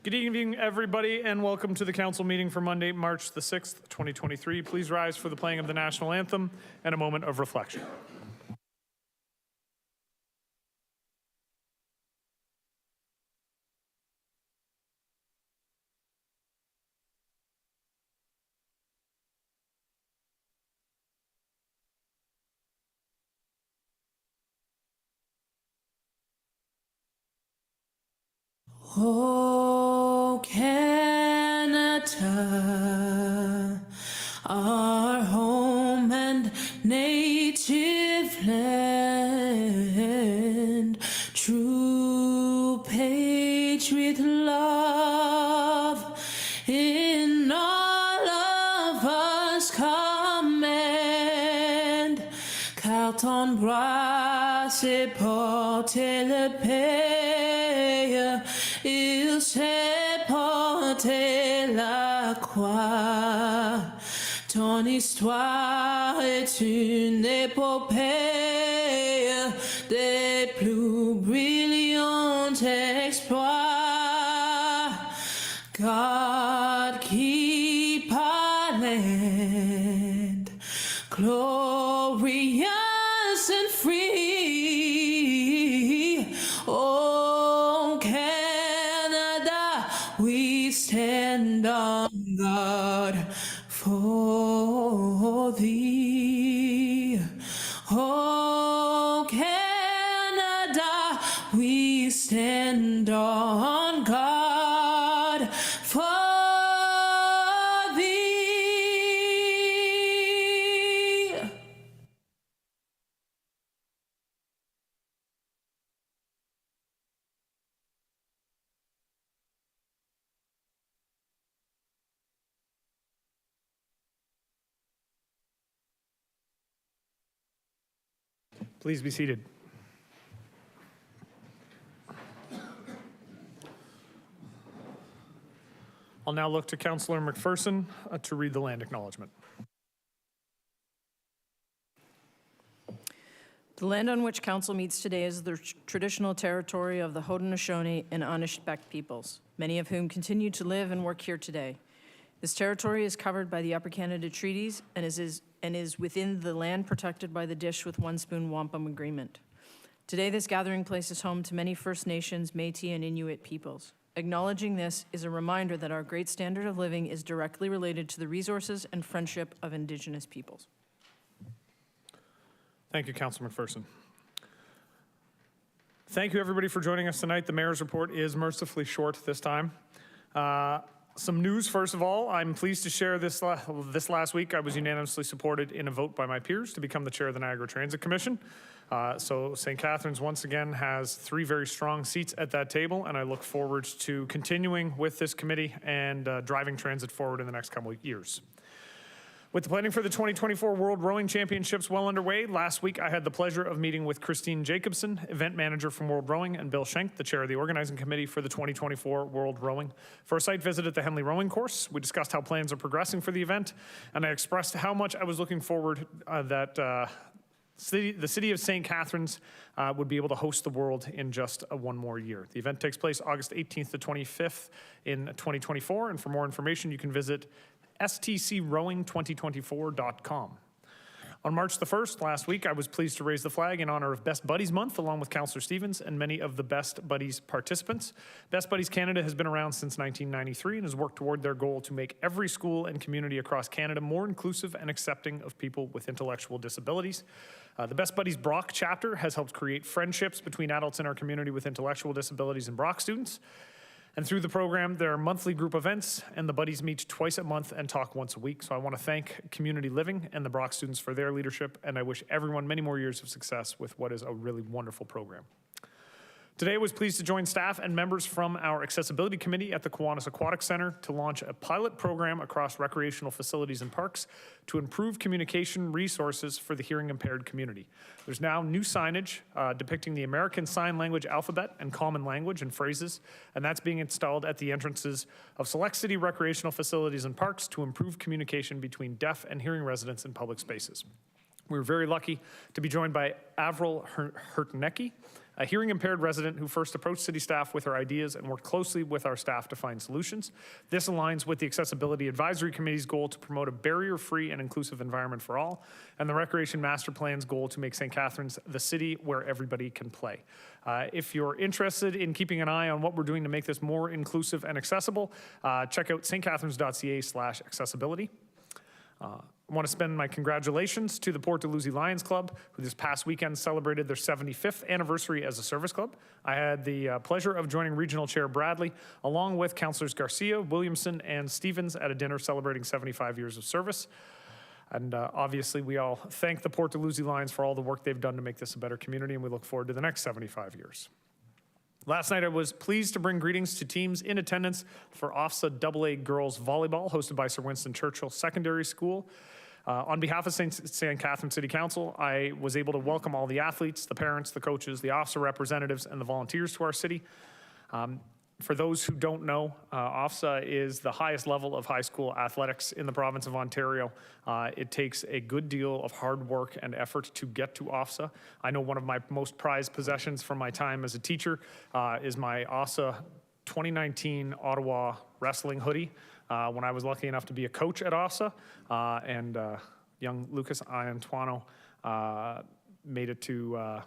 Good evening, everybody, and welcome to the council meeting for Monday, March the 6th, 2023. Please rise for the playing of the national anthem and a moment of reflection. Oh, Canada, our home and native land, true patriot love in all of us command. Carton bras et portez le paix. Il s'est porté la croix. Ton histoire est une épopée des plus brillants exploits. God keep our land glorious and free. Oh, Canada, we stand on guard for thee. Oh, Canada, we stand on guard for thee. Please be seated. I'll now look to Councillor McPherson to read the land acknowledgement. The land on which council meets today is the traditional territory of the Haudenosaunee and Anishinaabeg peoples, many of whom continue to live and work here today. This territory is covered by the Upper Canada Treaties and is within the land protected by the Dish with One Spoon Wampum Agreement. Today, this gathering place is home to many First Nations, Métis, and Inuit peoples. Acknowledging this is a reminder that our great standard of living is directly related to the resources and friendship of Indigenous peoples. Thank you, Councillor McPherson. Thank you, everybody, for joining us tonight. The mayor's report is mercifully short this time. Some news, first of all. I'm pleased to share this last week. I was unanimously supported in a vote by my peers to become the chair of the Niagara Transit Commission. So St. Catharines once again has 3 very strong seats at that table, and I look forward to continuing with this committee and driving transit forward in the next couple of years. With the planning for the 2024 World Rowing Championships well underway, last week I had the pleasure of meeting with Christine Jacobson, event manager from World Rowing, and Bill Schenk, the chair of the organizing committee for the 2024 World Rowing, for a site visit at the Henley Rowing Course. We discussed how plans are progressing for the event, and I expressed how much I was looking forward that the city of St. Catharines would be able to host the World in just one more year. The event takes place August 18th to 25th in 2024, and for more information you can visit stcrowing2024.com. On March the 1st, last week, I was pleased to raise the flag in honor of Best Buddies Month, along with Councillor Stevens and many of the Best Buddies participants. Best Buddies Canada has been around since 1993 and has worked toward their goal to make every school and community across Canada more inclusive and accepting of people with intellectual disabilities. The Best Buddies Brock chapter has helped create friendships between adults in our community with intellectual disabilities and Brock students. And through the program, there are monthly group events, and the buddies meet twice a month and talk once a week. So I want to thank Community Living and the Brock students for their leadership, and I wish everyone many more years of success with what is a really wonderful program. Today, I was pleased to join staff and members from our Accessibility Committee at the Kiwanis Aquatic Center to launch a pilot program across recreational facilities and parks to improve communication resources for the hearing impaired community. There's now new signage depicting the American Sign Language alphabet and common language and phrases, and that's being installed at the entrances of select city recreational facilities and parks to improve communication between deaf and hearing residents in public spaces. We were very lucky to be joined by Avril Hurtnecki, a hearing impaired resident who first approached city staff with her ideas and worked closely with our staff to find solutions. This aligns with the Accessibility Advisory Committee's goal to promote a barrier-free and inclusive environment for all, and the Recreation Master Plan's goal to make St. Catharines the city where everybody can play. If you're interested in keeping an eye on what we're doing to make this more inclusive and accessible, check out stcatharines.ca/accessibility. I want to spend my congratulations to the Port Dalhousie Lions Club, who this past weekend celebrated their 75th anniversary as a service club. I had the pleasure of joining Regional Chair Bradley, along with Councillors Garcia, Williamson, and Stevens at a dinner celebrating 75 years of service. And obviously, we all thank the Port Dalhousie Lions for all the work they've done to make this a better community, and we look forward to the next 75 years. Last night, I was pleased to bring greetings to teams in attendance for OFSA AA Girls Volleyball, hosted by Sir Winston Churchill Secondary School. On behalf of St. Catharines City Council, I was able to welcome all the athletes, the parents, the coaches, the OFSA representatives, and the volunteers to our city. For those who don't know, OFSA is the highest level of high school athletics in the province of Ontario. It takes a good deal of hard work and effort to get to OFSA. I know one of my most prized possessions from my time as a teacher is my OFSA 2019 Ottawa wrestling hoodie. When I was lucky enough to be a coach at OFSA, and young Lucas Iantuano made it to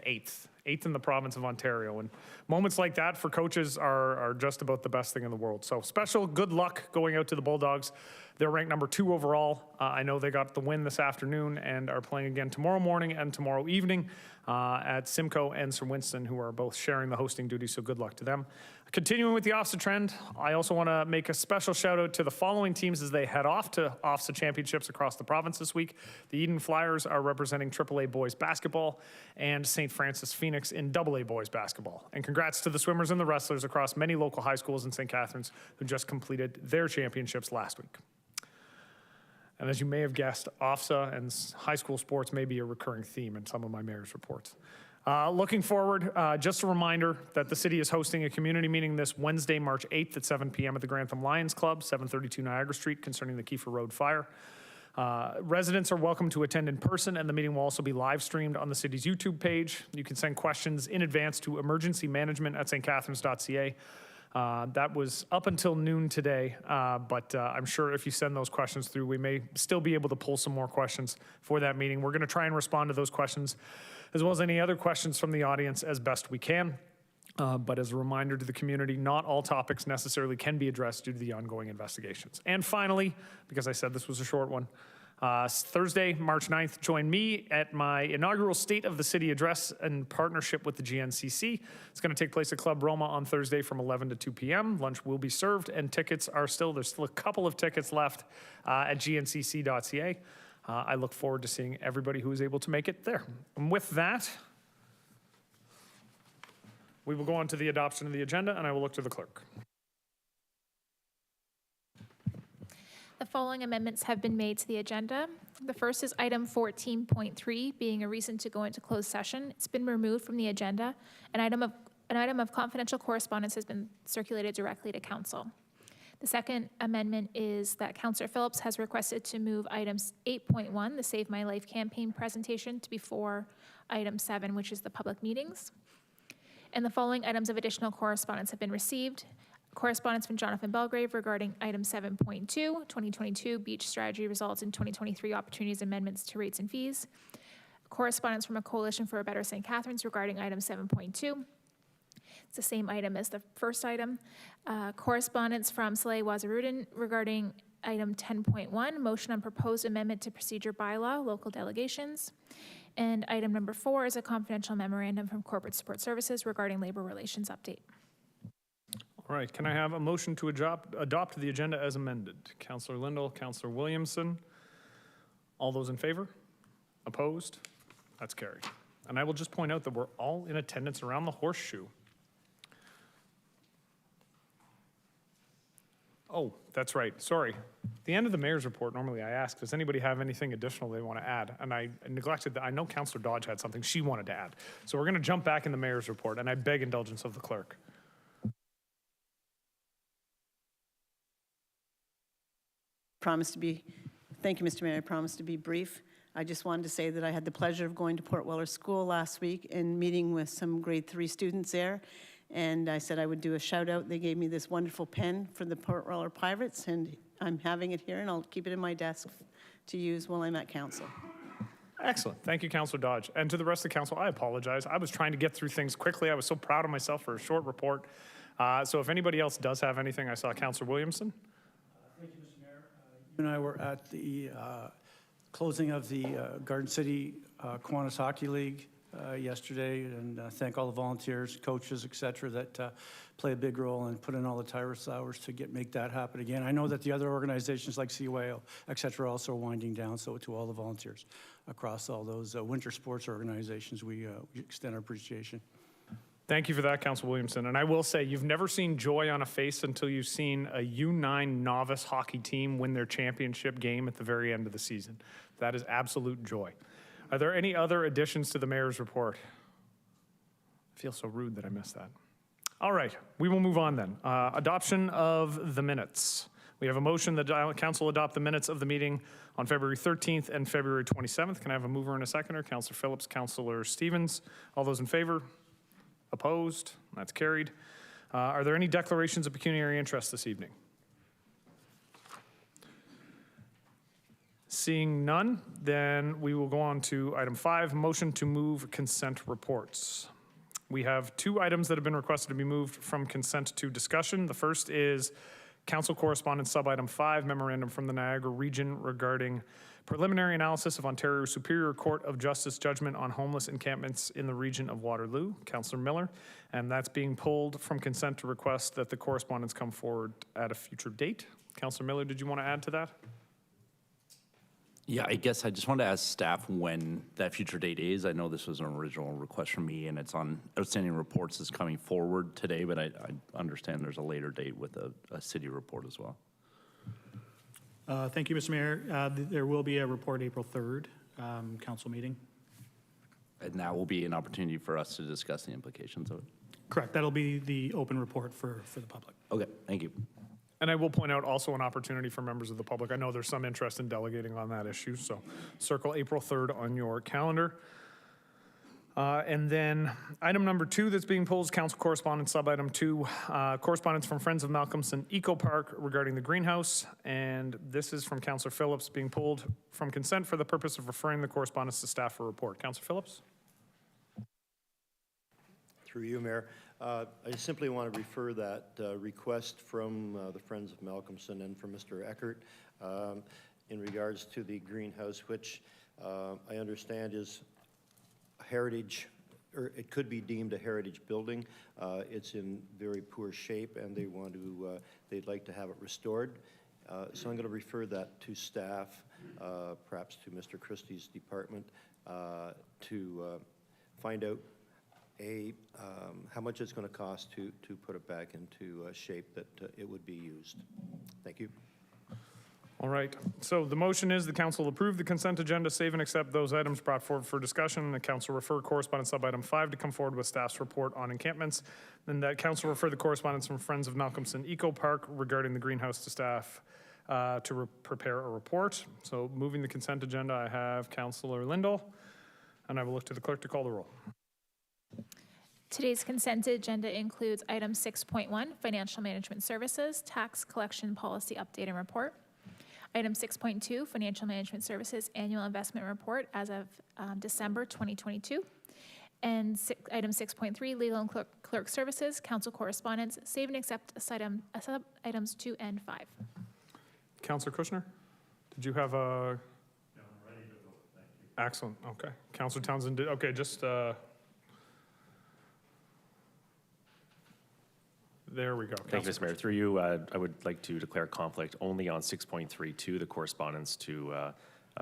eighth in the province of Ontario. And moments like that for coaches are just about the best thing in the world. So special good luck going out to the Bulldogs. They're ranked number 2 overall. I know they got the win this afternoon and are playing again tomorrow morning and tomorrow evening at Simcoe and Sir Winston, who are both sharing the hosting duty, so good luck to them. Continuing with the OFSA trend, I also want to make a special shout out to the following teams as they head off to OFSA championships across the province this week. The Eden Flyers are representing AAA boys basketball, and St. Francis Phoenix in AA boys basketball. And congrats to the swimmers and the wrestlers across many local high schools in St. Catharines who just completed their championships last week. And as you may have guessed, OFSA and high school sports may be a recurring theme in some of my mayor's reports. Looking forward, just a reminder that the city is hosting a community meeting this Wednesday, March 8th at 7 p.m. at the Grantham Lions Club, 732 Niagara Street, concerning the Kiefer Road fire. Residents are welcome to attend in person, and the meeting will also be live streamed on the city's YouTube page. You can send questions in advance to emergencymanagement@stcatharines.ca. That was up until noon today, but I'm sure if you send those questions through, we may still be able to pull some more questions for that meeting. We're going to try and respond to those questions, as well as any other questions from the audience, as best we can. But as a reminder to the community, not all topics necessarily can be addressed due to the ongoing investigations. And finally, because I said this was a short one, Thursday, March 9th, join me at my inaugural State of the City address in partnership with the GNCC. It's going to take place at Club Roma on Thursday from 11 to 2 p.m. Lunch will be served, and tickets are there's still a couple of tickets left at gncc.ca. I look forward to seeing everybody who is able to make it there. And with that, we will go on to the adoption of the agenda, and I will look to the clerk. The following amendments have been made to the agenda. The first is item 14.3, being a reason to go into closed session. It's been removed from the agenda. An item of confidential correspondence has been circulated directly to council. The second amendment is that Councillor Phillips has requested to move items 8.1, the Save My Life campaign presentation, to before item 7, which is the public meetings. And the following items of additional correspondence have been received. Correspondence from Jonathan Belgrave regarding item 7.2, 2022 beach strategy results in 2023 opportunities amendments to rates and fees. Correspondence from a coalition for a better St. Catharines regarding item 7.2. It's the same item as the first item. Correspondence from Saleh Wazirudin regarding item 10.1, motion on proposed amendment to procedure bylaw, local delegations. And item number 4 is a confidential memorandum from Corporate Support Services regarding labor relations update. All right, can I have a motion to adopt the agenda as amended? Councillor Lindell, Councillor Williamson. All those in favor? Opposed? That's carried. And I will just point out that we're all in attendance around the horseshoe. Oh, that's right. Sorry. At the end of the mayor's report, normally I ask, does anybody have anything additional they want to add? And I neglected that. I know Councillor Dodge had something she wanted to add. So we're going to jump back in the mayor's report, and I beg indulgence of the clerk. Thank you, Mr. Mayor. I promise to be brief. I just wanted to say that I had the pleasure of going to Port Weller School last week and meeting with some grade 3 students there. And I said I would do a shout out. They gave me this wonderful pen for the Port Weller Pirates, and I'm having it here, and I'll keep it in my desk to use while I'm at council. Excellent. Thank you, Councillor Dodge. And to the rest of the council, I apologize. I was trying to get through things quickly. I was so proud of myself for a short report. So if anybody else does have anything, I saw Councillor Williamson. Thank you, Mr. Mayor. You and I were at the closing of the Garden City Kiwanis Hockey League yesterday, and thank all the volunteers, coaches, et cetera, that play a big role and put in all the tireless hours to make that happen again. I know that the other organizations like CYO, et cetera, also are winding down, so to all the volunteers across all those winter sports organizations, we extend our appreciation. Thank you for that, Councillor Williamson. And I will say, you've never seen joy on a face until you've seen a U9 novice hockey team win their championship game at the very end of the season. That is absolute joy. Are there any other additions to the mayor's report? I feel so rude that I missed that. All right, we will move on then. Adoption of the minutes. We have a motion that council adopt the minutes of the meeting on February 13th and February 27th. Can I have a mover and a seconder? Councillor Phillips, Councillor Stevens. All those in favor? Opposed? That's carried. Are there any declarations of pecuniary interest this evening? Seeing none, then we will go on to item 5, motion to move consent reports. We have 2 items that have been requested to be moved from consent to discussion. The first is council correspondence sub-item 5, memorandum from the Niagara region regarding preliminary analysis of Ontario Superior Court of Justice judgment on homeless encampments in the region of Waterloo, Councillor Miller, and that's being pulled from consent to request that the correspondence come forward at a future date. Councillor Miller, did you want to add to that? Yeah, I guess I just wanted to ask staff when that future date is. I know this was an original request from me, and it's on outstanding reports is coming forward today, but I understand there's a later date with a city report as well. Thank you, Mr. Mayor. There will be a report April 3rd, council meeting. And that will be an opportunity for us to discuss the implications of it. Correct. That'll be the open report for the public. Okay, thank you. And I will point out also an opportunity for members of the public. I know there's some interest in delegating on that issue, so circle April 3rd on your calendar. And then item number 2 that's being pulled is council correspondence sub-item 2, correspondence from Friends of Malcolmson Eco Park regarding the greenhouse. And this is from Councillor Phillips, being pulled from consent for the purpose of referring the correspondence to staff for report. Councillor Phillips? Through you, Mayor. I simply want to refer that request from the Friends of Malcolmson and from Mr. Eckert in regards to the greenhouse, which I understand is a heritage, or it could be deemed a heritage building. It's in very poor shape, and they want to, they'd like to have it restored. So I'm going to refer that to staff, perhaps to Mr. Christie's department, to find out how much it's going to cost to put it back into shape that it would be used. Thank you. All right. So the motion is the council approve the consent agenda, save and accept those items brought forward for discussion. The council refer correspondence sub-item 5 to come forward with staff's report on encampments. Then that council refer the correspondence from Friends of Malcolmson Eco Park regarding the greenhouse to staff to prepare a report. So moving the consent agenda, I have Councillor Lindell, and I will look to the clerk to call the roll. Today's consent agenda includes item 6.1, financial management services, tax collection policy update and report. Item 6.2, financial management services annual investment report as of December 2022. And item 6.3, legal and clerk services, council correspondence, save and accept items 2 and 5. Councillor Kushner, did you have a? No, I'm ready to go. Thank you. Excellent. Okay. Councillor Townsend, okay, just. There we go. Thank you, Mr. Mayor. Through you, I would like to declare conflict only on 6.32, the correspondence to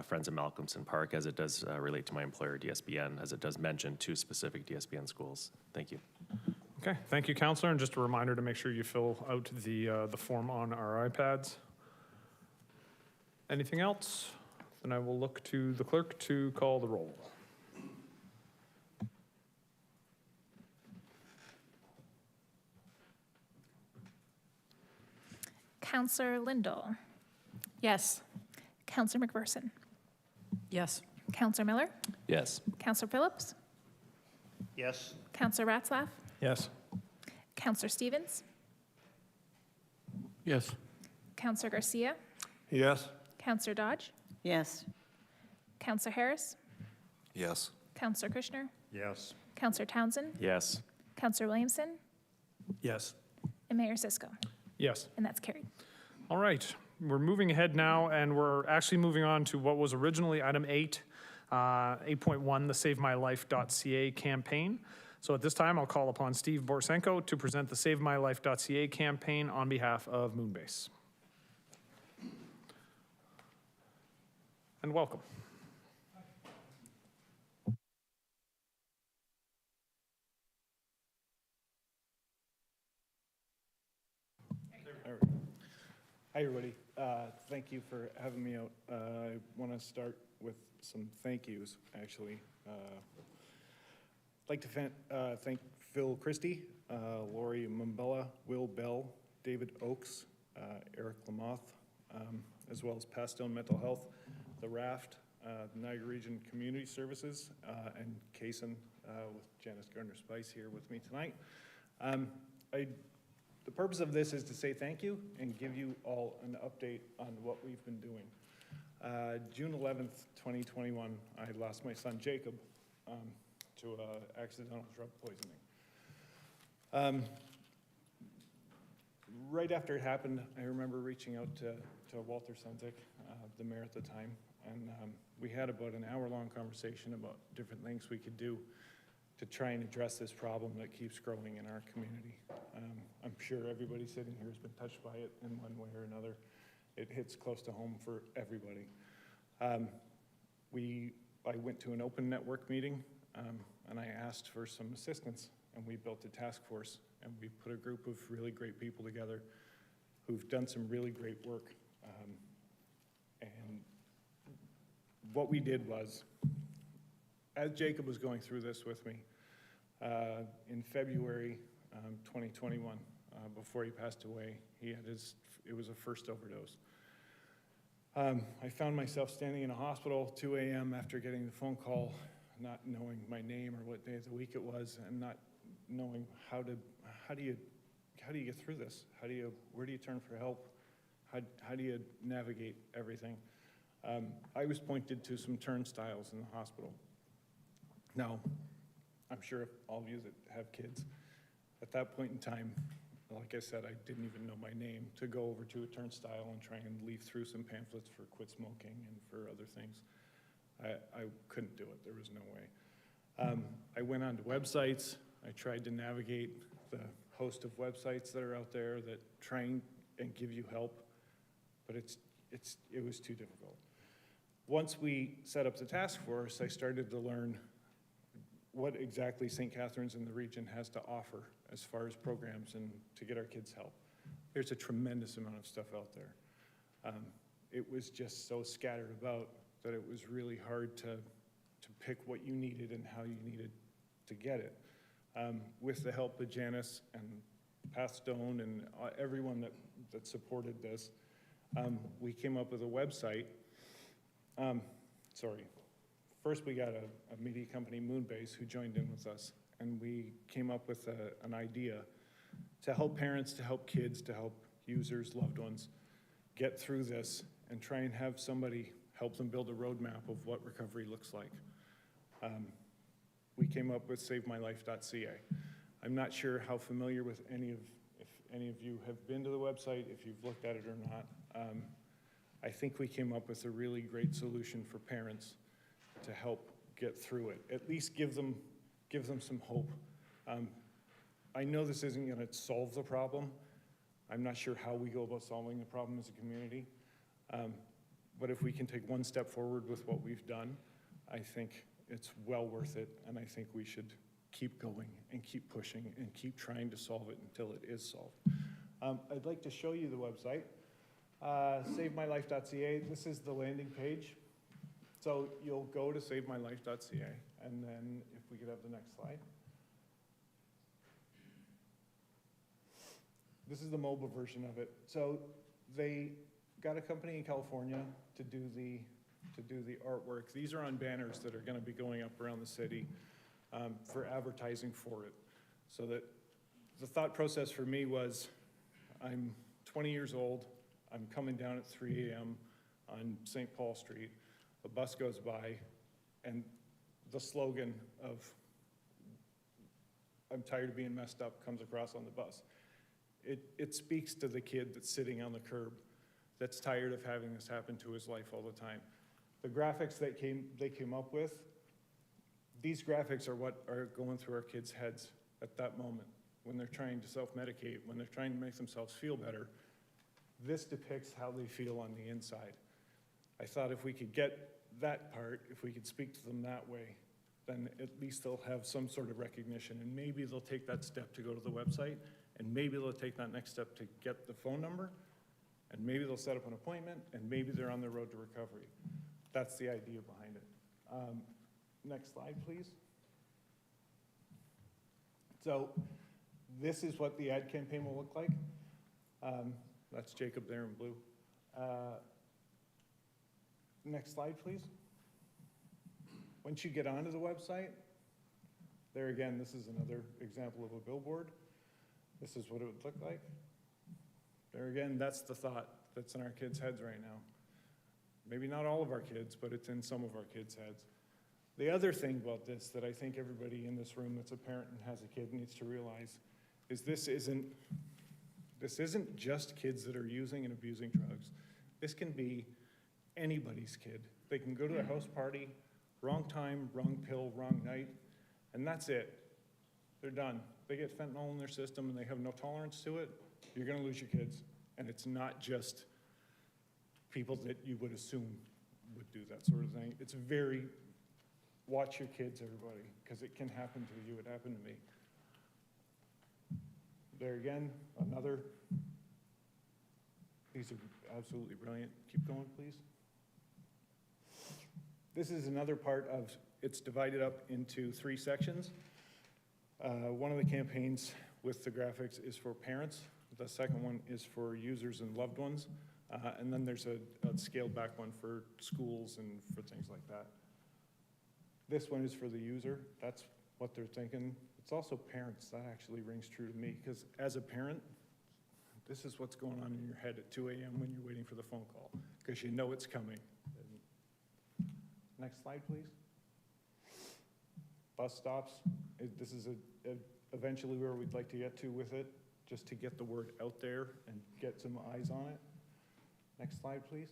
Friends of Malcolmson Park, as it does relate to my employer, DSBN, as it does mention 2 specific DSBN schools. Thank you. Okay, thank you, Councillor. And just a reminder to make sure you fill out the form on our iPads. Anything else? Then I will look to the clerk to call the roll. Councillor Lindell. Yes. Councillor McPherson. Yes. Counselor Miller, Yes. Counselor Phillips, Yes. Counselor Ratzlaff, Yes. Counselor Stevens, Yes. Counselor Garcia, Yes. Counselor Dodge, Yes. Counselor Harris, Yes. Counselor Kushner, Yes. Counselor Townsend, Yes. Counselor Williamson, Yes. and Mayor Cisco. Yes. And that's carried. All right, we're moving ahead now, and we're actually moving on to what was originally item 8, 8.1, the Savemylife.ca campaign. So at this time, I'll call upon Steve Borsenko to present the Savemylife.ca campaign on behalf of Moonbase. And welcome. Hi, everybody. Thank you for having me out. I want to start with some thank yous, actually. I'd like to thank Phil Christie, Lori Mumbella, Will Bell, David Oakes, Eric Lamoth, as well as Pastone Mental Health, The Raft, Niagara Region Community Services, and Kaysen with Janice Gardner-Spice here with me tonight. The purpose of this is to say thank you and give you all an update on what we've been doing. June 11th, 2021, I lost my son Jacob to accidental drug poisoning. Right after it happened, I remember reaching out to Walter Sunzik, the mayor at the time, and we had about an hour-long conversation about different things we could do to try and address this problem that keeps growing in our community. I'm sure everybody sitting here has been touched by it in one way or another. It hits close to home for everybody. I went to an open network meeting and I asked for some assistance, and we built a task force, and we put a group of really great people together who've done some really great work. And what we did was, as Jacob was going through this with me, in February 2021, before he passed away, it was a first overdose. I found myself standing in a hospital 2 a.m. after getting the phone call, not knowing my name or what day of the week it was, and not knowing how do you get through this? Where do you turn for help? How do you navigate everything? I was pointed to some turnstiles in the hospital. Now, I'm sure all of you that have kids, at that point in time, like I said, I didn't even know my name, to go over to a turnstile and try and leaf through some pamphlets for quit smoking and for other things. I couldn't do it. There was no way. I went onto websites. I tried to navigate the host of websites that are out there that try and give you help, but it was too difficult. Once we set up the task force, I started to learn what exactly St. Catharines and the region has to offer as far as programs and to get our kids help. There's a tremendous amount of stuff out there. It was just so scattered about that it was really hard to pick what you needed and how you needed to get it. With the help of Janice and Pathstone and everyone that supported this, we came up with a website. First we got a media company, Moonbase, who joined in with us, and we came up with an idea to help parents, to help kids, to help users, loved ones, get through this and try and have somebody help them build a roadmap of what recovery looks like. We came up with Savemylife.ca. I'm not sure how familiar with if any of you have been to the website, if you've looked at it or not. I think we came up with a really great solution for parents to help get through it, at least give them some hope. I know this isn't going to solve the problem. I'm not sure how we go about solving the problem as a community, but if we can take one step forward with what we've done, I think it's well worth it, and I think we should keep going and keep pushing and keep trying to solve it until it is solved. I'd like to show you the website, Savemylife.ca. This is the landing page. So you'll go to Savemylife.ca, and then if we could have the next slide. This is the mobile version of it. So they got a company in California to do the to do the artwork. These are on banners that are going to be going up around the city for advertising for it. So that the thought process for me was, I'm 20 years old, I'm coming down at 3 a.m. on St. Paul Street, a bus goes by, and the slogan of, I'm tired of being messed up, comes across on the bus. It speaks to the kid that's sitting on the curb, that's tired of having this happen to his life all the time. The graphics that they came up with, these graphics are what are going through our kids' heads at that moment, when they're trying to self-medicate, when they're trying to make themselves feel better. This depicts how they feel on the inside. I thought if we could get that part, if we could speak to them that way, then at least they'll have some sort of recognition, and maybe they'll take that step to go to the website, and maybe they'll take that next step to get the phone number, and maybe they'll set up an appointment, and maybe they're on their road to recovery. That's the idea behind it. Next slide, please. So this is what the ad campaign will look like. That's Jacob there in blue. Next slide, please. Once you get onto the website, there again, this is another example of a billboard. This is what it would look like. There again, that's the thought that's in our kids' heads right now. Maybe not all of our kids, but it's in some of our kids' heads. The other thing about this that I think everybody in this room that's a parent and has a kid needs to realize is this isn't just kids that are using and abusing drugs. This can be anybody's kid. They can go to a house party, wrong time, wrong pill, wrong night, and that's it. They're done. They get fentanyl in their system and they have no tolerance to it. You're gonna lose your kids. And it's not just people that you would assume would do that sort of thing. It's very, watch your kids, everybody, because it can happen to you. It happened to me. There again, another. These are absolutely brilliant. Keep going, please. This is another part of, it's divided up into 3 sections. One of the campaigns with the graphics is for parents. The second one is for users and loved ones. And then there's a scaled back one for schools and for things like that. This one is for the user. That's what they're thinking. It's also parents. That actually rings true to me, because as a parent, this is what's going on in your head at 2 a.m. when you're waiting for the phone call, because you know it's coming. Next slide, please. Bus stops. This is eventually where we'd like to get to with it, just to get the word out there and get some eyes on it. Next slide, please.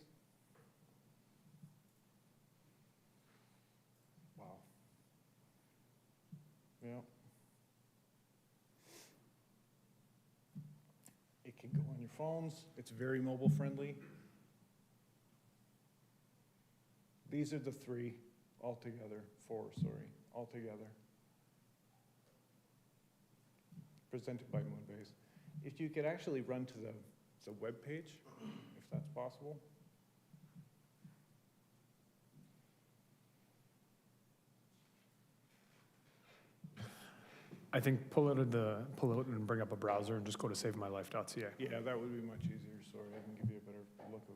Wow. Yeah. It can go on your phones. It's very mobile friendly. These are the 3 altogether, 4, sorry, altogether. Presented by Moonbase. If you could actually run to the web page, if that's possible. I think pull out and bring up a browser and just go to Savemylife.ca. Yeah, that would be much easier. Sorry, I can give you a better look of.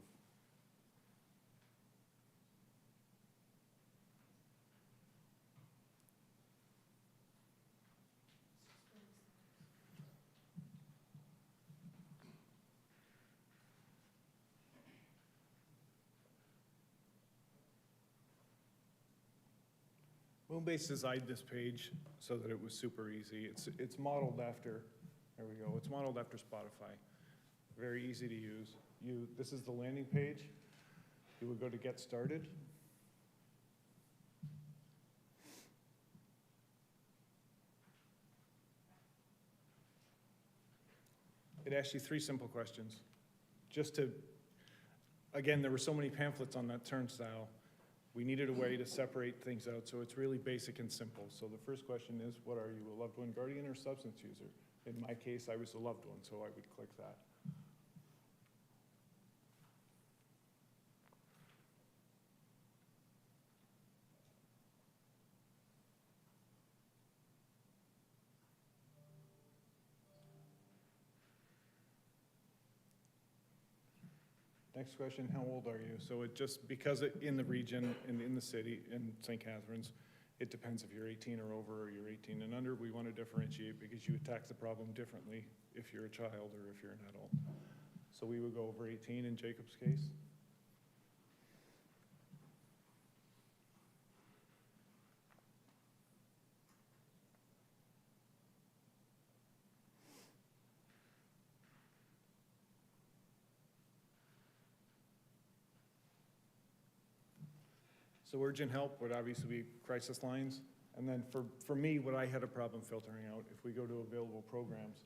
Moonbase designed this page so that it was super easy. It's modeled after, there we go, it's modeled after Spotify. Very easy to use. This is the landing page. You would go to Get Started. It asks you 3 simple questions. Just to, again, there were so many pamphlets on that turnstile. We needed a way to separate things out, so it's really basic and simple. So the first question is, what are you, a loved one, guardian, or substance user? In my case, I was a loved one, so I would click that. Next question, how old are you? So it just, because in the region and in the city, in St. Catharines, it depends if you're 18 or over or you're 18 and under. We want to differentiate because you attack the problem differently if you're a child or if you're an adult. So we would go over 18 in Jacob's case. So urgent help would obviously be crisis lines. And then for me, what I had a problem filtering out, if we go to available programs,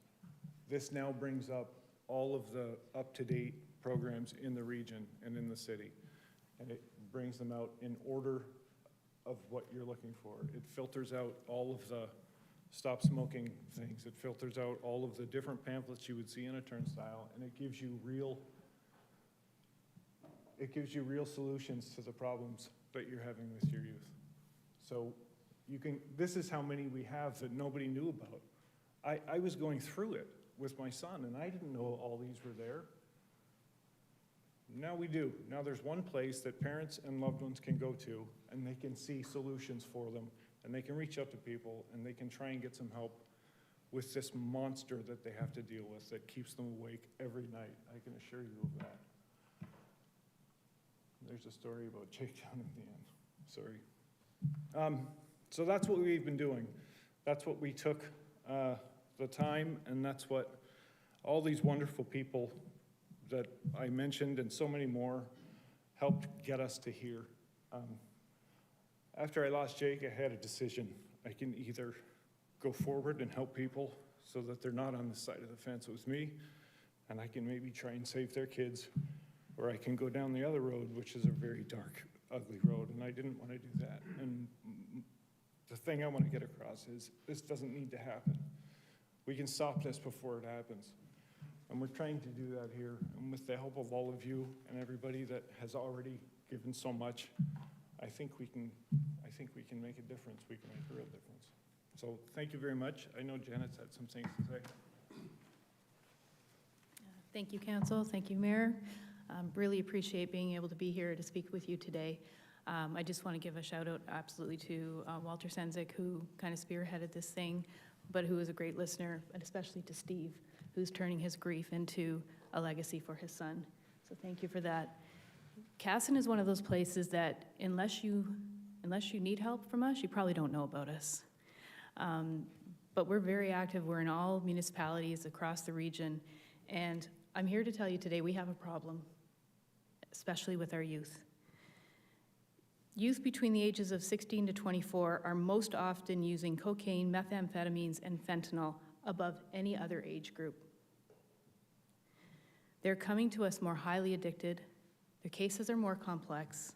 this now brings up all of the up-to-date programs in the region and in the city. And it brings them out in order of what you're looking for. It filters out all of the stop smoking things. It filters out all of the different pamphlets you would see in a turnstile, and it gives you real solutions to the problems that you're having with your youth. So this is how many we have that nobody knew about. I was going through it with my son, and I didn't know all these were there. Now we do. Now there's one place that parents and loved ones can go to, and they can see solutions for them, and they can reach out to people, and they can try and get some help with this monster that they have to deal with that keeps them awake every night. I can assure you of that. There's a story about Jake down at the end. Sorry. So that's what we've been doing. That's what we took the time, and that's what all these wonderful people that I mentioned and so many more helped get us to here. After I lost Jake, I had a decision. I can either go forward and help people so that they're not on the side of the fence with me, and I can maybe try and save their kids, or I can go down the other road, which is a very dark, ugly road, and I didn't want to do that. And the thing I want to get across is this doesn't need to happen. We can stop this before it happens. And we're trying to do that here. And with the help of all of you and everybody that has already given so much, I think we can make a difference. We can make a real difference. So thank you very much. I know Janet's had some things to say. Thank you, Council. Thank you, Mayor. Really appreciate being able to be here to speak with you today. I just want to give a shout out absolutely to Walter Senzik, who kind of spearheaded this thing, but who is a great listener, and especially to Steve, who's turning his grief into a legacy for his son. So thank you for that. Casson is one of those places that unless you need help from us, you probably don't know about us. But we're very active. We're in all municipalities across the region. And I'm here to tell you today we have a problem, especially with our youth. Youth between the ages of 16 to 24 are most often using cocaine, methamphetamines, and fentanyl above any other age group. They're coming to us more highly addicted. Their cases are more complex.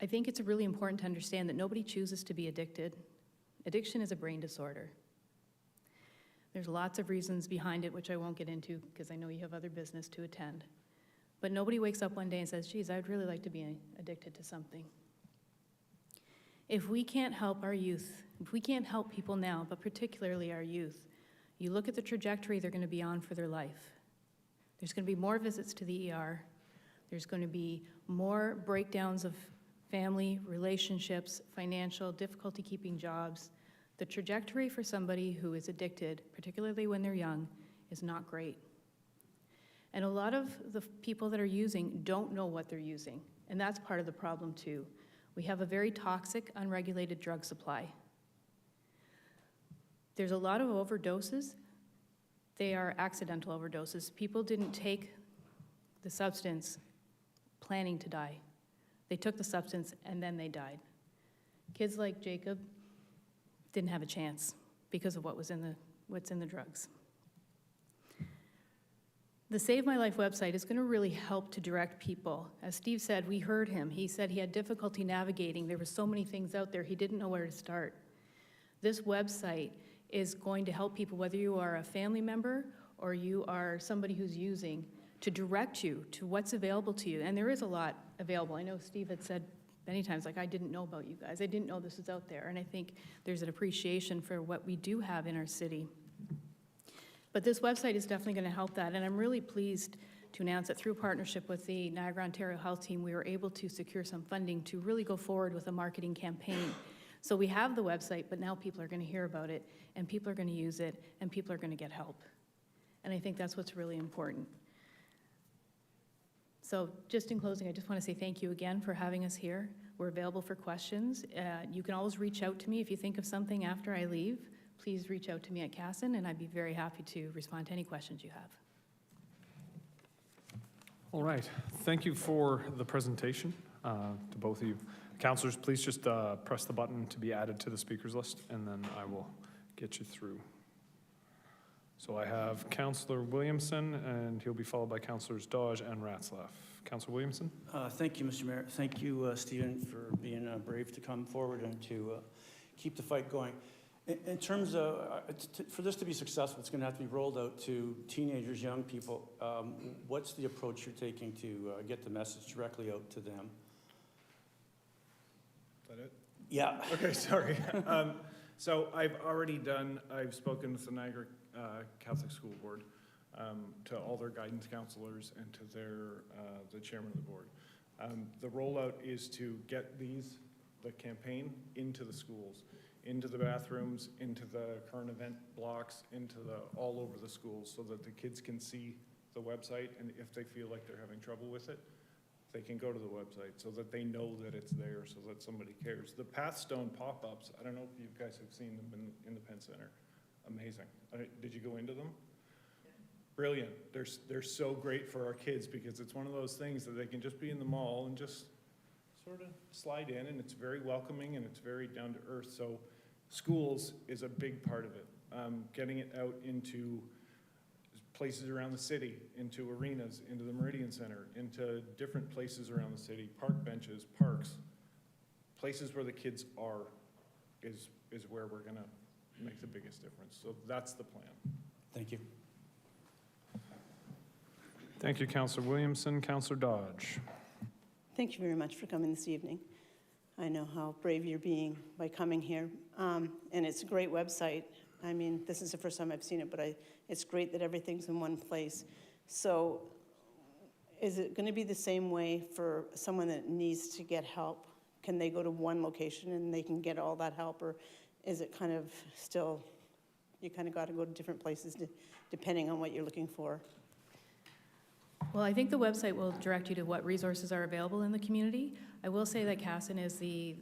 I think it's really important to understand that nobody chooses to be addicted. Addiction is a brain disorder. There's lots of reasons behind it, which I won't get into because I know you have other business to attend. But nobody wakes up one day and says, geez, I'd really like to be addicted to something. If we can't help our youth, if we can't help people now, but particularly our youth, you look at the trajectory they're going to be on for their life. There's going to be more visits to the ER. There's going to be more breakdowns of family, relationships, financial, difficulty keeping jobs. The trajectory for somebody who is addicted, particularly when they're young, is not great. And a lot of the people that are using don't know what they're using, and that's part of the problem too. We have a very toxic, unregulated drug supply. There's a lot of overdoses. They are accidental overdoses. People didn't take the substance planning to die. They took the substance and then they died. Kids like Jacob didn't have a chance because of what's in the drugs. The Save My Life website is going to really help to direct people. As Steve said, we heard him. He said he had difficulty navigating. There were so many things out there, he didn't know where to start. This website is going to help people, whether you are a family member or you are somebody who's using, to direct you to what's available to you. And there is a lot available. I know Steve had said many times, like, I didn't know about you guys. I didn't know this was out there. And I think there's an appreciation for what we do have in our city. But this website is definitely going to help that, and I'm really pleased to announce that through partnership with the Niagara Ontario Health Team, we were able to secure some funding to really go forward with a marketing campaign. So we have the website, but now people are going to hear about it, and people are going to use it, and people are going to get help. And I think that's what's really important. So just in closing, I just want to say thank you again for having us here. We're available for questions. You can always reach out to me if you think of something after I leave. Please reach out to me at Casson, and I'd be very happy to respond to any questions you have. All right. Thank you for the presentation to both of you. Councillors, please just press the button to be added to the speakers list, and then I will get you through. So I have Councillor Williamson, and he'll be followed by Councillors Dodge and Ratzlaff. Councillor Williamson? Thank you, Mr. Mayor. Thank you, Stephen, for being brave to come forward and to keep the fight going. In terms of, for this to be successful, it's going to have to be rolled out to teenagers, young people. What's the approach you're taking to get the message directly out to them? Is that it? Yeah. Okay, sorry. So I've spoken with the Niagara Catholic School Board, to all their guidance counselors and to the chairman of the board. The rollout is to get the campaign into the schools, into the bathrooms, into the current event blocks, all over the schools, so that the kids can see the website, and if they feel like they're having trouble with it, they can go to the website so that they know that it's there, so that somebody cares. The Pathstone pop-ups, I don't know if you guys have seen them in the Penn Center. Amazing. Did you go into them? Yeah. Brilliant. They're so great for our kids, because it's one of those things that they can just be in the mall and just sort of slide in, and it's very welcoming and it's very down to earth. So schools is a big part of it. Getting it out into places around the city, into arenas, into the Meridian Center, into different places around the city, park benches, parks, places where the kids are is where we're going to make the biggest difference. So that's the plan. Thank you. Thank you, Councillor Williamson. Councillor Dodge. Thank you very much for coming this evening. I know how brave you're being by coming here. And it's a great website. I mean, this is the first time I've seen it, but it's great that everything's in one place. So is it going to be the same way for someone that needs to get help? Can they go to one location and they can get all that help? Or is it kind of still, you kind of got to go to different places depending on what you're looking for? Well, I think the website will direct you to what resources are available in the community. I will say that Casson is the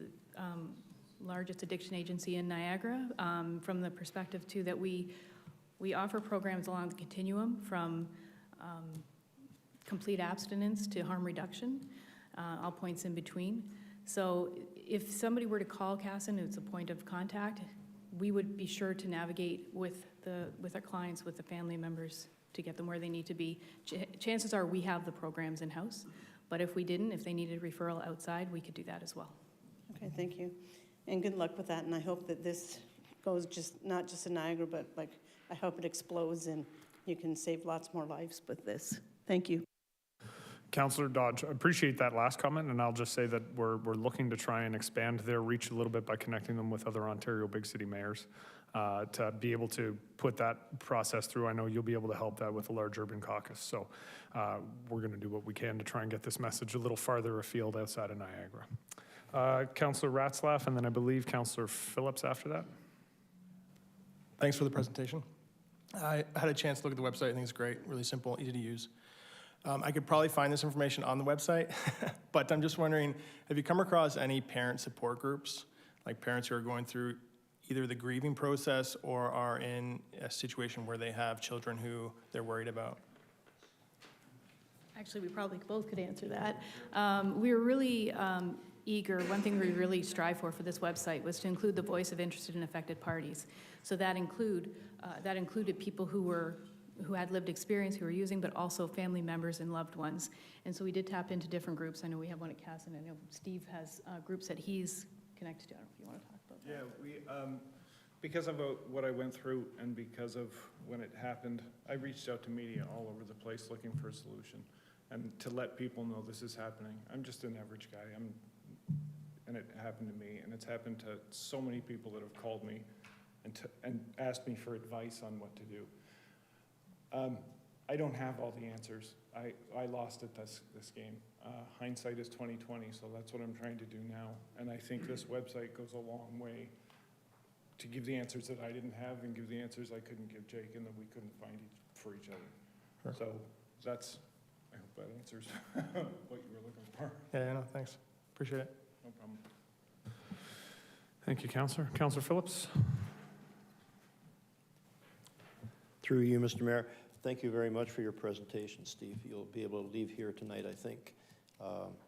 largest addiction agency in Niagara, from the perspective too that we offer programs along the continuum from complete abstinence to harm reduction, all points in between. So if somebody were to call Casson, it's a point of contact, we would be sure to navigate with our clients, with the family members, to get them where they need to be. Chances are we have the programs in-house, but if we didn't, if they needed referral outside, we could do that as well. Okay, thank you. And good luck with that, and I hope that this goes not just in Niagara, but I hope it explodes and you can save lots more lives with this. Thank you. Councillor Dodge, I appreciate that last comment, and I'll just say that we're looking to try and expand their reach a little bit by connecting them with other Ontario big city mayors to be able to put that process through. I know you'll be able to help that with a large urban caucus, so we're going to do what we can to try and get this message a little farther afield outside of Niagara. Councillor Ratzlaff, and then I believe Councillor Phillips after that. Thanks for the presentation. I had a chance to look at the website. I think it's great, really simple, easy to use. I could probably find this information on the website, but I'm just wondering, have you come across any parent support groups, like parents who are going through either the grieving process or are in a situation where they have children who they're worried about? Actually, we probably both could answer that. We were really eager. One thing we really strive for this website was to include the voice of interested and affected parties. So that included people who had lived experience, who were using, but also family members and loved ones. And so we did tap into different groups. I know we have one at Casson. I know Steve has groups that he's connected to. I don't know if you want to talk about that. Yeah, we, because of what I went through and because of when it happened, I reached out to media all over the place looking for a solution and to let people know this is happening. I'm just an average guy, and it happened to me, and it's happened to so many people that have called me and asked me for advice on what to do. I don't have all the answers. I lost at this game. Hindsight is 20/20, so that's what I'm trying to do now. And I think this website goes a long way to give the answers that I didn't have and give the answers I couldn't give Jake and that we couldn't find for each other. So that's, I hope that answers what you were looking for. Yeah, no, thanks. Appreciate it. No problem. Thank you, Councillor. Councillor Phillips? Through you, Mr. Mayor, thank you very much for your presentation, Steve. You'll be able to leave here tonight, I think.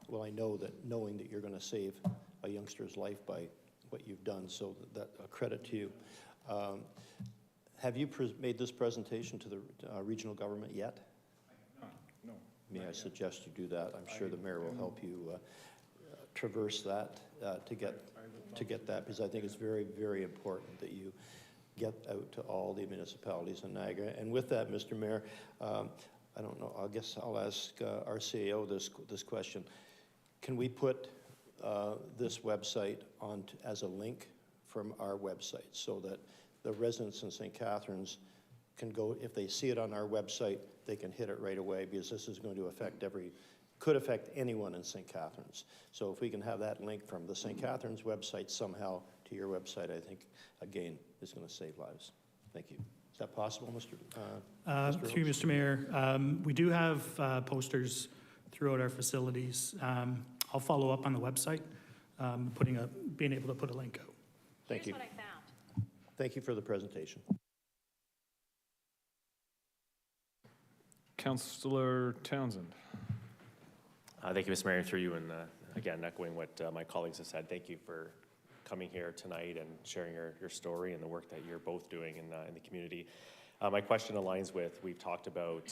Well, I know that knowing that you're going to save a youngster's life by what you've done, so that a credit to you. Have you made this presentation to the regional government yet? I have not, no. May I suggest you do that? I'm sure the mayor will help you traverse that to get that, because I think it's very, very important that you get out to all the municipalities in Niagara. And with that, Mr. Mayor, I don't know, I guess I'll ask our CAO this question. Can we put this website on as a link from our website so that the residents in St. Catharines can go, if they see it on our website, they can hit it right away, because this is going to affect could affect anyone in St. Catharines. So if we can have that link from the St. Catharines website somehow to your website, I think, again, is going to save lives. Thank you. Is that possible, Mr. Through you, Mr. Mayor, we do have posters throughout our facilities. I'll follow up on the website, being able to put a link out. Thank you. Here's what I found. Thank you for the presentation. Councillor Townsend? Thank you, Mr. Mayor, through you, and again, echoing what my colleagues have said, thank you for coming here tonight and sharing your story and the work that you're both doing in the community. My question aligns with, we've talked about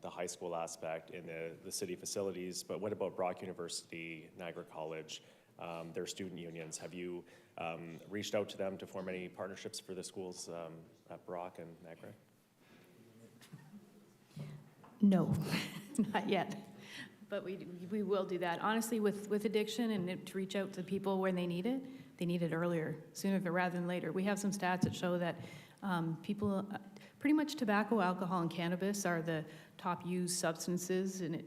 the high school aspect in the city facilities, but what about Brock University, Niagara College, their student unions? Have you reached out to them to form any partnerships for the schools at Brock and Niagara? No, not yet. But we will do that. Honestly, with addiction, and to reach out to people when they need it earlier, sooner rather than later. We have some stats that show that people, pretty much tobacco, alcohol, and cannabis are the top used substances, and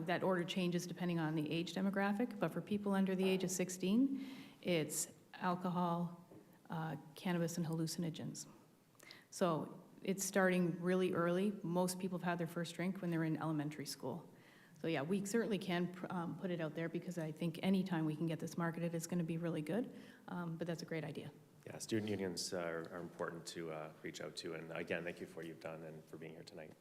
that order changes depending on the age demographic. But for people under the age of 16, it's alcohol, cannabis, and hallucinogens. So it's starting really early. Most people have had their first drink when they're in elementary school. So yeah, we certainly can put it out there, because I think anytime we can get this marketed, it's going to be really good. But that's a great idea. Yeah, student unions are important to reach out to. And again, thank you for what you've done and for being here tonight.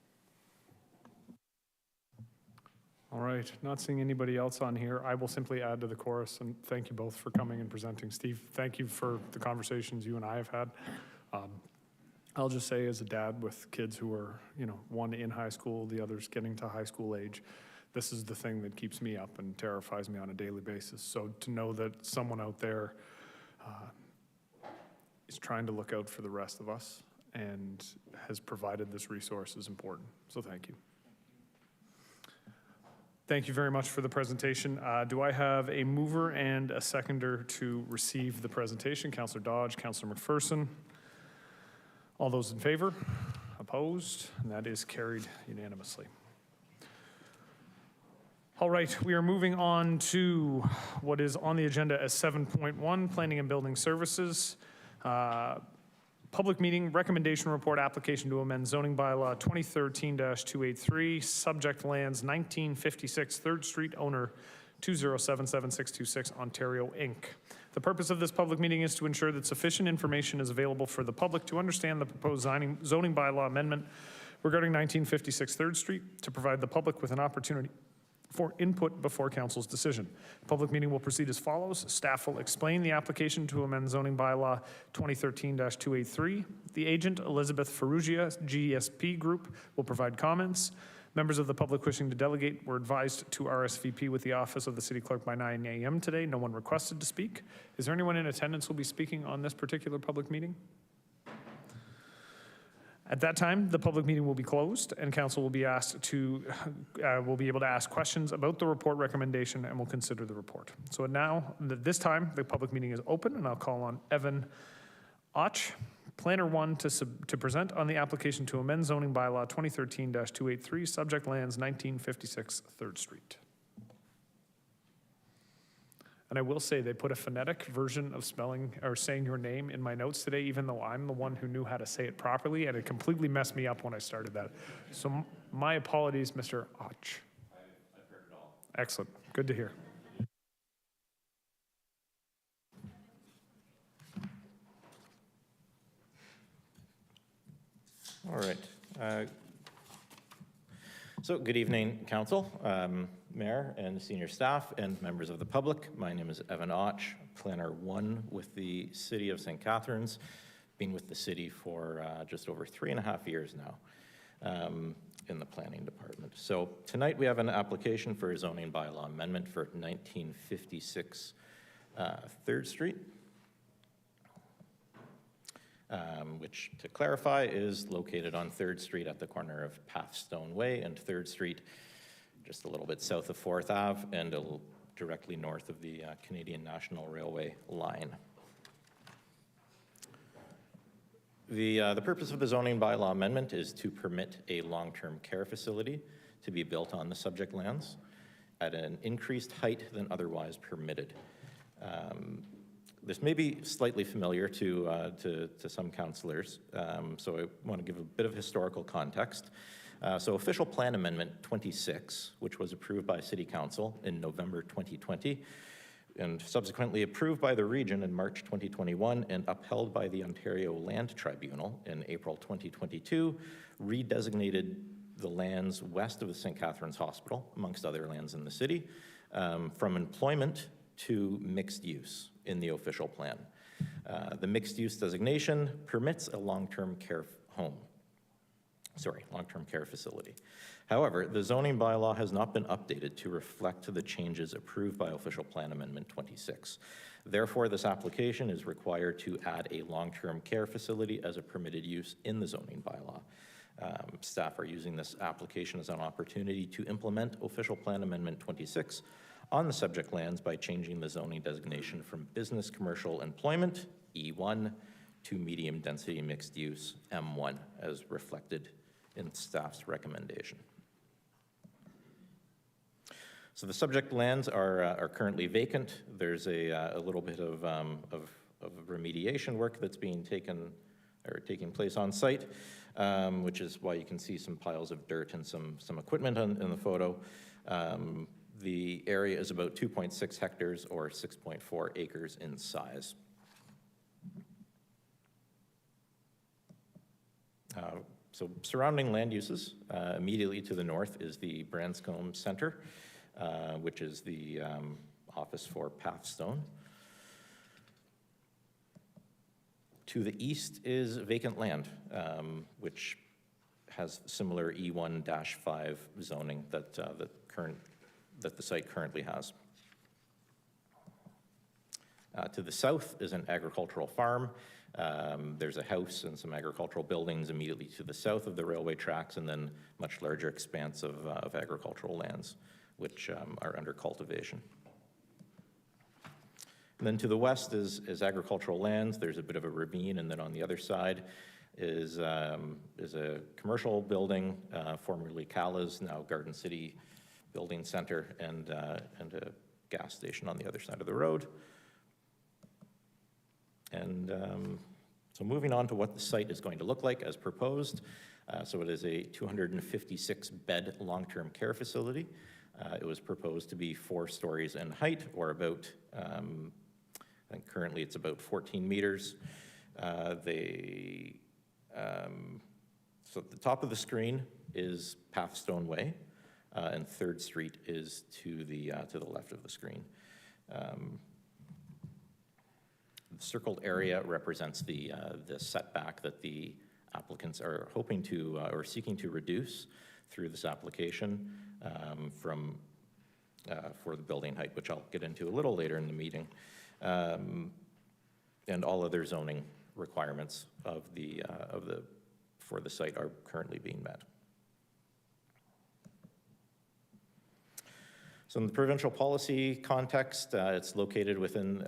All right, not seeing anybody else on here, I will simply add to the chorus and thank you both for coming and presenting. Steve, thank you for the conversations you and I have had. I'll just say, as a dad with kids who are, one in high school, the other's getting to high school age, this is the thing that keeps me up and terrifies me on a daily basis. So to know that someone out there is trying to look out for the rest of us and has provided this resource is important. So thank you. Thank you very much for the presentation. Do I have a mover and a seconder to receive the presentation? Councillor Dodge, Councillor McPherson. All those in favor? Opposed? And that is carried unanimously. All right, we are moving on to what is on the agenda as 7.1, Planning and Building Services. Public meeting, recommendation report, application to amend zoning bylaw 2013-283, subject lands 1956 3rd Street, owner 2077626, Ontario, Inc. The purpose of this public meeting is to ensure that sufficient information is available for the public to understand the proposed zoning bylaw amendment regarding 1956 3rd Street, to provide the public with an opportunity for input before council's decision. The public meeting will proceed as follows. Staff will explain the application to amend zoning bylaw 2013-283. The agent, Elizabeth Ferrugia, GSP Group, will provide comments. Members of the public wishing to delegate were advised to RSVP with the office of the city clerk by 9 a.m. today. No one requested to speak. Is there anyone in attendance who will be speaking on this particular public meeting? At that time, the public meeting will be closed, and council will be asked to, will be able to ask questions about the report recommendation, and will consider the report. So now, this time, the public meeting is open, and I'll call on Evan Och, Planner 1 to present on the application to amend zoning bylaw 2013-283, subject lands 1956 3rd Street. And I will say they put a phonetic version of spelling or saying your name in my notes today, even though I'm the one who knew how to say it properly, and it completely messed me up when I started that. So my apologies, Mr. Och. I've heard it all. Excellent. Good to hear. All right. So good evening, Council, Mayor and senior staff and members of the public. My name is Evan Och, Planner 1 with the City of St. Catharines. Been with the city for just over 3.5 years now in the planning department. So tonight we have an application for a zoning bylaw amendment for 1956 3rd Street. Which, to clarify, is located on 3rd Street at the corner of Pathstone Way and 3rd Street, just a little bit south of 4th Ave and directly north of the Canadian National Railway line. The purpose of the zoning bylaw amendment is to permit a long-term care facility to be built on the subject lands at an increased height than otherwise permitted. This may be slightly familiar to some councillors, so I want to give a bit of historical context. So official plan amendment 26, which was approved by City Council in November 2020, and subsequently approved by the region in March 2021 and upheld by the Ontario Land Tribunal in April 2022, redesignated the lands west of the St. Catharines Hospital, amongst other lands in the city, from employment to mixed use in the official plan. The mixed use designation permits a long-term care facility. However, the zoning bylaw has not been updated to reflect the changes approved by official plan amendment 26. Therefore, this application is required to add a long-term care facility as a permitted use in the zoning bylaw. Staff are using this application as an opportunity to implement official plan amendment 26 on the subject lands by changing the zoning designation from business commercial employment, E1, to medium density mixed use, M1, as reflected in staff's recommendation. So the subject lands are currently vacant. There's a little bit of remediation work that's taking place on site, which is why you can see some piles of dirt and some equipment in the photo. The area is about 2.6 hectares or 6.4 acres in size. So surrounding land uses, immediately to the north is the Branscombe Centre, which is the office for Pathstone. To the east is vacant land, which has similar E1-5 zoning that the site currently has. To the south is an agricultural farm. There's a house and some agricultural buildings immediately to the south of the railway tracks, and then much larger expanse of agricultural lands, which are under cultivation. And then to the west is agricultural lands. There's a bit of a ravine, and then on the other side is a commercial building, formerly Cala's, now Garden City Building Center, and a gas station on the other side of the road. And so moving on to what the site is going to look like as proposed. So it is a 256-bed long-term care facility. It was proposed to be 4 stories in height, or about, I think currently it's about 14 meters. So at the top of the screen is Pathstone Way, and 3rd Street is to the left of the screen. The circled area represents the setback that the applicants are hoping to or seeking to reduce through this application for the building height, which I'll get into a little later in the meeting, and all other zoning requirements for the site are currently being met. So in the provincial policy context, it's located within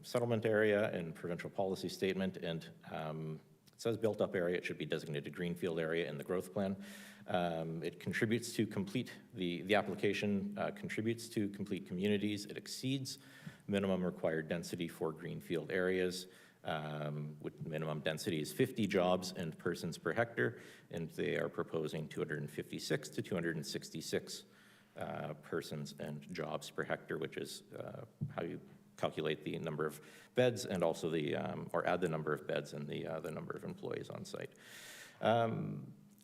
settlement area and provincial policy statement, and says built-up area, it should be designated greenfield area in the growth plan. It contributes to complete, the application contributes to complete communities. It exceeds minimum required density for greenfield areas. With minimum density is 50 jobs and persons per hectare, and they are proposing 256 to 266 persons and jobs per hectare, which is how you calculate the number of beds and also the, or add the number of beds and the number of employees on site.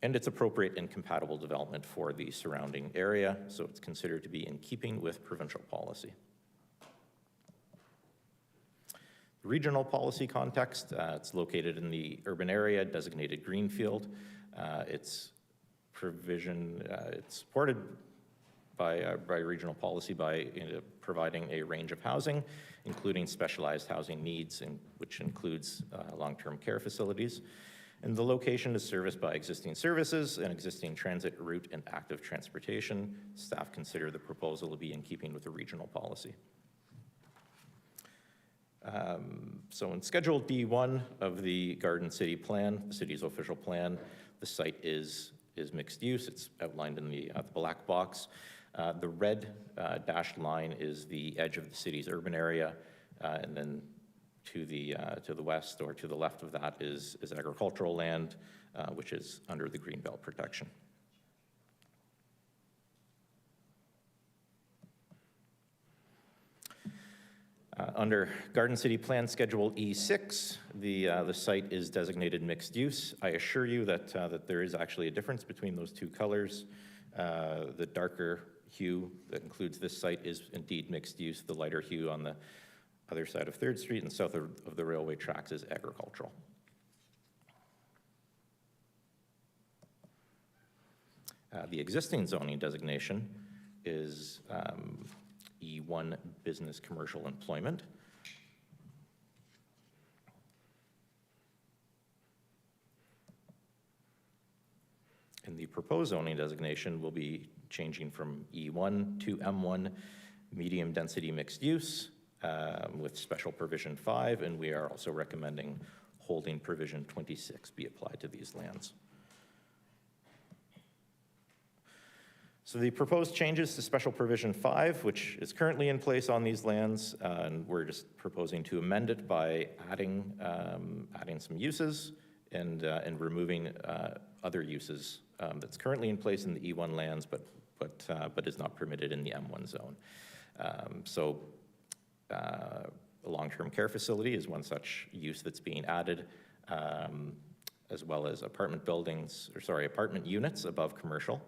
And it's appropriate and compatible development for the surrounding area, so it's considered to be in keeping with provincial policy. Regional policy context, it's located in the urban area, designated greenfield. Its provision, it's supported by regional policy by providing a range of housing, including specialized housing needs, which includes long-term care facilities. And the location is serviced by existing services, an existing transit route, and active transportation. Staff consider the proposal to be in keeping with the regional policy. So in Schedule D1 of the Garden City Plan, the city's official plan, the site is mixed use. It's outlined in the black box. The red dashed line is the edge of the city's urban area, and then to the west or to the left of that is agricultural land, which is under the Greenbelt protection. Under Garden City Plan Schedule E6, the site is designated mixed use. I assure you that, that there is actually a difference between those two colors. The darker hue that includes this site is indeed mixed use. The lighter hue on the other side of 3rd Street and south of the railway tracks is agricultural. The existing zoning designation is E1 business commercial employment. And the proposed zoning designation will be changing from E1 to M1, medium density mixed use with special provision 5, and we are also recommending holding provision 26 be applied to these lands. So the proposed changes to special provision 5, which is currently in place on these lands, and we're just proposing to amend it by adding some uses and removing other uses that's currently in place in the E1 lands, but is not permitted in the M1 zone. A long-term care facility is one such use that's being added, as well as apartment units above commercial.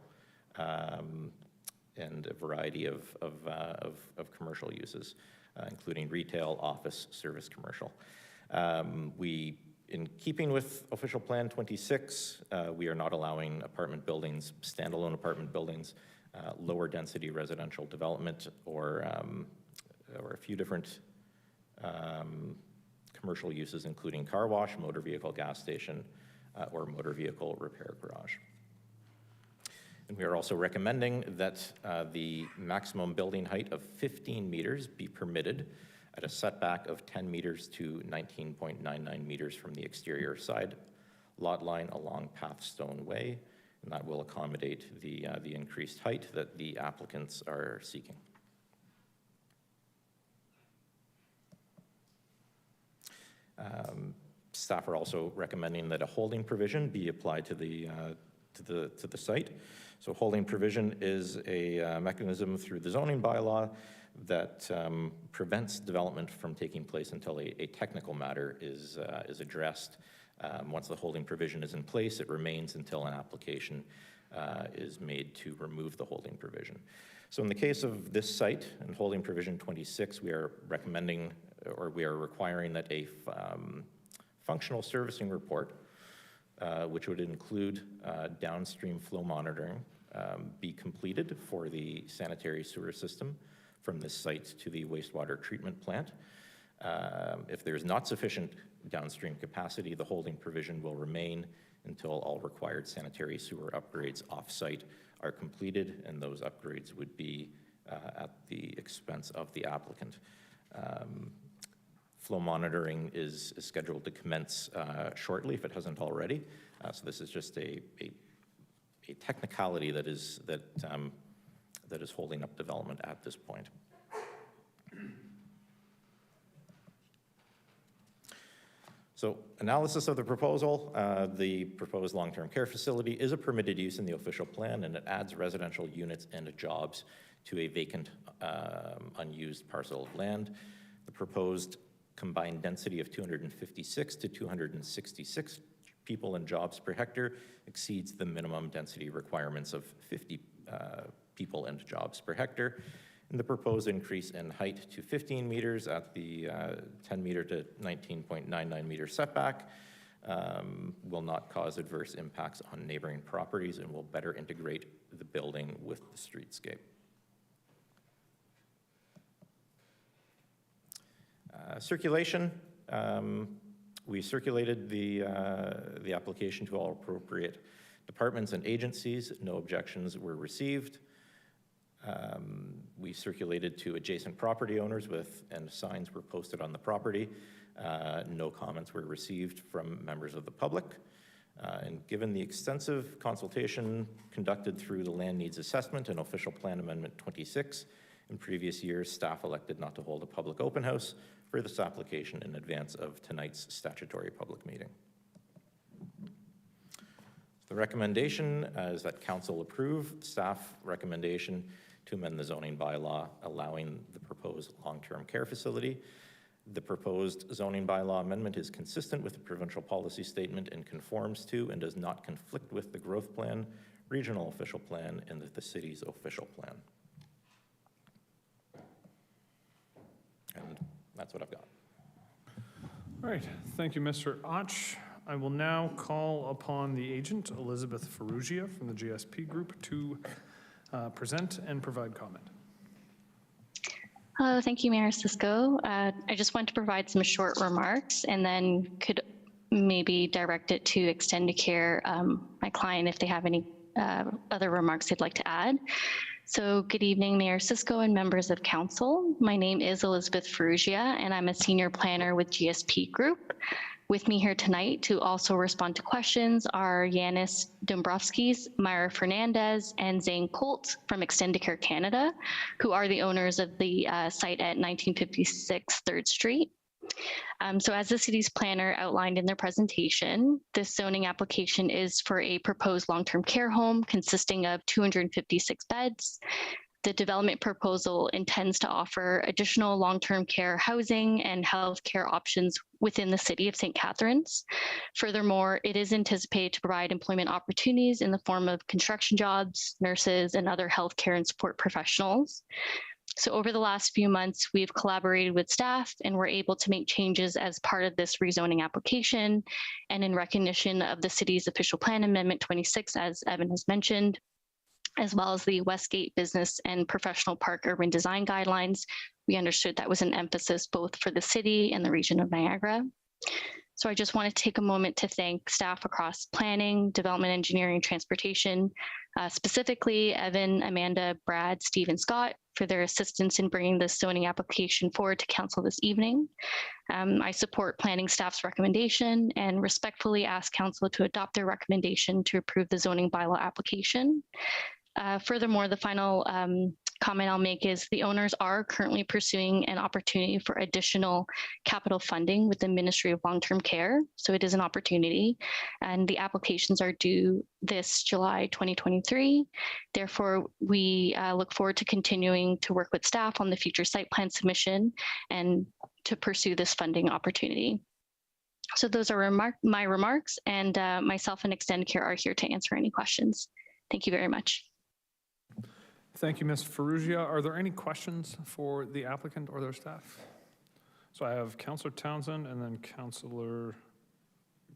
And a variety of commercial uses, including retail, office, service commercial. In keeping with Official Plan 26, we are not allowing apartment buildings, standalone apartment buildings, lower density residential development, or a few different commercial uses, including car wash, motor vehicle gas station, or motor vehicle repair garage. And we are also recommending that the maximum building height of 15 meters be permitted at a setback of 10 meters to 19.99 meters from the exterior side lot line along Pathstone Way, and that will accommodate the increased height that the applicants are seeking. Staff are also recommending that a holding provision be applied to the site. So holding provision is a mechanism through the zoning bylaw that prevents development from taking place until a technical matter is addressed. Once the holding provision is in place, it remains until an application is made to remove the holding provision. So in the case of this site and holding provision 26, we are recommending, or we are requiring that a functional servicing report, which would include downstream flow monitoring, be completed for the sanitary sewer system from this site to the wastewater treatment plant. If there is not sufficient downstream capacity, the holding provision will remain until all required sanitary sewer upgrades off-site are completed, and those upgrades would be at the expense of the applicant. Flow monitoring is scheduled to commence shortly, if it hasn't already. So this is just a technicality that is holding up development at this point. So analysis of the proposal, the proposed long-term care facility is a permitted use in the official plan, and it adds residential units and jobs to a vacant, unused parcel of land. The proposed combined density of 256 to 266 people and jobs per hectare exceeds the minimum density requirements of 50 people and jobs per hectare. And the proposed increase in height to 15 meters at the 10 meter to 19.99 meter setback will not cause adverse impacts on neighboring properties and will better integrate the building with the streetscape. Circulation. We circulated the application to all appropriate departments and agencies. No objections were received. We circulated to adjacent property owners and signs were posted on the property. No comments were received from members of the public. And given the extensive consultation conducted through the Land Needs Assessment and Official Plan Amendment 26, in previous years, staff elected not to hold a public open house for this application in advance of tonight's statutory public meeting. The recommendation is that council approve staff recommendation to amend the zoning bylaw allowing the proposed long-term care facility. The proposed zoning bylaw amendment is consistent with the provincial policy statement and conforms to and does not conflict with the growth plan, regional official plan, and the city's official plan. And that's what I've got. All right, thank you, Mr. Och. I will now call upon the agent, Elizabeth Ferrugia from the GSP Group, to present and provide comment. Hello, thank you, Mayor Cisco. I just want to provide some short remarks and then could maybe direct it to Extendicare, my client, if they have any other remarks they'd like to add. So good evening, Mayor Cisco and members of council. My name is Elizabeth Ferrugia, and I'm a senior planner with GSP Group. With me here tonight to also respond to questions are Yanis Dombrovskis, Myra Fernandez, and Zane Colt from Extendicare Canada, who are the owners of the site at 1956 3rd Street. So as the city's planner outlined in their presentation, this zoning application is for a proposed long-term care home consisting of 256 beds. The development proposal intends to offer additional long-term care housing and healthcare options within the city of St. Catharines. Furthermore, it is anticipated to provide employment opportunities in the form of construction jobs, nurses, and other healthcare and support professionals. So over the last few months, we've collaborated with staff and we're able to make changes as part of this rezoning application and in recognition of the city's official plan amendment 26, as Evan has mentioned, as well as the Westgate Business and Professional Park Urban Design Guidelines. We understood that was an emphasis both for the city and the region of Niagara. So I just want to take a moment to thank staff across planning, development, engineering, transportation, specifically Evan, Amanda, Brad, Steve, and Scott for their assistance in bringing this zoning application forward to council this evening. I support planning staff's recommendation and respectfully ask council to adopt their recommendation to approve the zoning bylaw application. Furthermore, the final comment I'll make is the owners are currently pursuing an opportunity for additional capital funding with the Ministry of Long-Term Care. So it is an opportunity and the applications are due this July 2023. Therefore, we look forward to continuing to work with staff on the future site plan submission and to pursue this funding opportunity. So those are my remarks, and myself and Extendicare are here to answer any questions. Thank you very much. Thank you, Ms. Ferrugia. Are there any questions for the applicant or their staff? So I have Councillor Townsend and then Councillor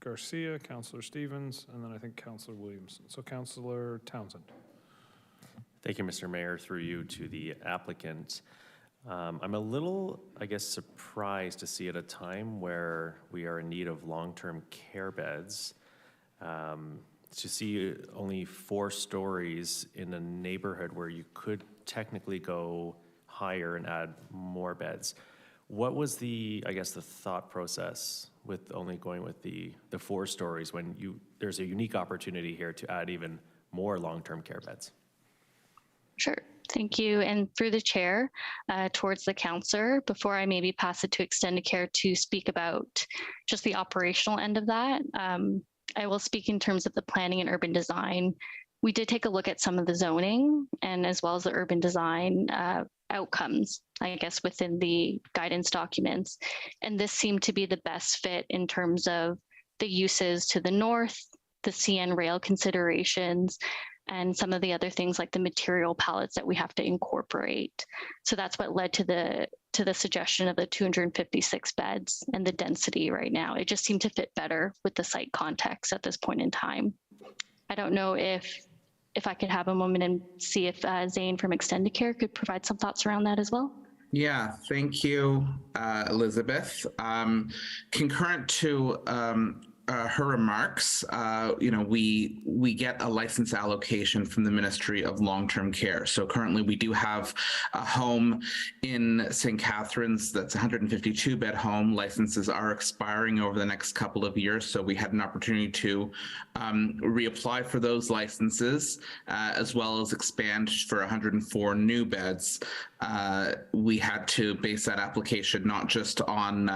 Garcia, Councillor Stevens, and then I think Councillor Williamson. So Councillor Townsend. Thank you, Mr. Mayor, through you to the applicant. I'm a little, I guess, surprised to see at a time where we are in need of long-term care beds, to see only 4 stories in a neighborhood where you could technically go higher and add more beds. What was the, I guess, the thought process with only going with the 4 stories when there's a unique opportunity here to add even more long-term care beds? Sure. Thank you. And through the chair, towards the counselor, before I maybe pass it to Extendicare to speak about just the operational end of that, I will speak in terms of the planning and urban design. We did take a look at some of the zoning and as well as the urban design outcomes, I guess, within the guidance documents. And this seemed to be the best fit in terms of the uses to the north, the CN rail considerations, and some of the other things like the material palettes that we have to incorporate. So that's what led to the suggestion of the 256 beds and the density right now. It just seemed to fit better with the site context at this point in time. I don't know if I could have a moment and see if Zane from Extendicare could provide some thoughts around that as well. Yeah, thank you, Elizabeth. Concurrent to her remarks, we get a license allocation from the Ministry of Long-Term Care. So currently we do have a home in St. Catharines that's a 152-bed home. Licenses are expiring over the next couple of years, so we had an opportunity to reapply for those licenses, as well as expand for 104 new beds. We had to base that application not just on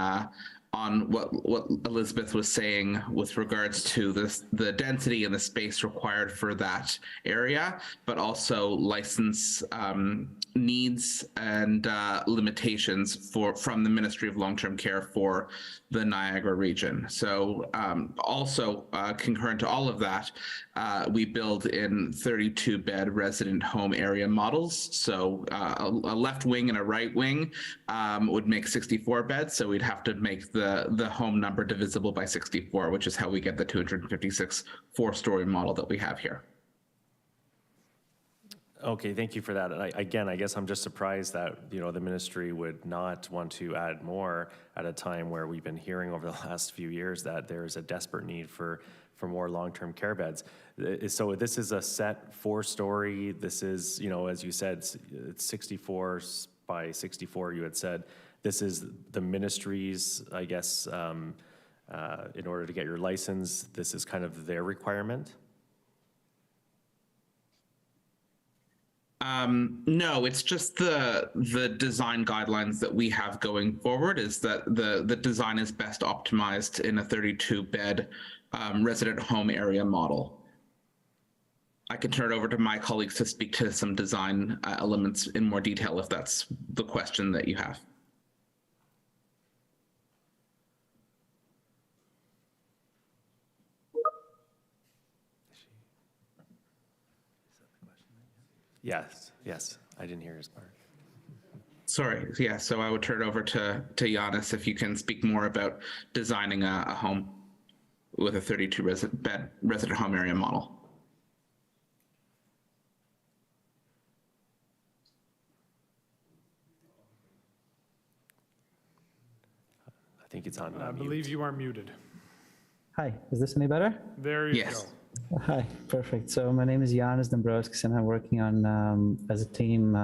what Elizabeth was saying with regards to the density and the space required for that area, but also license needs and limitations from the Ministry of Long-Term Care for the Niagara region. So also concurrent to all of that, we build in 32-bed resident home area models. So a left wing and a right wing would make 64 beds. So we'd have to make the home number divisible by 64, which is how we get the 256 4-story model that we have here. Okay, thank you for that. And I guess I'm just surprised that, the ministry would not want to add more at a time where we've been hearing over the last few years that there is a desperate need for more long-term care beds. So this is a set 4-story. This is, as you said, it's 64 by 64, you had said. This is the ministry's, I guess, in order to get your license, this is kind of their requirement? No, it's just the design guidelines that we have going forward is that the design is best optimized in a 32-bed resident home area model. I can turn it over to my colleagues to speak to some design elements in more detail if that's the question that you have. Yes, I didn't hear his part. Sorry, yeah, so I would turn it over to Giannis if you can speak more about designing a home with a 32-bed resident home area model. I think it's on I believe you are muted. Hi, is this any better? There you go. Hi, perfect. So my name is Giannis Dombrovskis, and I'm working on as a team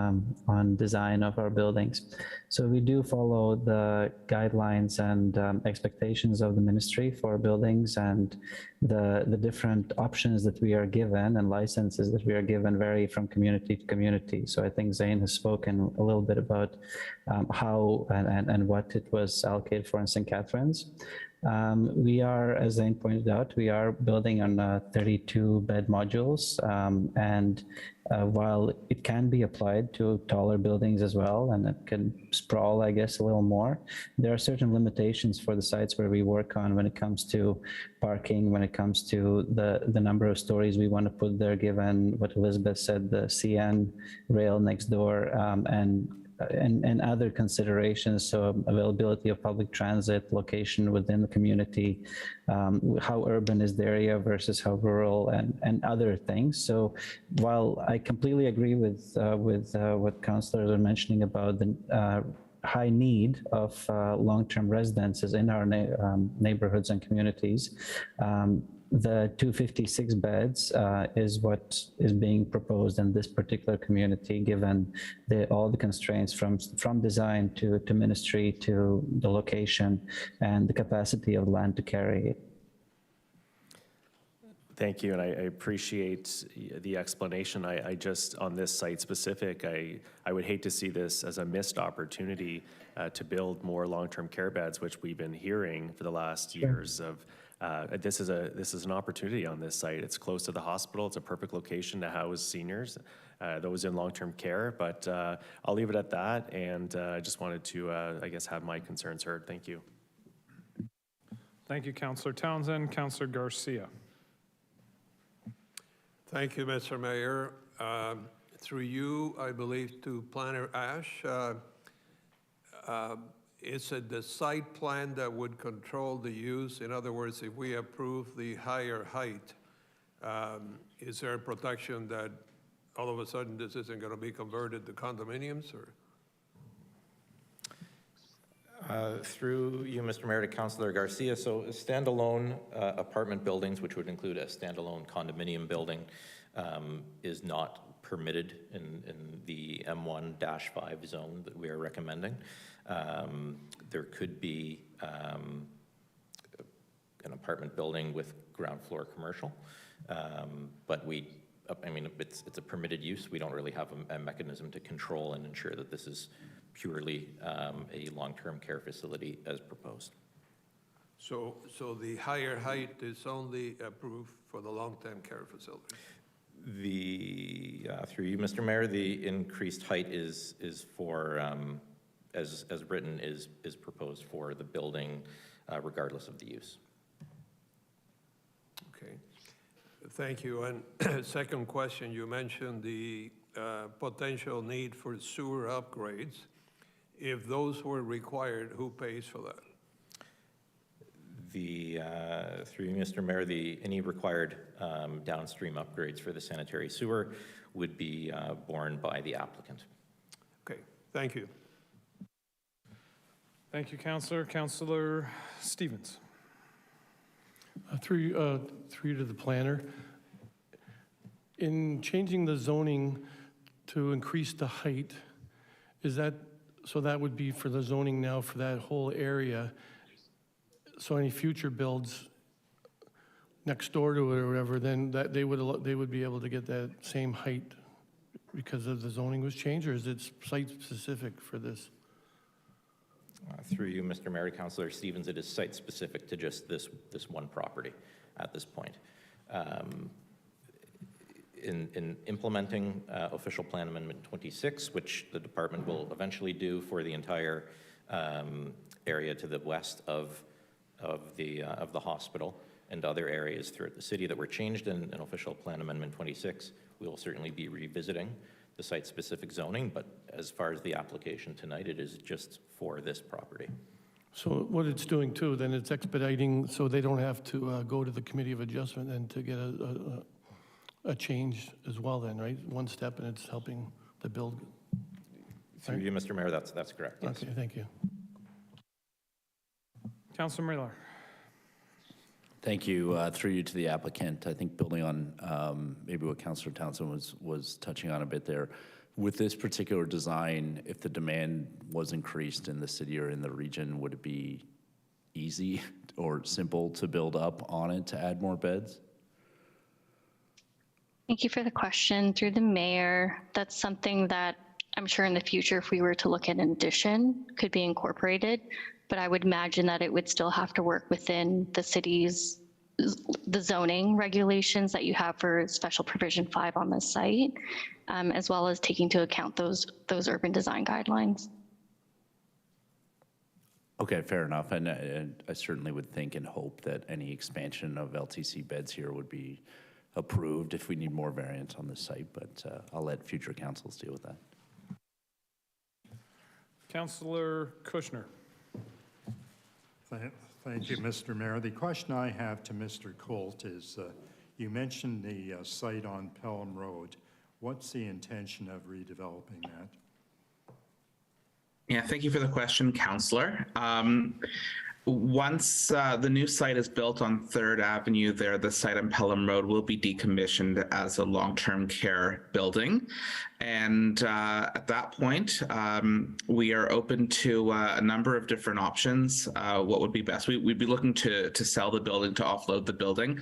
on design of our buildings. So we do follow the guidelines and expectations of the ministry for buildings, and the different options that we are given and licenses that we are given vary from community to community. So I think Zane has spoken a little bit about how and what it was allocated for in St. Catharines. We are, as Zane pointed out, we are building on 32-bed modules, and while it can be applied to taller buildings as well, and it can sprawl, I guess, a little more, there are certain limitations for the sites where we work on when it comes to parking, when it comes to the number of stories we want to put there, given what Elizabeth said, the CN rail next door, and other considerations, so availability of public transit, location within the community, how urban is the area versus how rural, and other things. So while I completely agree with what councillors are mentioning about the high need of long-term residences in our neighborhoods and communities, The 256 beds is what is being proposed in this particular community, given all the constraints from design to ministry to the location and the capacity of land to carry it. Thank you, and I appreciate the explanation. I just, on this site specific, I would hate to see this as a missed opportunity to build more long-term care beds, which we've been hearing for the last years of. This is an opportunity on this site. It's close to the hospital. It's a perfect location to house seniors, those in long-term care. But I'll leave it at that, and I just wanted to, I guess, have my concerns heard. Thank you. Thank you, Councillor Townsend. Councillor Garcia. Thank you, Mr. Mayor. Through you, I believe, to Planner Ash. Is it the site plan that would control the use? In other words, if we approve the higher height, is there a protection that all of a sudden this isn't going to be converted to condominiums? Or? Through you, Mr. Mayor, to Councillor Garcia, so standalone apartment buildings, which would include a standalone condominium building, is not permitted in the M1-5 zone that we are recommending. There could be an apartment building with ground floor commercial, but I mean, it's a permitted use. We don't really have a mechanism to control and ensure that this is purely a long-term care facility as proposed. So the higher height is only approved for the long-term care facility? Through you, Mr. Mayor, the increased height is for, as written, is proposed for the building regardless of the use. Okay, thank you. And second question, you mentioned the potential need for sewer upgrades. If those were required, who pays for that? Through you, Mr. Mayor, any required downstream upgrades for the sanitary sewer would be borne by the applicant. Okay, thank you. Thank you, Councillor. Councillor Stevens. Through you to the planner. In changing the zoning to increase the height, is that, so that would be for the zoning now for that whole area? So any future builds next door to it or whatever, then that they would be able to get that same height because of the zoning was changed, or is it site specific for this? Through you, Mr. Mayor, Councillor Stevens, it is site specific to just this one property at this point. In implementing Official Plan Amendment 26, which the department will eventually do for the entire area to the west of the hospital and other areas throughout the city that were changed in Official Plan Amendment 26, we will certainly be revisiting the site-specific zoning, but as far as the application tonight, it is just for this property. So what it's doing too, then it's expediting so they don't have to go to the Committee of Adjustment and to get a change as well then, right? One step and it's helping the build. Through you, Mr. Mayor, that's correct. Yes. Okay, thank you. Councillor Miller. Thank you. Through you to the applicant, I think building on maybe what Councillor Townsend was touching on a bit there. With this particular design, if the demand was increased in the city or in the region, would it be easy or simple to build up on it to add more beds? Thank you for the question. Through the mayor, that's something that I'm sure in the future, if we were to look at an addition, could be incorporated. But I would imagine that it would still have to work within the city's, the zoning regulations that you have for Special Provision 5 on this site, as well as taking into account those urban design guidelines. Okay, fair enough. And I certainly would think and hope that any expansion of LTC beds here would be approved if we need more variance on this site, but I'll let future councils deal with that. Councillor Kushner. Thank you, Mr. Mayor. The question I have to Mr. Colt is, you mentioned the site on Pelham Road. What's the intention of redeveloping that? Yeah, thank you for the question, Councillor. Once the new site is built on 3rd Avenue there, the site on Pelham Road will be decommissioned as a long-term care building. And at that point, we are open to a number of different options. What would be best? We'd be looking to sell the building, to offload the building.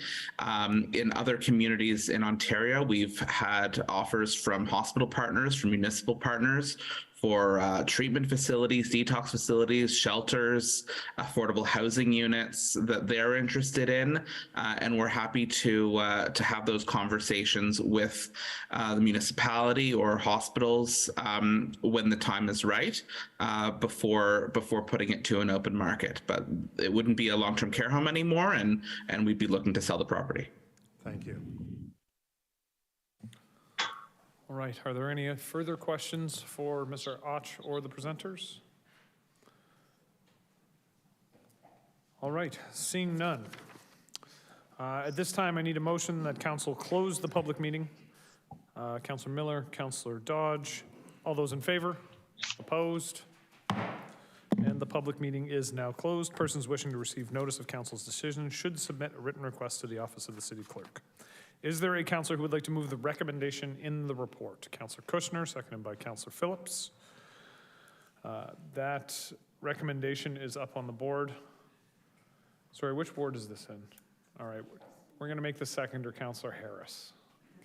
In other communities in Ontario, we've had offers from hospital partners, from municipal partners, for treatment facilities, detox facilities, shelters, affordable housing units that they're interested in, and we're happy to have those conversations with the municipality or hospitals when the time is right, before putting it to an open market. But it wouldn't be a long-term care home anymore, and we'd be looking to sell the property. Thank you. All right, are there any further questions for Mr. Och or the presenters? All right, seeing none. At this time, I need a motion that council close the public meeting. Councilor Miller, Councilor Dodge, all those in favor? Opposed? And the public meeting is now closed. Persons wishing to receive notice of council's decision should submit a written request to the office of the city clerk. Is there a councillor who would like to move the recommendation in the report? Councillor Kushner, seconded by Councillor Phillips. That recommendation is up on the board. Sorry, which board is this in? All right, we're going to make the seconder Councillor Harris.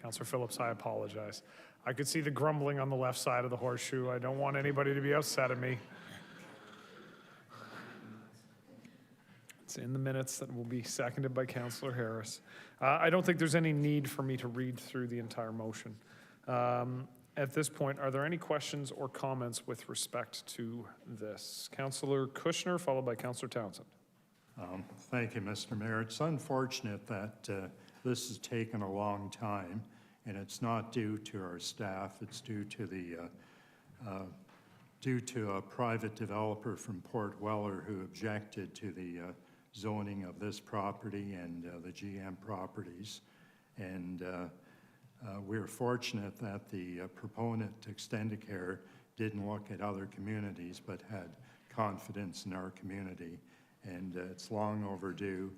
Councillor Phillips, I apologize. I could see the grumbling on the left side of the horseshoe. I don't want anybody to be upset at me. It's in the minutes that will be seconded by Councillor Harris. I don't think there's any need for me to read through the entire motion. At this point, are there any questions or comments with respect to this? Councillor Kushner, followed by Councillor Townsend. Thank you, Mr. Mayor. It's unfortunate that this has taken a long time, and it's not due to our staff. It's due to a private developer from Port Weller who objected to the zoning of this property and the GM properties. And we're fortunate that the proponent, Extendicare, didn't look at other communities but had confidence in our community. And it's long overdue,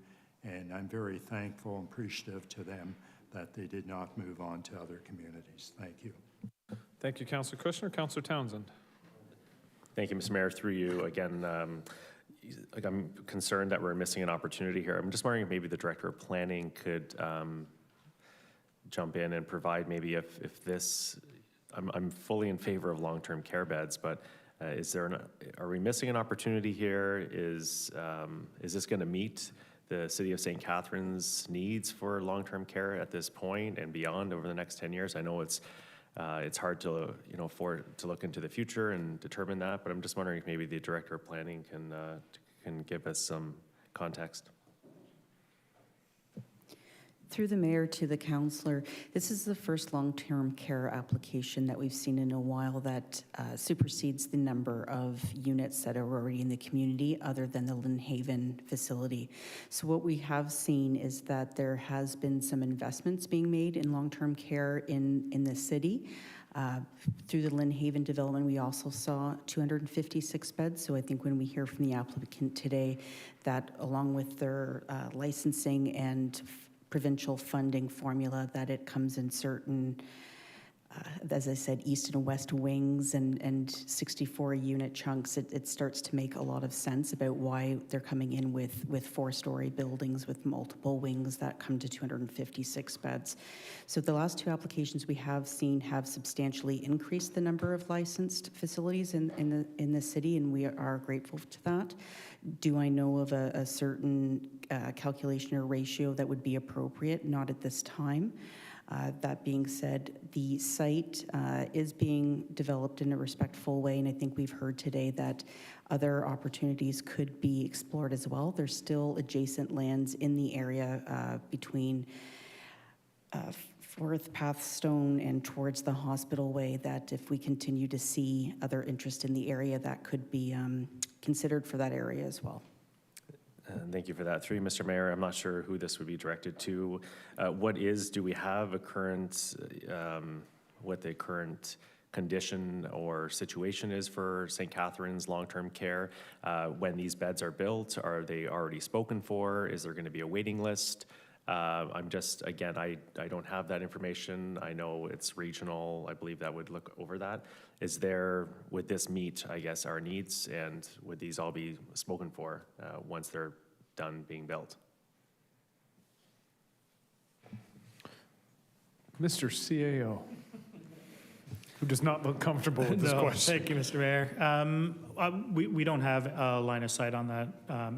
and I'm very thankful and appreciative to them that they did not move on to other communities. Thank you. Thank you, Councillor Kushner. Councillor Townsend. Thank you, Mr. Mayor. Through you, again, I'm concerned that we're missing an opportunity here. I'm just wondering if maybe the Director of Planning could jump in and provide maybe if this, I'm fully in favor of long-term care beds, but are we missing an opportunity here? Is this going to meet the City of St. Catharines' needs for long-term care at this point and beyond over the next 10 years? I know it's hard to to look into the future and determine that, but I'm just wondering if maybe the Director of Planning can give us some context. Through the mayor to the councillor, this is the first long-term care application that we've seen in a while that supersedes the number of units that are already in the community other than the Lynnhaven facility. So what we have seen is that there has been some investments being made in long-term care in the city. Through the Lynnhaven development, we also saw 256 beds. So I think when we hear from the applicant today that along with their licensing and provincial funding formula, that it comes in certain, as I said, east and west wings and 64 unit chunks, it starts to make a lot of sense about why they're coming in with 4-story buildings with multiple wings that come to 256 beds. So the last 2 applications we have seen have substantially increased the number of licensed facilities in the city, and we are grateful to that. Do I know of a certain calculation or ratio that would be appropriate? Not at this time. That being said, the site is being developed in a respectful way, and I think we've heard today that other opportunities could be explored as well. There's still adjacent lands in the area between Forth Pathstone and towards the Hospital Way that if we continue to see other interest in the area, that could be considered for that area as well. Thank you for that. Through you, Mr. Mayor, I'm not sure who this would be directed to. Do we have a current, what the current condition or situation is for St. Catharines long-term care. When these beds are built, are they already spoken for? Is there going to be a waiting list? I'm just, again, I don't have that information. I know it's regional. I believe that would look over that. Would this meet, I guess, our needs, and would these all be spoken for once they're done being built? Mr. CAO, who does not look comfortable with this question. Thank you, Mr. Mayor. We don't have a line of sight on that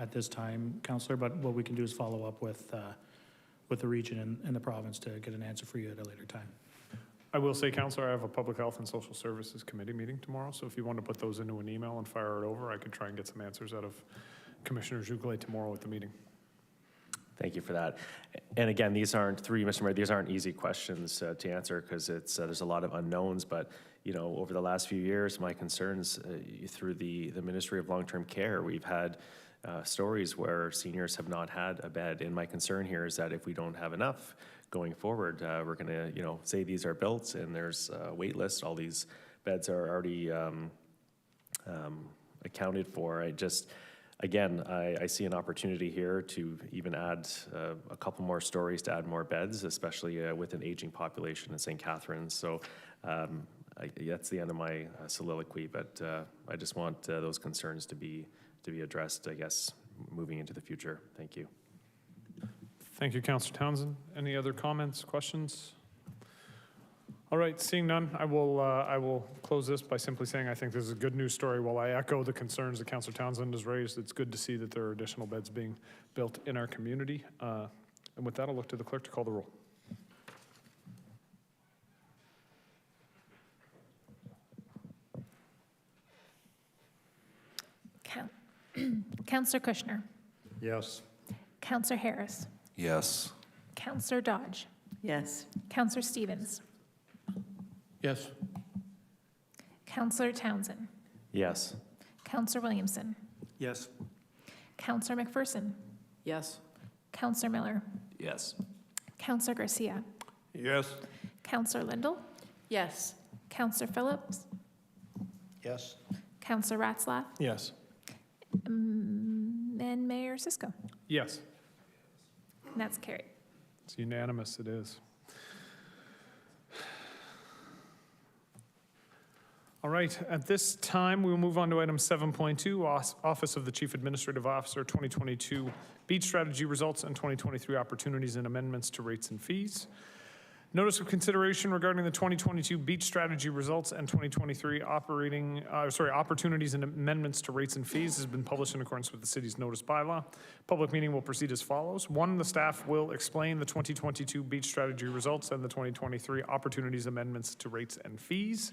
at this time, Councillor, but what we can do is follow up with the region and the province to get an answer for you at a later time. I will say, Councillor, I have a Public Health and Social Services Committee meeting tomorrow, so if you want to put those into an email and fire it over, I could try and get some answers out of Commissioner Jouglet tomorrow at the meeting. Thank you for that. And again, these aren't, through you, Mr. Mayor, these aren't easy questions to answer because it's there's a lot of unknowns. But you know, over the last few years, my concerns through the Ministry of Long-Term Care, we've had stories where seniors have not had a bed. And my concern here is that if we don't have enough going forward, we're going to say these are built and there's a wait list. All these beds are already accounted for. Again, I see an opportunity here to even add a couple more stories to add more beds, especially with an aging population in St. Catharines. So that's the end of my soliloquy, but I just want those concerns to be addressed, I guess, moving into the future. Thank you. Thank you, Councillor Townsend. Any other comments, questions? All right, seeing none, I will close this by simply saying I think this is a good news story. While I echo the concerns that Councillor Townsend has raised, it's good to see that there are additional beds being built in our community. And with that, I'll look to the clerk to call the roll. Councillor Kushner. Yes. Councillor Harris. Yes. Councillor Dodge. Yes. Councillor Stevens. Yes. Councillor Townsend. Yes. Councillor Williamson. Yes. Councillor McPherson. Yes. Councillor Miller. Yes. Councillor Garcia. Yes. Councillor Lindell. Yes. Councillor Phillips. Yes. Councillor Ratzlaff. Yes. And Mayor Cisco. Yes, And that's carried. it's unanimous, it is. All right, at this time, we will move on to item 7.2, Office of the Chief Administrative Officer, 2022 Beach Strategy Results and 2023 Opportunities and Amendments to Rates and Fees. Notice of consideration regarding the 2022 Beach Strategy Results and 2023 Opportunities and Amendments to Rates and Fees has been published in accordance with the city's notice bylaw. Public meeting will proceed as follows. 1, the staff will explain the 2022 Beach Strategy Results and the 2023 Opportunities Amendments to Rates and Fees.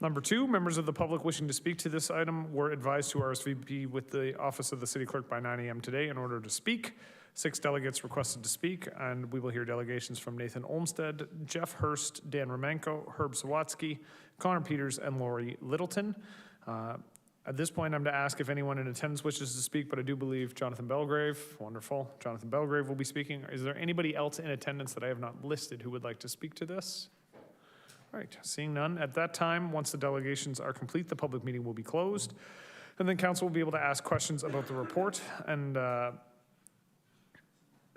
Number 2, members of the public wishing to speak to this item were advised to RSVP with the Office of the City Clerk by 9 a.m. today in order to speak. 6 delegates requested to speak, and we will hear delegations from Nathan Olmsted, Jeff Hurst, Dan Romanko, Herb Sawatsky, Connor Peters, and Lori Littleton. At this point, I'm to ask if anyone in attendance wishes to speak, but I do believe Jonathan Belgrave, wonderful, Jonathan Belgrave will be speaking. Is there anybody else in attendance that I have not listed who would like to speak to this? All right, seeing none. At that time, once the delegations are complete, the public meeting will be closed, and then council will be able to ask questions about the report. And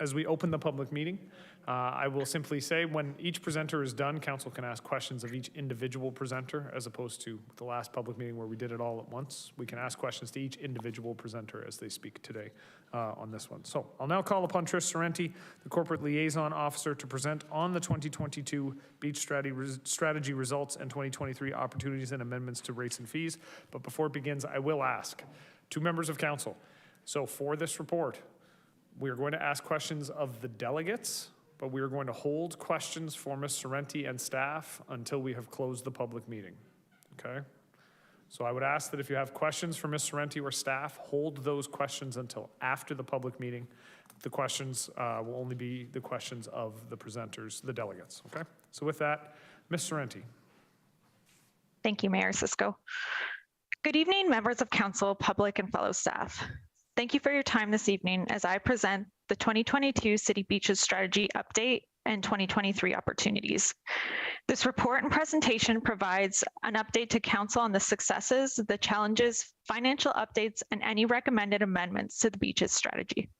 as we open the public meeting, I will simply say when each presenter is done, council can ask questions of each individual presenter as opposed to the last public meeting where we did it all at once. We can ask questions to each individual presenter as they speak today on this one. So I'll now call upon Trish Sorrenti, the Corporate Liaison Officer, to present on the 2022 Beach Strategy Results and 2023 Opportunities and Amendments to Rates and Fees. But before it begins, I will ask 2 members of council. So for this report, we are going to ask questions of the delegates, but we are going to hold questions for Ms. Sorrenti and staff until we have closed the public meeting, okay? So I would ask that if you have questions for Ms. Sorrenti or staff, hold those questions until after the public meeting. The questions will only be the questions of the presenters, the delegates, okay? So with that, Ms. Sorrenti. Thank you, Mayor Cisco. Good evening, members of council, public, and fellow staff. Thank you for your time this evening as I present the 2022 City Beaches Strategy Update and 2023 opportunities. This report and presentation provides an update to Council on the successes, the challenges, financial updates, and any recommended amendments to the beaches strategy.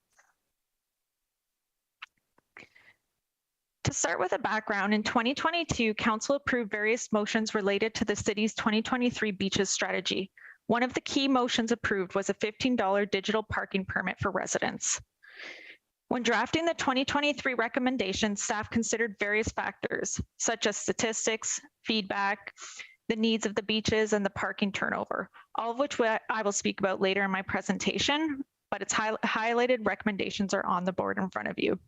To start with a background, in 2022, Council approved various motions related to the city's 2023 beaches strategy. One of the key motions approved was a $15 digital parking permit for residents. When drafting the 2023 recommendations, staff considered various factors, such as statistics, feedback, the needs of the beaches, and the parking turnover, all of which I will speak about later in my presentation, but its highlighted recommendations are on the board in front of you.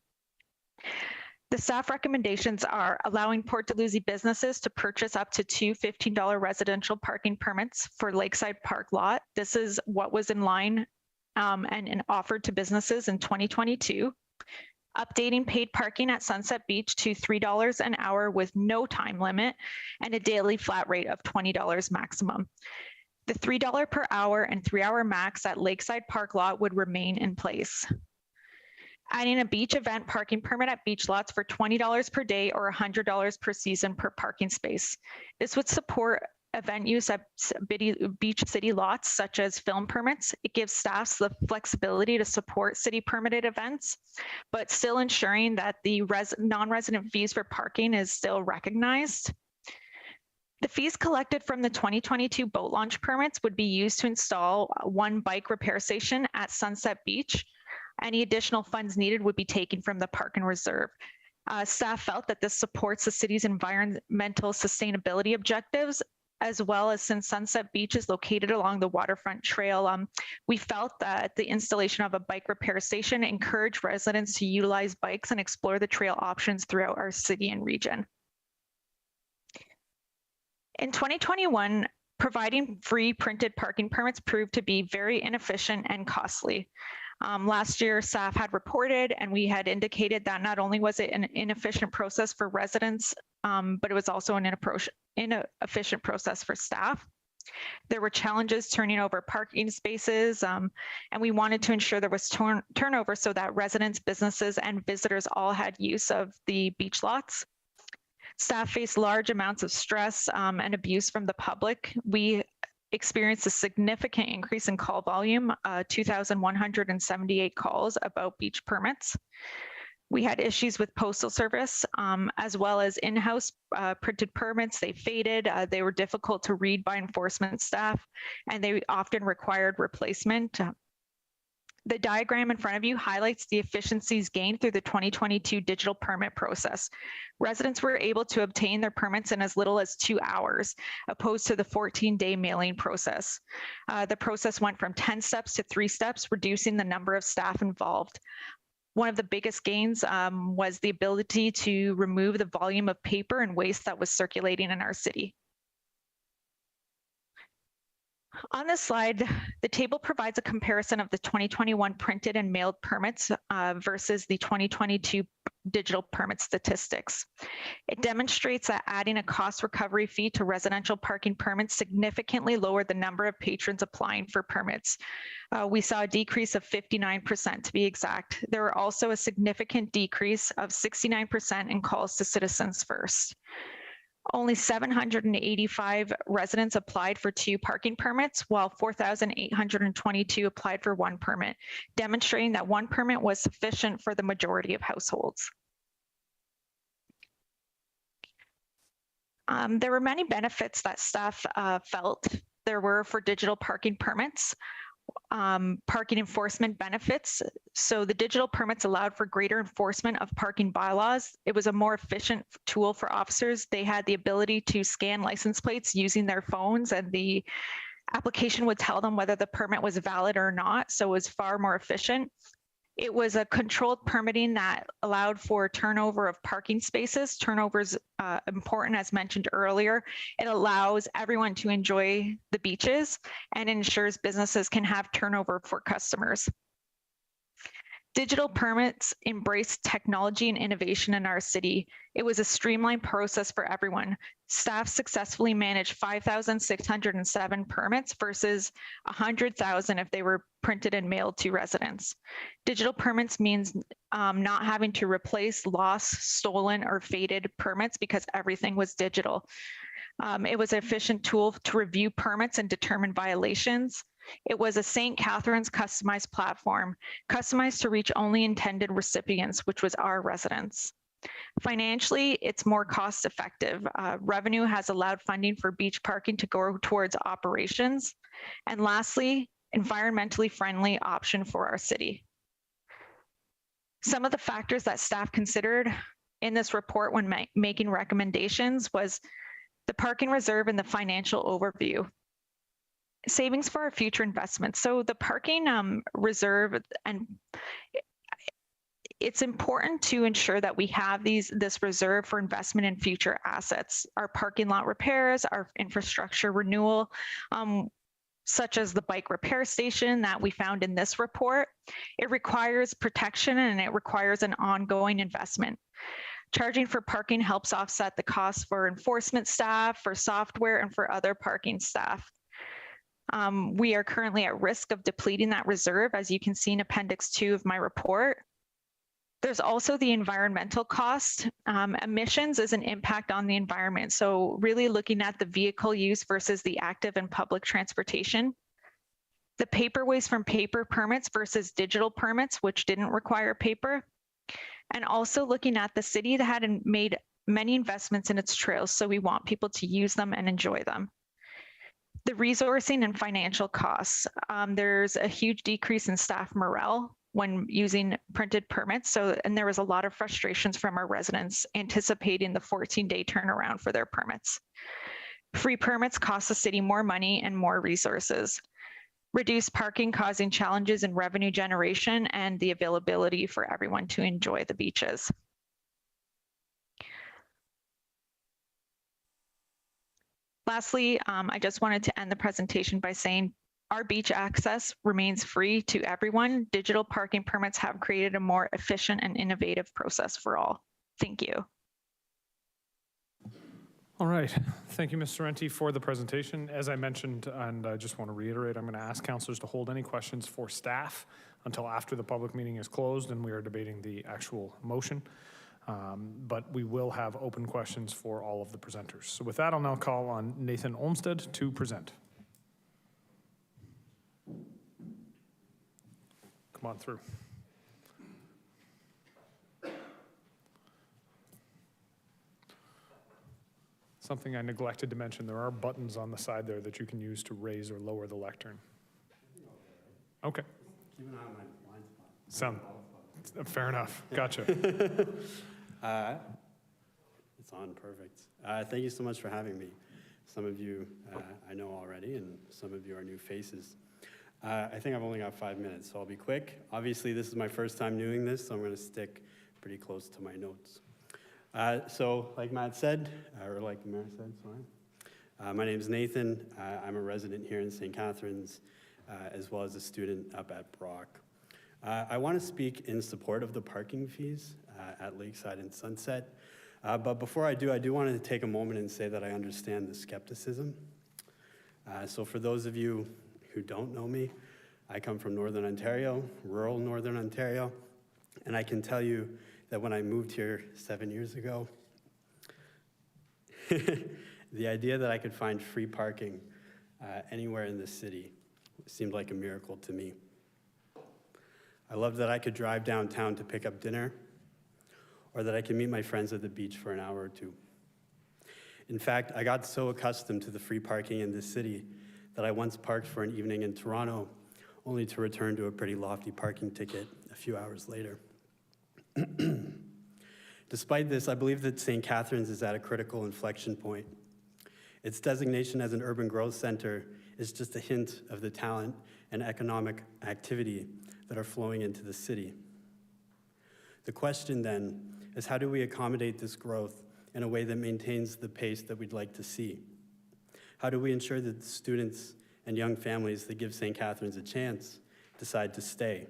The staff recommendations are allowing Port Dalhousie businesses to purchase up to two $15 residential parking permits for Lakeside Park lot. This is what was in line and offered to businesses in 2022. Updating paid parking at Sunset Beach to $3 an hour with no time limit and a daily flat rate of $20 maximum. The $3 per hour and 3-hour max at Lakeside Park lot would remain in place. Adding a beach event parking permit at beach lots for $20 per day or $100 per season per parking space. This would support event use at beach city lots, such as film permits. It gives staff the flexibility to support city permitted events, but still ensuring that the non-resident fees for parking is still recognized. The fees collected from the 2022 boat launch permits would be used to install one bike repair station at Sunset Beach. Any additional funds needed would be taken from the Park and Reserve. Staff felt that this supports the city's environmental sustainability objectives, as well as since Sunset Beach is located along the waterfront trail, we felt that the installation of a bike repair station encouraged residents to utilize bikes and explore the trail options throughout our city and region. In 2021, providing free printed parking permits proved to be very inefficient and costly. Last year, staff had reported and we had indicated that not only was it an inefficient process for residents, but it was also an inefficient process for staff. There were challenges turning over parking spaces, and we wanted to ensure there was turnover so that residents, businesses, and visitors all had use of the beach lots. Staff faced large amounts of stress and abuse from the public. We experienced a significant increase in call volume, 2,178 calls about beach permits. We had issues with postal service, as well as in-house printed permits. They faded, they were difficult to read by enforcement staff, and they often required replacement. The diagram in front of you highlights the efficiencies gained through the 2022 digital permit process. Residents were able to obtain their permits in as little as 2 hours, opposed to the 14-day mailing process. The process went from 10 steps to 3 steps, reducing the number of staff involved. One of the biggest gains was the ability to remove the volume of paper and waste that was circulating in our city. On this slide, the table provides a comparison of the 2021 printed and mailed permits versus the 2022 digital permit statistics. It demonstrates that adding a cost recovery fee to residential parking permits significantly lowered the number of patrons applying for permits. We saw a decrease of 59% to be exact. There were also a significant decrease of 69% in calls to Citizens First. Only 785 residents applied for 2 parking permits, while 4,822 applied for 1 permit, demonstrating that 1 permit was sufficient for the majority of households. There were many benefits that staff felt there were for digital parking permits. Parking enforcement benefits. So the digital permits allowed for greater enforcement of parking bylaws. It was a more efficient tool for officers. They had the ability to scan license plates using their phones, and the application would tell them whether the permit was valid or not. So it was far more efficient. It was a controlled permitting that allowed for turnover of parking spaces. Turnover is important, as mentioned earlier. It allows everyone to enjoy the beaches and ensures businesses can have turnover for customers. Digital permits embraced technology and innovation in our city. It was a streamlined process for everyone. Staff successfully managed 5,607 permits versus 100,000 if they were printed and mailed to residents. Digital permits means not having to replace lost, stolen, or faded permits because everything was digital. It was an efficient tool to review permits and determine violations. It was a St. Catharines customized platform, customized to reach only intended recipients, which was our residents. Financially, it's more cost effective. Revenue has allowed funding for beach parking to go towards operations. And lastly, environmentally friendly option for our city. Some of the factors that staff considered in this report when making recommendations was the parking reserve and the financial overview. Savings for our future investments. So the parking reserve, and it's important to ensure that we have this reserve for investment in future assets, our parking lot repairs, our infrastructure renewal, such as the bike repair station that we found in this report. It requires protection and it requires an ongoing investment. Charging for parking helps offset the costs for enforcement staff, for software, and for other parking staff. We are currently at risk of depleting that reserve, as you can see in Appendix 2 of my report. There's also the environmental cost. Emissions is an impact on the environment. So really looking at the vehicle use versus the active and public transportation. The paper waste from paper permits versus digital permits, which didn't require paper. And also looking at the city that hadn't made many investments in its trails, so we want people to use them and enjoy them. The resourcing and financial costs. There's a huge decrease in staff morale when using printed permits. And there was a lot of frustrations from our residents anticipating the 14-day turnaround for their permits. Free permits cost the city more money and more resources. Reduced parking causing challenges in revenue generation and the availability for everyone to enjoy the beaches. Lastly, I just wanted to end the presentation by saying our beach access remains free to everyone. Digital parking permits have created a more efficient and innovative process for all. Thank you. All right. Thank you, Ms. Sorrenti, for the presentation. As I mentioned, and I just want to reiterate, I'm going to ask councilors to hold any questions for staff until after the public meeting is closed and we are debating the actual motion. But we will have open questions for all of the presenters. So with that, I'll now call on Nathan Olmsted to present. Come on through. Something I neglected to mention, there are buttons on the side there that you can use to raise or lower the lectern. Okay. Keep an eye on my blind spot. Fair enough. Gotcha. It's on, perfect. Thank you so much for having me. Some of you I know already, and some of you are new faces. I think I've only got 5 minutes, so I'll be quick. Obviously, this is my first time doing this, so I'm going to stick pretty close to my notes. So, like Matt said, or like the mayor said, sorry. My name is Nathan. I'm a resident here in St. Catharines, as well as a student up at Brock. I want to speak in support of the parking fees at Lakeside and Sunset. But before I do want to take a moment and say that I understand the skepticism. So for those of you who don't know me, I come from Northern Ontario, rural Northern Ontario, and I can tell you that when I moved here 7 years ago, the idea that I could find free parking anywhere in the city seemed like a miracle to me. I loved that I could drive downtown to pick up dinner, or that I could meet my friends at the beach for an hour or two. In fact, I got so accustomed to the free parking in this city that I once parked for an evening in Toronto, only to return to a pretty lofty parking ticket a few hours later. Despite this, I believe that St. Catharines is at a critical inflection point. Its designation as an urban growth center is just a hint of the talent and economic activity that are flowing into the city. The question then is, how do we accommodate this growth in a way that maintains the pace that we'd like to see? How do we ensure that the students and young families that give St. Catharines a chance decide to stay?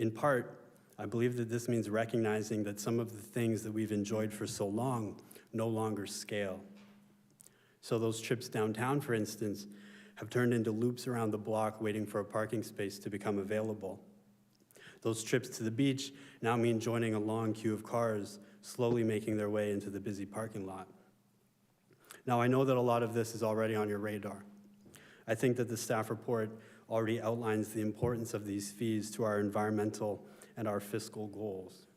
In part, I believe that this means recognizing that some of the things that we've enjoyed for so long no longer scale. So those trips downtown, for instance, have turned into loops around the block waiting for a parking space to become available. Those trips to the beach now mean joining a long queue of cars, slowly making their way into the busy parking lot. Now, I know that a lot of this is already on your radar. I think that the staff report already outlines the importance of these fees to our environmental and our fiscal goals.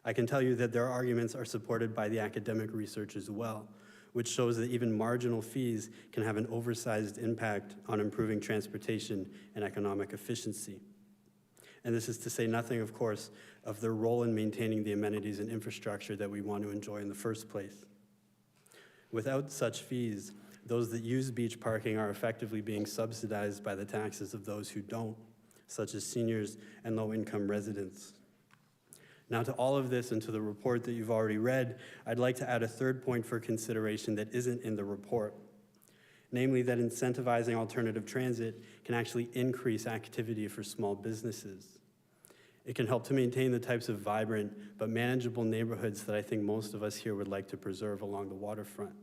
I can tell you that their arguments are supported by the academic research as well, which shows that even marginal fees can have an oversized impact on improving transportation and economic efficiency. And this is to say nothing, of course, of their role in maintaining the amenities and infrastructure that we want to enjoy in the first place. Without such fees, those that use beach parking are effectively being subsidized by the taxes of those who don't, such as seniors and low-income residents. Now, to all of this and to the report that you've already read, I'd like to add a third point for consideration that isn't in the report, namely that incentivizing alternative transit can actually increase activity for small businesses. It can help to maintain the types of vibrant but manageable neighborhoods that I think most of us here would like to preserve along the waterfront.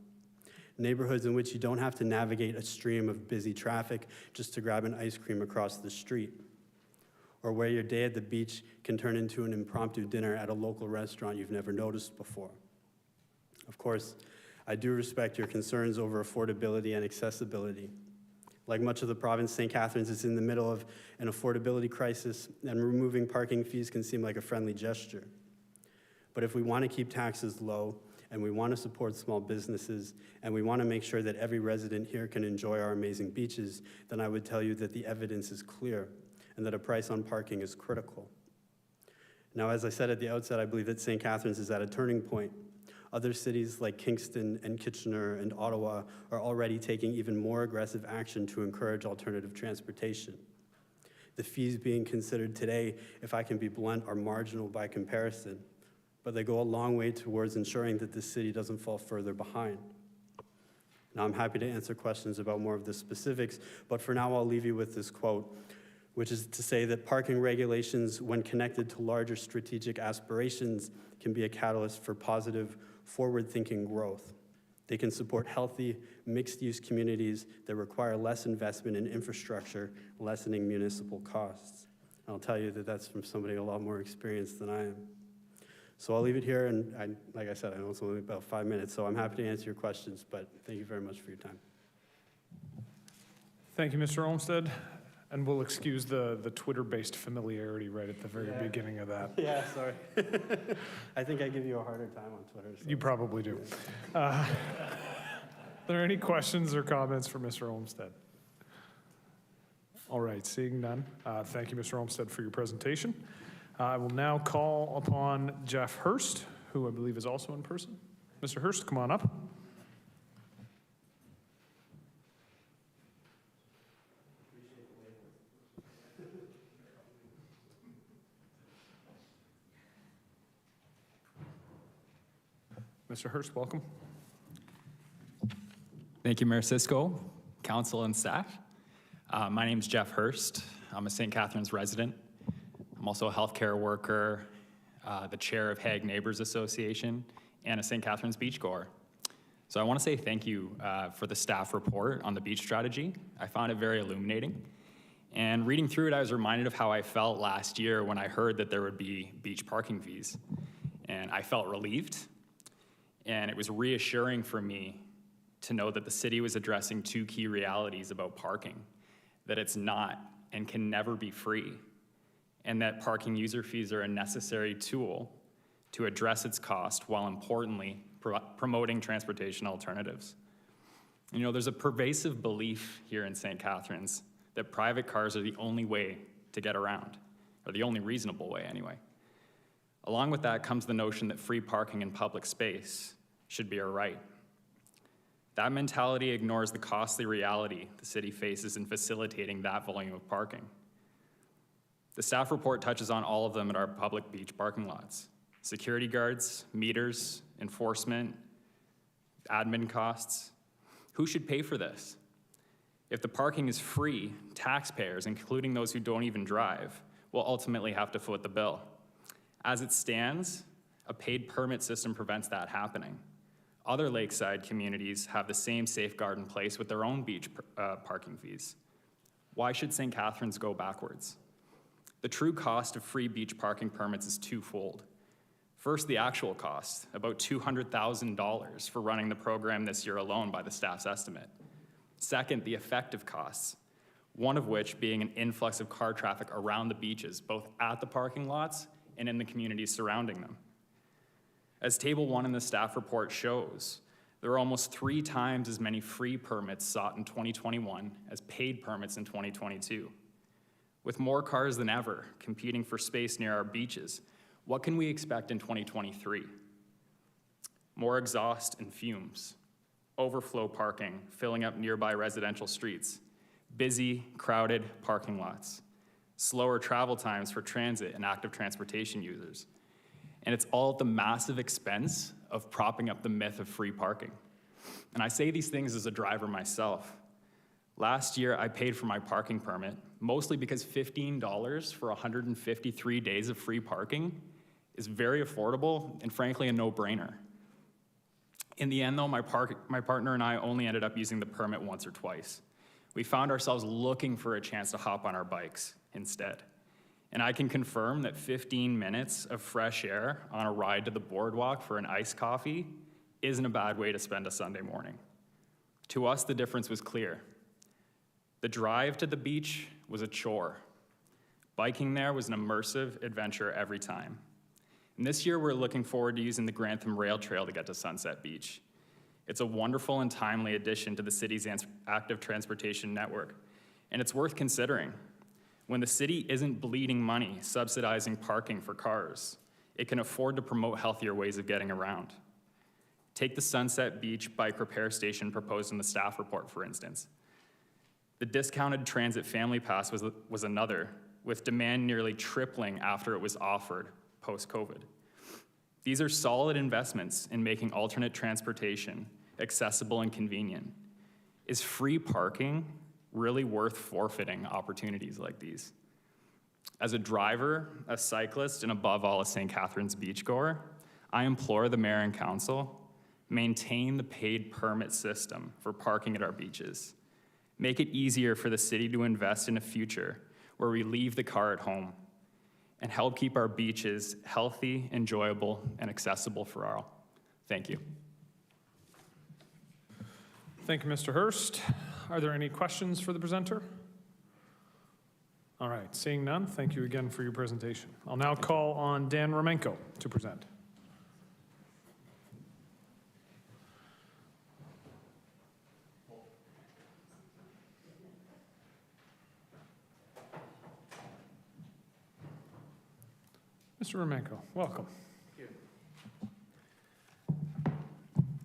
Neighborhoods in which you don't have to navigate a stream of busy traffic just to grab an ice cream across the street, or where your day at the beach can turn into an impromptu dinner at a local restaurant you've never noticed before. Of course, I do respect your concerns over affordability and accessibility. Like much of the province, St. Catharines is in the middle of an affordability crisis, and removing parking fees can seem like a friendly gesture. But if we want to keep taxes low, and we want to support small businesses, and we want to make sure that every resident here can enjoy our amazing beaches, then I would tell you that the evidence is clear, and that a price on parking is critical. Now, as I said at the outset, I believe that St. Catharines is at a turning point. Other cities like Kingston and Kitchener and Ottawa are already taking even more aggressive action to encourage alternative transportation. The fees being considered today, if I can be blunt, are marginal by comparison, but they go a long way towards ensuring that this city doesn't fall further behind. Now, I'm happy to answer questions about more of the specifics, but for now, I'll leave you with this quote, which is to say that parking regulations, when connected to larger strategic aspirations, can be a catalyst for positive, forward-thinking growth. They can support healthy, mixed-use communities that require less investment in infrastructure, lessening municipal costs. And I'll tell you that that's from somebody a lot more experienced than I am. So I'll leave it here, and like I said, I know it's only about 5 minutes, so I'm happy to answer your questions, but thank you very much for your time. Thank you, Mr. Olmsted. And we'll excuse the Twitter-based familiarity right at the very beginning of that. Yeah, sorry. I think I give you a harder time on Twitter. So. You probably do. Are there any questions or comments for Mr. Olmsted? All right, seeing none. Thank you, Mr. Olmsted, for your presentation. I will now call upon Jeff Hurst, who I believe is also in person. Mr. Hurst, come on up. Mr. Hurst, welcome. Thank you, Mayor Sisko, council and staff. My name is Jeff Hurst. I'm a St. Catharines resident. I'm also a healthcare worker, the chair of Hague Neighbors Association, and a St. Catharines beachgoer. So I want to say thank you for the staff report on the beach strategy. I found it very illuminating. And reading through it, I was reminded of how I felt last year when I heard that there would be beach parking fees. And I felt relieved. And it was reassuring for me to know that the city was addressing two key realities about parking, that it's not and can never be free, and that parking user fees are a necessary tool to address its cost while importantly promoting transportation alternatives. You know, there's a pervasive belief here in St. Catharines that private cars are the only way to get around, or the only reasonable way anyway. Along with that comes the notion that free parking in public space should be a right. That mentality ignores the costly reality the city faces in facilitating that volume of parking. The staff report touches on all of them at our public beach parking lots. Security guards, meters, enforcement, admin costs. Who should pay for this? If the parking is free, taxpayers, including those who don't even drive, will ultimately have to foot the bill. As it stands, a paid permit system prevents that happening. Other lakeside communities have the same safeguard in place with their own beach parking fees. Why should St. Catharines go backwards? The true cost of free beach parking permits is twofold. First, the actual cost, about $200,000 for running the program this year alone by the staff's estimate. Second, the effective costs, one of which being an influx of car traffic around the beaches, both at the parking lots and in the communities surrounding them. As Table 1 in the staff report shows, there are almost 3 times as many free permits sought in 2021 as paid permits in 2022. With more cars than ever competing for space near our beaches, what can we expect in 2023? More exhaust and fumes, overflow parking filling up nearby residential streets, busy, crowded parking lots, slower travel times for transit and active transportation users. And it's all at the massive expense of propping up the myth of free parking. And I say these things as a driver myself. Last year, I paid for my parking permit, mostly because $15 for 153 days of free parking is very affordable and frankly a no-brainer. In the end though, my partner and I only ended up using the permit once or twice. We found ourselves looking for a chance to hop on our bikes instead. And I can confirm that 15 minutes of fresh air on a ride to the boardwalk for an iced coffee isn't a bad way to spend a Sunday morning. To us, the difference was clear. The drive to the beach was a chore. Biking there was an immersive adventure every time. And this year, we're looking forward to using the Grantham Rail Trail to get to Sunset Beach. It's a wonderful and timely addition to the city's active transportation network, and it's worth considering. When the city isn't bleeding money subsidizing parking for cars, it can afford to promote healthier ways of getting around. Take the Sunset Beach bike repair station proposed in the staff report, for instance. The discounted transit family pass was another, with demand nearly tripling after it was offered post-COVID. These are solid investments in making alternate transportation accessible and convenient. Is free parking really worth forfeiting opportunities like these? As a driver, a cyclist, and above all a St. Catharines beachgoer, I implore the mayor and council, maintain the paid permit system for parking at our beaches. Make it easier for the city to invest in a future where we leave the car at home and help keep our beaches healthy, enjoyable, and accessible for all. Thank you. Thank you, Mr. Hurst. Are there any questions for the presenter? All right, seeing none, thank you again for your presentation. I'll now call on Dan Romenko to present. Mr. Romenko, welcome. Thank you.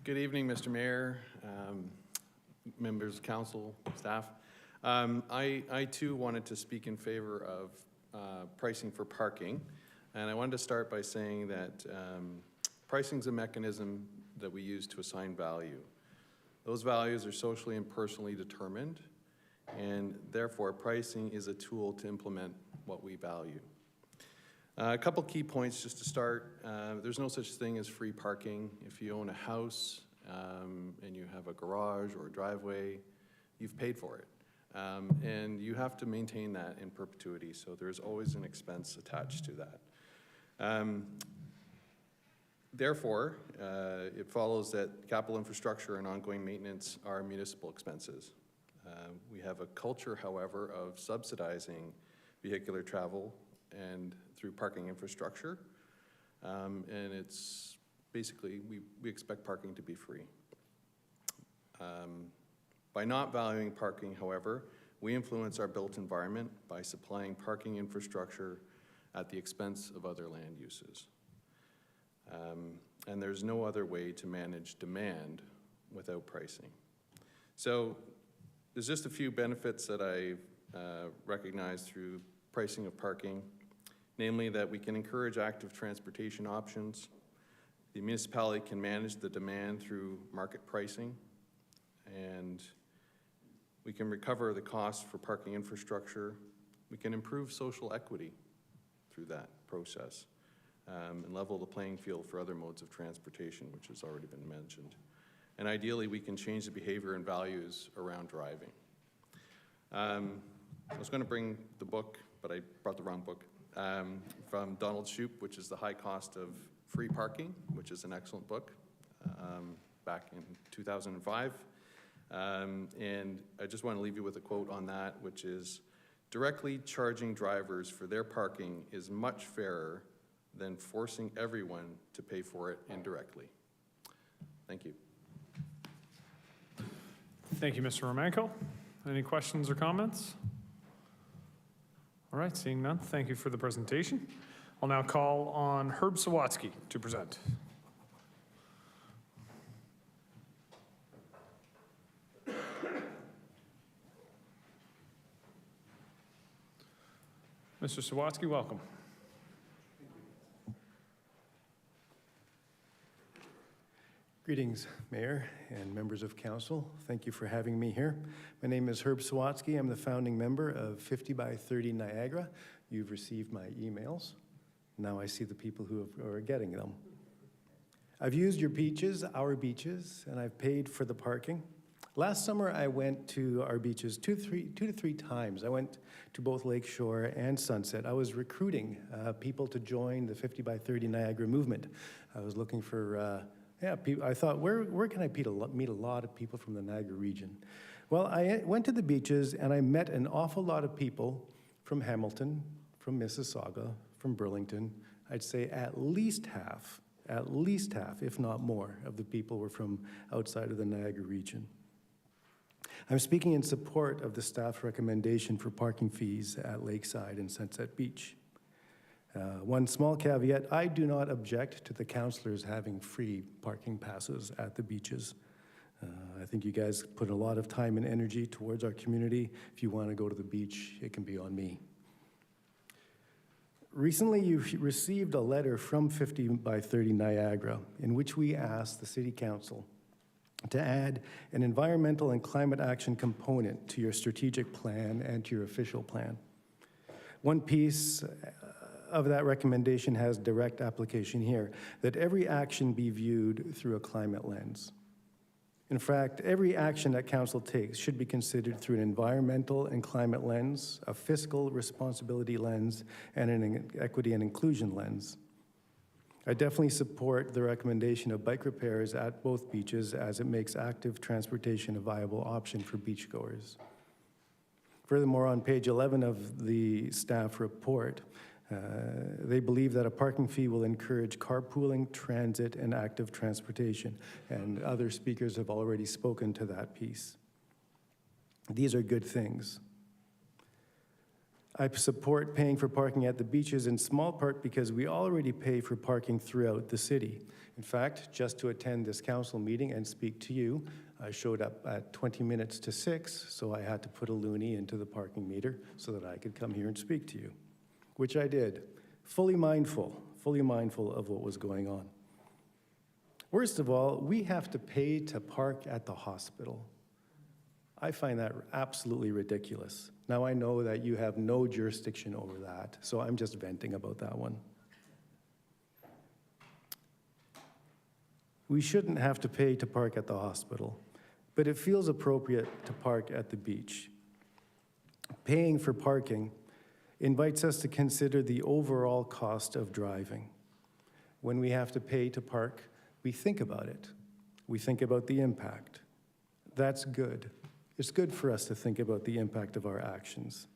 Good evening, Mr. Mayor, members of council, staff. I too wanted to speak in favor of pricing for parking. And I wanted to start by saying that pricing is a mechanism that we use to assign value. Those values are socially and personally determined, and therefore pricing is a tool to implement what we value. A couple key points just to start. There's no such thing as free parking. If you own a house and you have a garage or a driveway, you've paid for it. And you have to maintain that in perpetuity, so there's always an expense attached to that. Therefore, it follows that capital infrastructure and ongoing maintenance are municipal expenses. We have a culture, however, of subsidizing vehicular travel and through parking infrastructure, and it's basically, we expect parking to be free. By not valuing parking, however, we influence our built environment by supplying parking infrastructure at the expense of other land uses. And there's no other way to manage demand without pricing. So there's just a few benefits that I recognize through pricing of parking, namely that we can encourage active transportation options. The municipality can manage the demand through market pricing, and we can recover the cost for parking infrastructure. We can improve social equity through that process, and level the playing field for other modes of transportation, which has already been mentioned. And ideally, we can change the behavior and values around driving. I was going to bring the book, but I brought the wrong book, from Donald Shoup, which is The High Cost of Free Parking, which is an excellent book, back in 2005. And I just want to leave you with a quote on that, which is, "Directly charging drivers for their parking is much fairer than forcing everyone to pay for it indirectly." Thank you. Thank you, Mr. Romanko. Any questions or comments? All right, seeing none, thank you for the presentation. I'll now call on Herb Sawatsky to present. Mr. Sawatsky, welcome. Greetings, Mayor and members of Council. Thank you for having me here. My name is Herb Sawatsky. I'm the founding member of 50 by 30 Niagara. You've received my emails. Now I see the people who are getting them. I've used your beaches, our beaches, and I've paid for the parking. Last summer, I went to our beaches two to three times. I went to both Lakeshore and Sunset. I was recruiting people to join the 50 by 30 Niagara movement. I was looking for I thought, where can I meet a lot of people from the Niagara region? Well, I went to the beaches and I met an awful lot of people from Hamilton, from Mississauga, from Burlington. I'd say at least half, if not more, of the people were from outside of the Niagara region. I'm speaking in support of the staff's recommendation for parking fees at Lakeside and Sunset Beach. One small caveat, I do not object to the councillors having free parking passes at the beaches. I think you guys put a lot of time and energy towards our community. If you want to go to the beach, it can be on me. Recently, you received a letter from 50 by 30 Niagara in which we asked the City Council to add an environmental and climate action component to your strategic plan and to your official plan. One piece of that recommendation has direct application here, that every action be viewed through a climate lens. In fact, every action that council takes should be considered through an environmental and climate lens, a fiscal responsibility lens, and an equity and inclusion lens. I definitely support the recommendation of bike repairs at both beaches as it makes active transportation a viable option for beachgoers. Furthermore, on page 11 of the staff report, they believe that a parking fee will encourage carpooling, transit, and active transportation, and other speakers have already spoken to that piece. These are good things. I support paying for parking at the beaches in small part because we already pay for parking throughout the city. In fact, just to attend this council meeting and speak to you, I showed up at 20 minutes to 6, so I had to put a loonie into the parking meter so that I could come here and speak to you, which I did, fully mindful of what was going on. Worst of all, we have to pay to park at the hospital. I find that absolutely ridiculous. Now I know that you have no jurisdiction over that, so I'm just venting about that one. We shouldn't have to pay to park at the hospital, but it feels appropriate to park at the beach. Paying for parking invites us to consider the overall cost of driving. When we have to pay to park, we think about it. We think about the impact. That's good. It's good for us to think about the impact of our actions.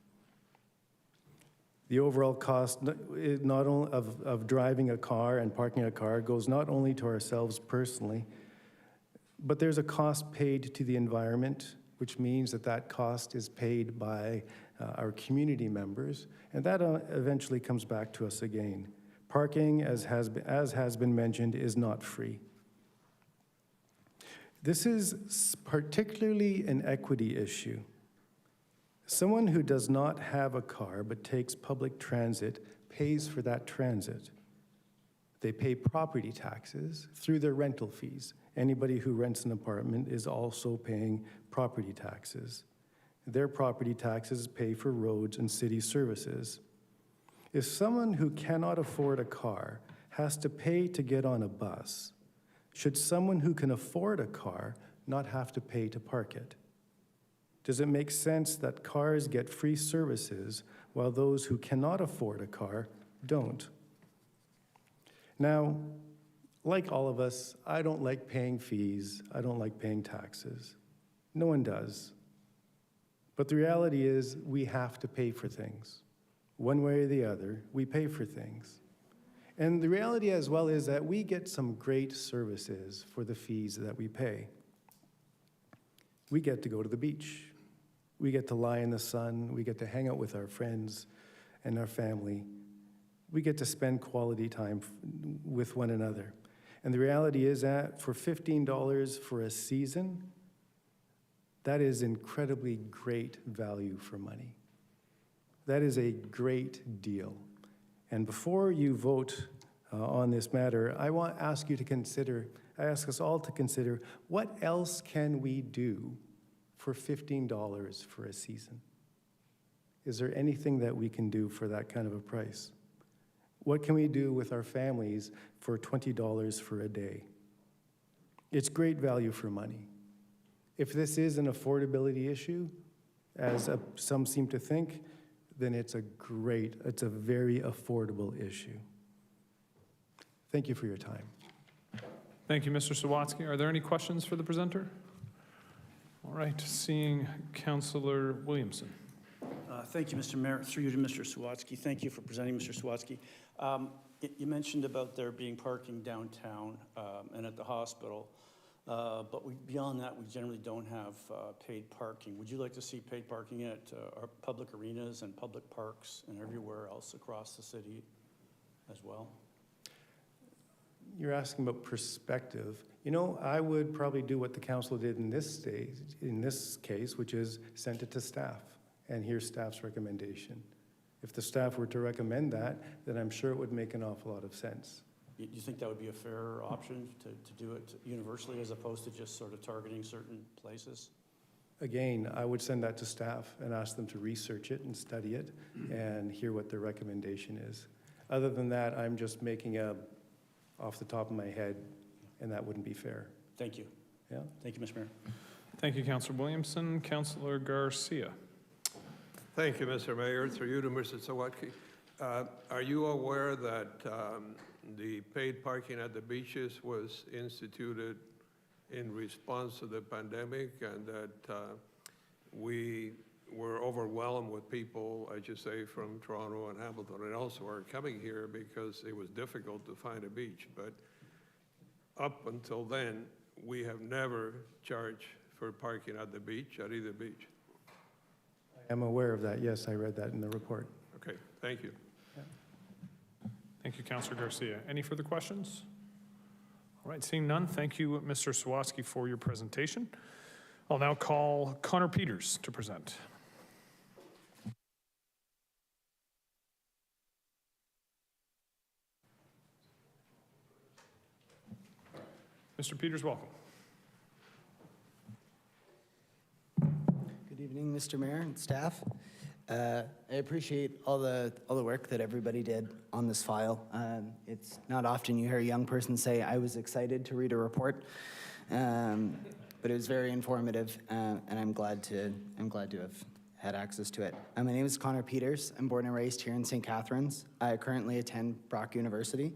The overall cost not only of driving a car and parking a car goes not only to ourselves personally, but there's a cost paid to the environment, which means that that cost is paid by our community members, and that eventually comes back to us again. Parking, as has been mentioned, is not free. This is particularly an equity issue. Someone who does not have a car but takes public transit pays for that transit. They pay property taxes through their rental fees. Anybody who rents an apartment is also paying property taxes. Their property taxes pay for roads and city services. If someone who cannot afford a car has to pay to get on a bus, should someone who can afford a car not have to pay to park it? Does it make sense that cars get free services while those who cannot afford a car don't? Now, like all of us, I don't like paying fees. I don't like paying taxes. No one does. But the reality is we have to pay for things. One way or the other, we pay for things. And the reality as well is that we get some great services for the fees that we pay. We get to go to the beach. We get to lie in the sun. We get to hang out with our friends and our family. We get to spend quality time with one another. And the reality is that for $15 for a season, that is incredibly great value for money. That is a great deal. And before you vote on this matter, I want to ask you to consider, I ask us all to consider, what else can we do for $15 for a season? Is there anything that we can do for that kind of a price? What can we do with our families for $20 for a day? It's great value for money. If this is an affordability issue, as some seem to think, then it's a very affordable issue. Thank you for your time. Thank you, Mr. Sawatsky. Are there any questions for the presenter? All right, seeing Councillor Williamson. Thank you, Mr. Mayor. Through you to Mr. Sawatsky. Thank you for presenting, Mr. Sawatsky. You mentioned about there being parking downtown and at the hospital, but beyond that, we generally don't have paid parking. Would you like to see paid parking at our public arenas and public parks and everywhere else across the city as well? You're asking about perspective. You know, I would probably do what the council did in this case, which is send it to staff and hear staff's recommendation. If the staff were to recommend that, then I'm sure it would make an awful lot of sense. Do you think that would be a fair option to do it universally as opposed to just sort of targeting certain places? Again, I would send that to staff and ask them to research it and study it and hear what their recommendation is. Other than that, I'm just making off the top of my head, and that wouldn't be fair. Thank you. Yeah. Thank you, Mr. Mayor. Thank you, Councillor Williamson. Councillor Garcia. Thank you, Mr. Mayor. Through you to Mr. Sawatsky. Are you aware that the paid parking at the beaches was instituted in response to the pandemic and that we were overwhelmed with people, I should say, from Toronto and Hamilton and elsewhere coming here because it was difficult to find a beach. But up until then, we have never charged for parking at the beach, at either beach. I am aware of that. Yes, I read that in the report. Okay, thank you. Thank you, Councillor Garcia. Any further questions? All right, seeing none, thank you, Mr. Sawatsky, for your presentation. I'll now call Connor Peters to present. Mr. Peters, welcome. Good evening, Mr. Mayor and staff. I appreciate all the work that everybody did on this file. It's not often you hear a young person say, "I was excited to read a report," but it was very informative, and I'm glad to have had access to it. My name is Connor Peters. I'm born and raised here in St. Catharines. I currently attend Brock University.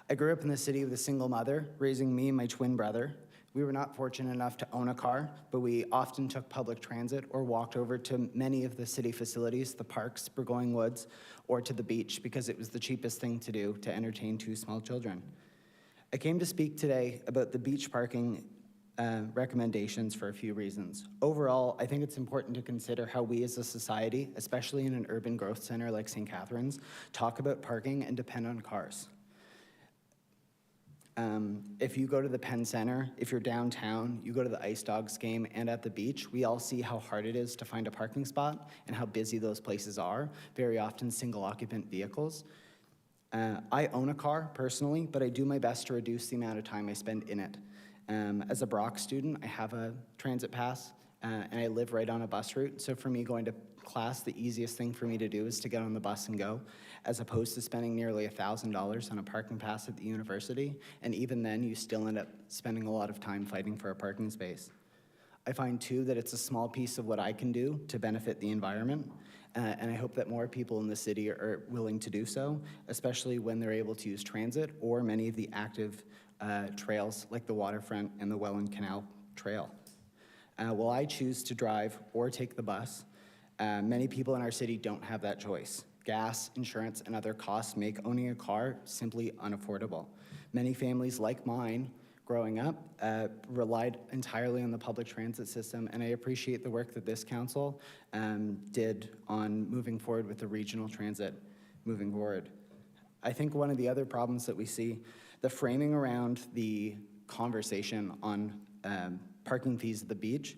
I grew up in the city with a single mother, raising me and my twin brother. We were not fortunate enough to own a car, but we often took public transit or walked over to many of the city facilities, the parks, Burgoyne Woods, or to the beach because it was the cheapest thing to do to entertain two small children. I came to speak today about the beach parking recommendations for a few reasons. Overall, I think it's important to consider how we as a society, especially in an urban growth center like St. Catharines, talk about parking and depend on cars. If you go to the Penn Center, if you're downtown, you go to the Ice Dogs game and at the beach, we all see how hard it is to find a parking spot and how busy those places are, very often single occupant vehicles. I own a car personally, but I do my best to reduce the amount of time I spend in it. As a Brock student, I have a transit pass, and I live right on a bus route. So for me, going to class, the easiest thing for me to do is to get on the bus and go, as opposed to spending nearly $1,000 on a parking pass at the university. And even then, you still end up spending a lot of time fighting for a parking space. I find too that it's a small piece of what I can do to benefit the environment. And I hope that more people in the city are willing to do so, especially when they're able to use transit or many of the active trails like the waterfront and the Welland Canal Trail. While I choose to drive or take the bus, many people in our city don't have that choice. Gas, insurance, and other costs make owning a car simply unaffordable. Many families like mine growing up relied entirely on the public transit system, and I appreciate the work that this council did on moving forward with the regional transit moving forward. I think one of the other problems that we see, the framing around the conversation on parking fees at the beach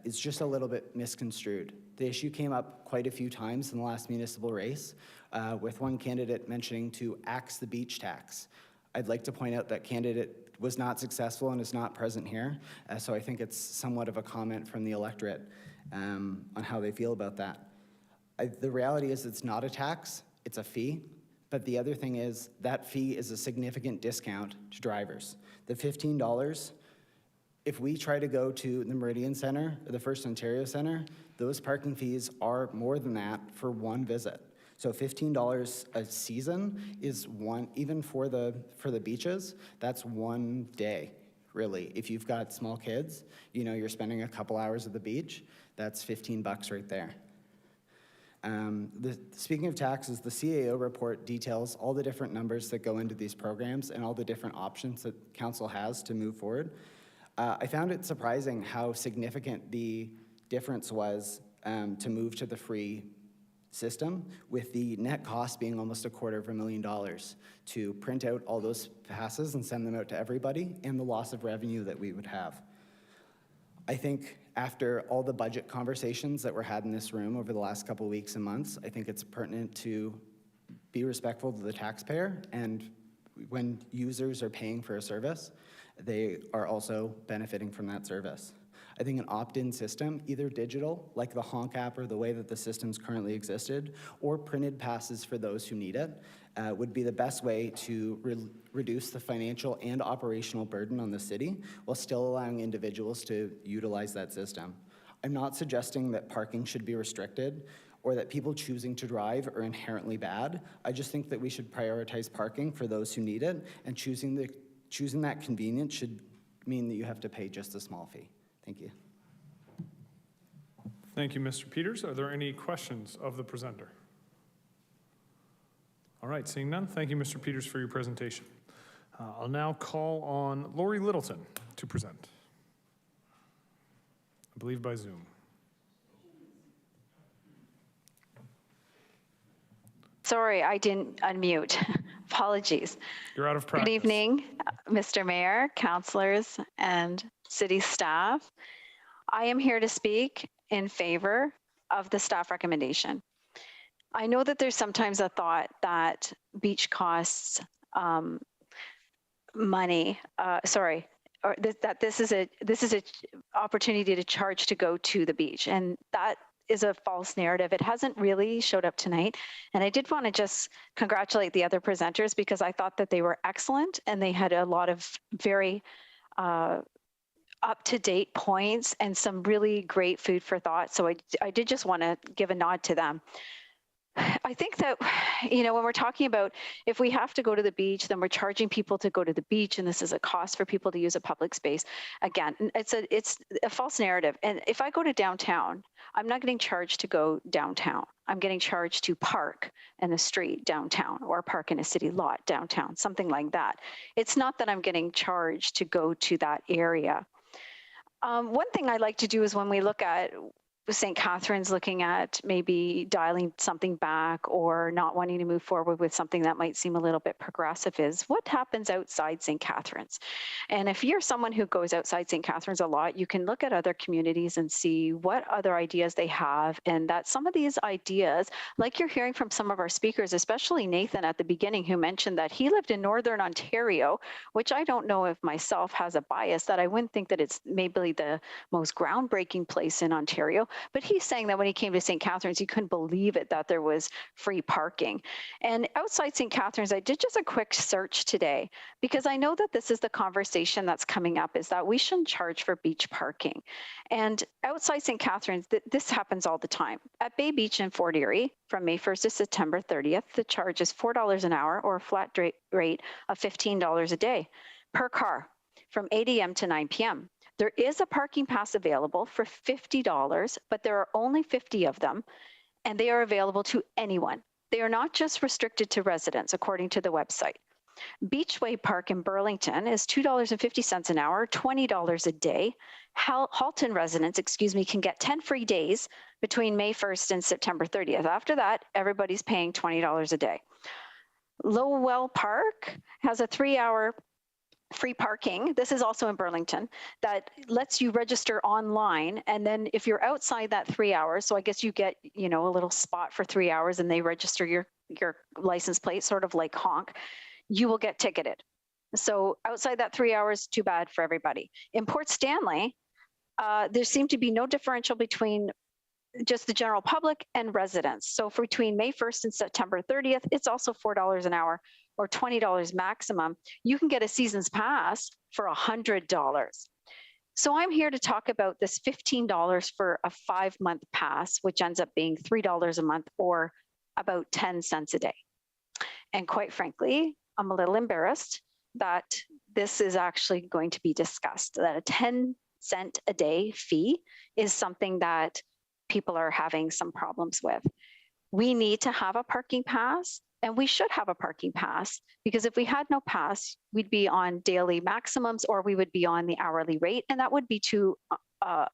is just a little bit misconstrued. The issue came up quite a few times in the last municipal race, with one candidate mentioning to axe the beach tax. I'd like to point out that candidate was not successful and is not present here, so I think it's somewhat of a comment from the electorate on how they feel about that. The reality is it's not a tax, it's a fee, but the other thing is that fee is a significant discount to drivers. The $15, if we try to go to the Meridian Center or the First Ontario Center, those parking fees are more than that for one visit. So $15 a season is one, even for the beaches, that's one day, really. If you've got small kids, you know, you're spending a couple hours at the beach, that's $15 right there. Speaking of taxes, the CAO report details all the different numbers that go into these programs and all the different options that council has to move forward. I found it surprising how significant the difference was to move to the free system, with the net cost being almost $250,000 to print out all those passes and send them out to everybody, and the loss of revenue that we would have. I think after all the budget conversations that were had in this room over the last couple of weeks and months, I think it's pertinent to be respectful to the taxpayer, and when users are paying for a service, they are also benefiting from that service. I think an opt-in system, either digital, like the Honk app or the way that the system's currently existed, or printed passes for those who need it, would be the best way to reduce the financial and operational burden on the city while still allowing individuals to utilize that system. I'm not suggesting that parking should be restricted or that people choosing to drive are inherently bad. I just think that we should prioritize parking for those who need it, and choosing that convenience should mean that you have to pay just a small fee. Thank you. Thank you, Mr. Peters. Are there any questions of the presenter? All right, seeing none, thank you, Mr. Peters, for your presentation. I'll now call on Lori Littleton to present, I believe by Zoom. Sorry, I didn't unmute. Apologies. You're out of practice. Good evening, Mr. Mayor, councilors, and city staff. I am here to speak in favor of the staff recommendation. I know that there's sometimes a thought that beach costs money, or that this is a opportunity to charge to go to the beach, and that is a false narrative. It hasn't really showed up tonight, and I did want to just congratulate the other presenters because I thought that they were excellent and they had a lot of very up-to-date points and some really great food for thought. So I did just want to give a nod to them. I think that, you know, when we're talking about if we have to go to the beach, then we're charging people to go to the beach, and this is a cost for people to use a public space. Again, it's a false narrative. And if I go to downtown, I'm not getting charged to go downtown. I'm getting charged to park in the street downtown or park in a city lot downtown, something like that. It's not that I'm getting charged to go to that area. One thing I like to do is when we look at St. Catharines looking at maybe dialing something back or not wanting to move forward with something that might seem a little bit progressive is what happens outside St. Catharines. And if you're someone who goes outside St. Catharines a lot, you can look at other communities and see what other ideas they have, and that some of these ideas, like you're hearing from some of our speakers, especially Nathan at the beginning, who mentioned that he lived in Northern Ontario, which I don't know if myself has a bias that I wouldn't think that it's maybe the most groundbreaking place in Ontario. But he's saying that when he came to St. Catharines, he couldn't believe it that there was free parking. And outside St. Catharines, I did just a quick search today because I know that this is the conversation that's coming up, is that we shouldn't charge for beach parking. And outside St. Catharines, this happens all the time. At Bay Beach in Fort Erie, from May 1st to September 30th, the charge is $4 an hour or a flat rate of $15 a day per car from 8 a.m. to 9 p.m. There is a parking pass available for $50, but there are only 50 of them, and they are available to anyone. They are not just restricted to residents, according to the website. Beachway Park in Burlington is $2.50 an hour, $20 a day. Halton residents, can get 10 free days between May 1st and September 30th. After that, everybody's paying $20 a day. Lowell Park has a 3-hour free parking. This is also in Burlington, that lets you register online. And then if you're outside that 3 hours, so I guess you get, a little spot for 3 hours and they register your license plate, sort of like honk, you will get ticketed. So outside that 3 hours, too bad for everybody. In Port Stanley, there seemed to be no differential between just the general public and residents. So for between May 1st and September 30th, it's also $4 an hour or $20 maximum. You can get a season's pass for $100. So I'm here to talk about this $15 for a 5-month pass, which ends up being $3 a month or about 10 cents a day. And quite frankly, I'm a little embarrassed that this is actually going to be discussed, that a 10 cent a day fee is something that people are having some problems with. We need to have a parking pass, and we should have a parking pass, because if we had no pass, we'd be on daily maximums or we would be on the hourly rate, and that would be too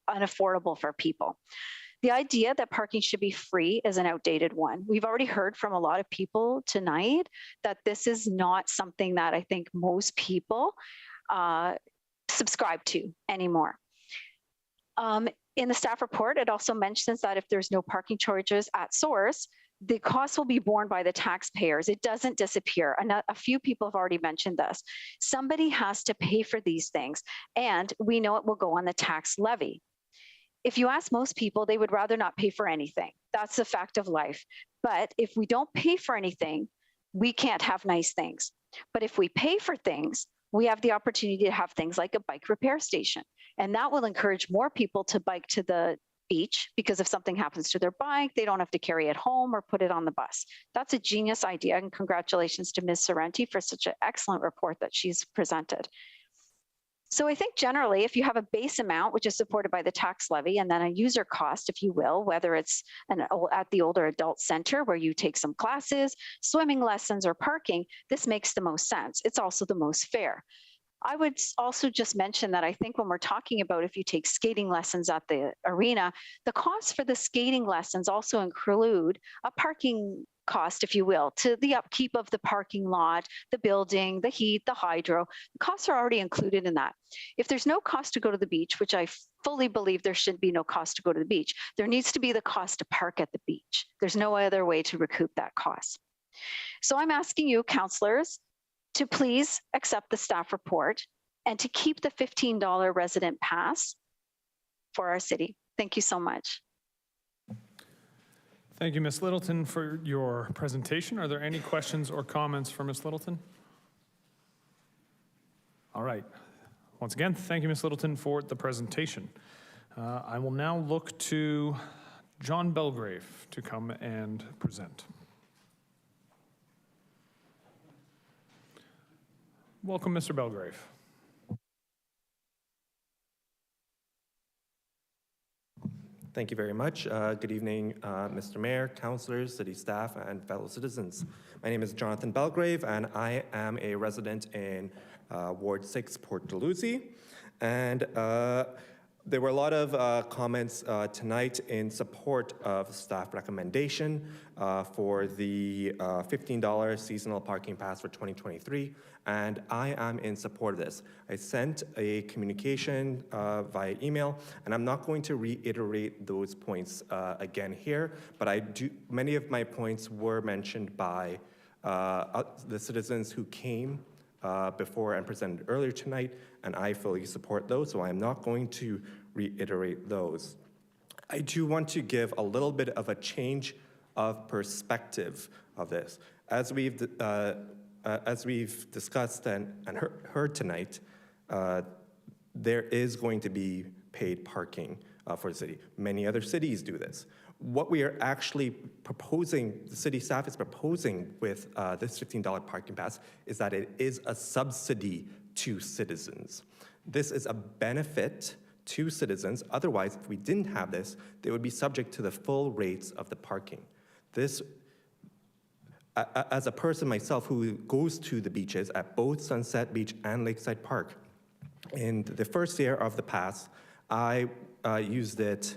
unaffordable for people. The idea that parking should be free is an outdated one. We've already heard from a lot of people tonight that this is not something that I think most people subscribe to anymore. In the staff report, it also mentions that if there's no parking charges at source, the cost will be borne by the taxpayers. It doesn't disappear. And a few people have already mentioned this. Somebody has to pay for these things, and we know it will go on the tax levy. If you ask most people, they would rather not pay for anything. That's a fact of life. But if we don't pay for anything, we can't have nice things. But if we pay for things, we have the opportunity to have things like a bike repair station. And that will encourage more people to bike to the beach, because if something happens to their bike, they don't have to carry it home or put it on the bus. That's a genius idea, and congratulations to Ms. Sorrenti for such an excellent report that she's presented. So I think generally, if you have a base amount, which is supported by the tax levy, and then a user cost, if you will, whether it's at the older adult center where you take some classes, swimming lessons, or parking, this makes the most sense. It's also the most fair. I would also just mention that I think when we're talking about if you take skating lessons at the arena, the costs for the skating lessons also include a parking cost, if you will, to the upkeep of the parking lot, the building, the heat, the hydro. The costs are already included in that. If there's no cost to go to the beach, which I fully believe there should be no cost to go to the beach, there needs to be the cost to park at the beach. There's no other way to recoup that cost. So I'm asking you, councillors, to please accept the staff report and to keep the $15 resident pass for our city. Thank you so much. Thank you, Ms. Littleton, for your presentation. Are there any questions or comments for Ms. Littleton? All right. Once again, thank you, Ms. Littleton, for the presentation. I will now look to John Belgrave to come and present. Welcome, Mr. Belgrave. Thank you very much. Good evening, Mr. Mayor, councillors, city staff, and fellow citizens. My name is Jonathan Belgrave, and I am a resident in Ward 6, Port Dalhousie. And There were a lot of comments tonight in support of staff recommendation for the $15 seasonal parking pass for 2023, and I am in support of this. I sent a communication via email, and I'm not going to reiterate those points again here, but many of my points were mentioned by the citizens who came before and presented earlier tonight, and I fully support those, so I'm not going to reiterate those. I do want to give a little bit of a change of perspective of this. As we've discussed and heard tonight, there is going to be paid parking for the city. Many other cities do this. What we are actually proposing, the city staff is proposing with this $15 parking pass is that it is a subsidy to citizens. This is a benefit to citizens. Otherwise, if we didn't have this, they would be subject to the full rates of the parking. This, as a person myself who goes to the beaches at both Sunset Beach and Lakeside Park, in the first year of the pass, I used it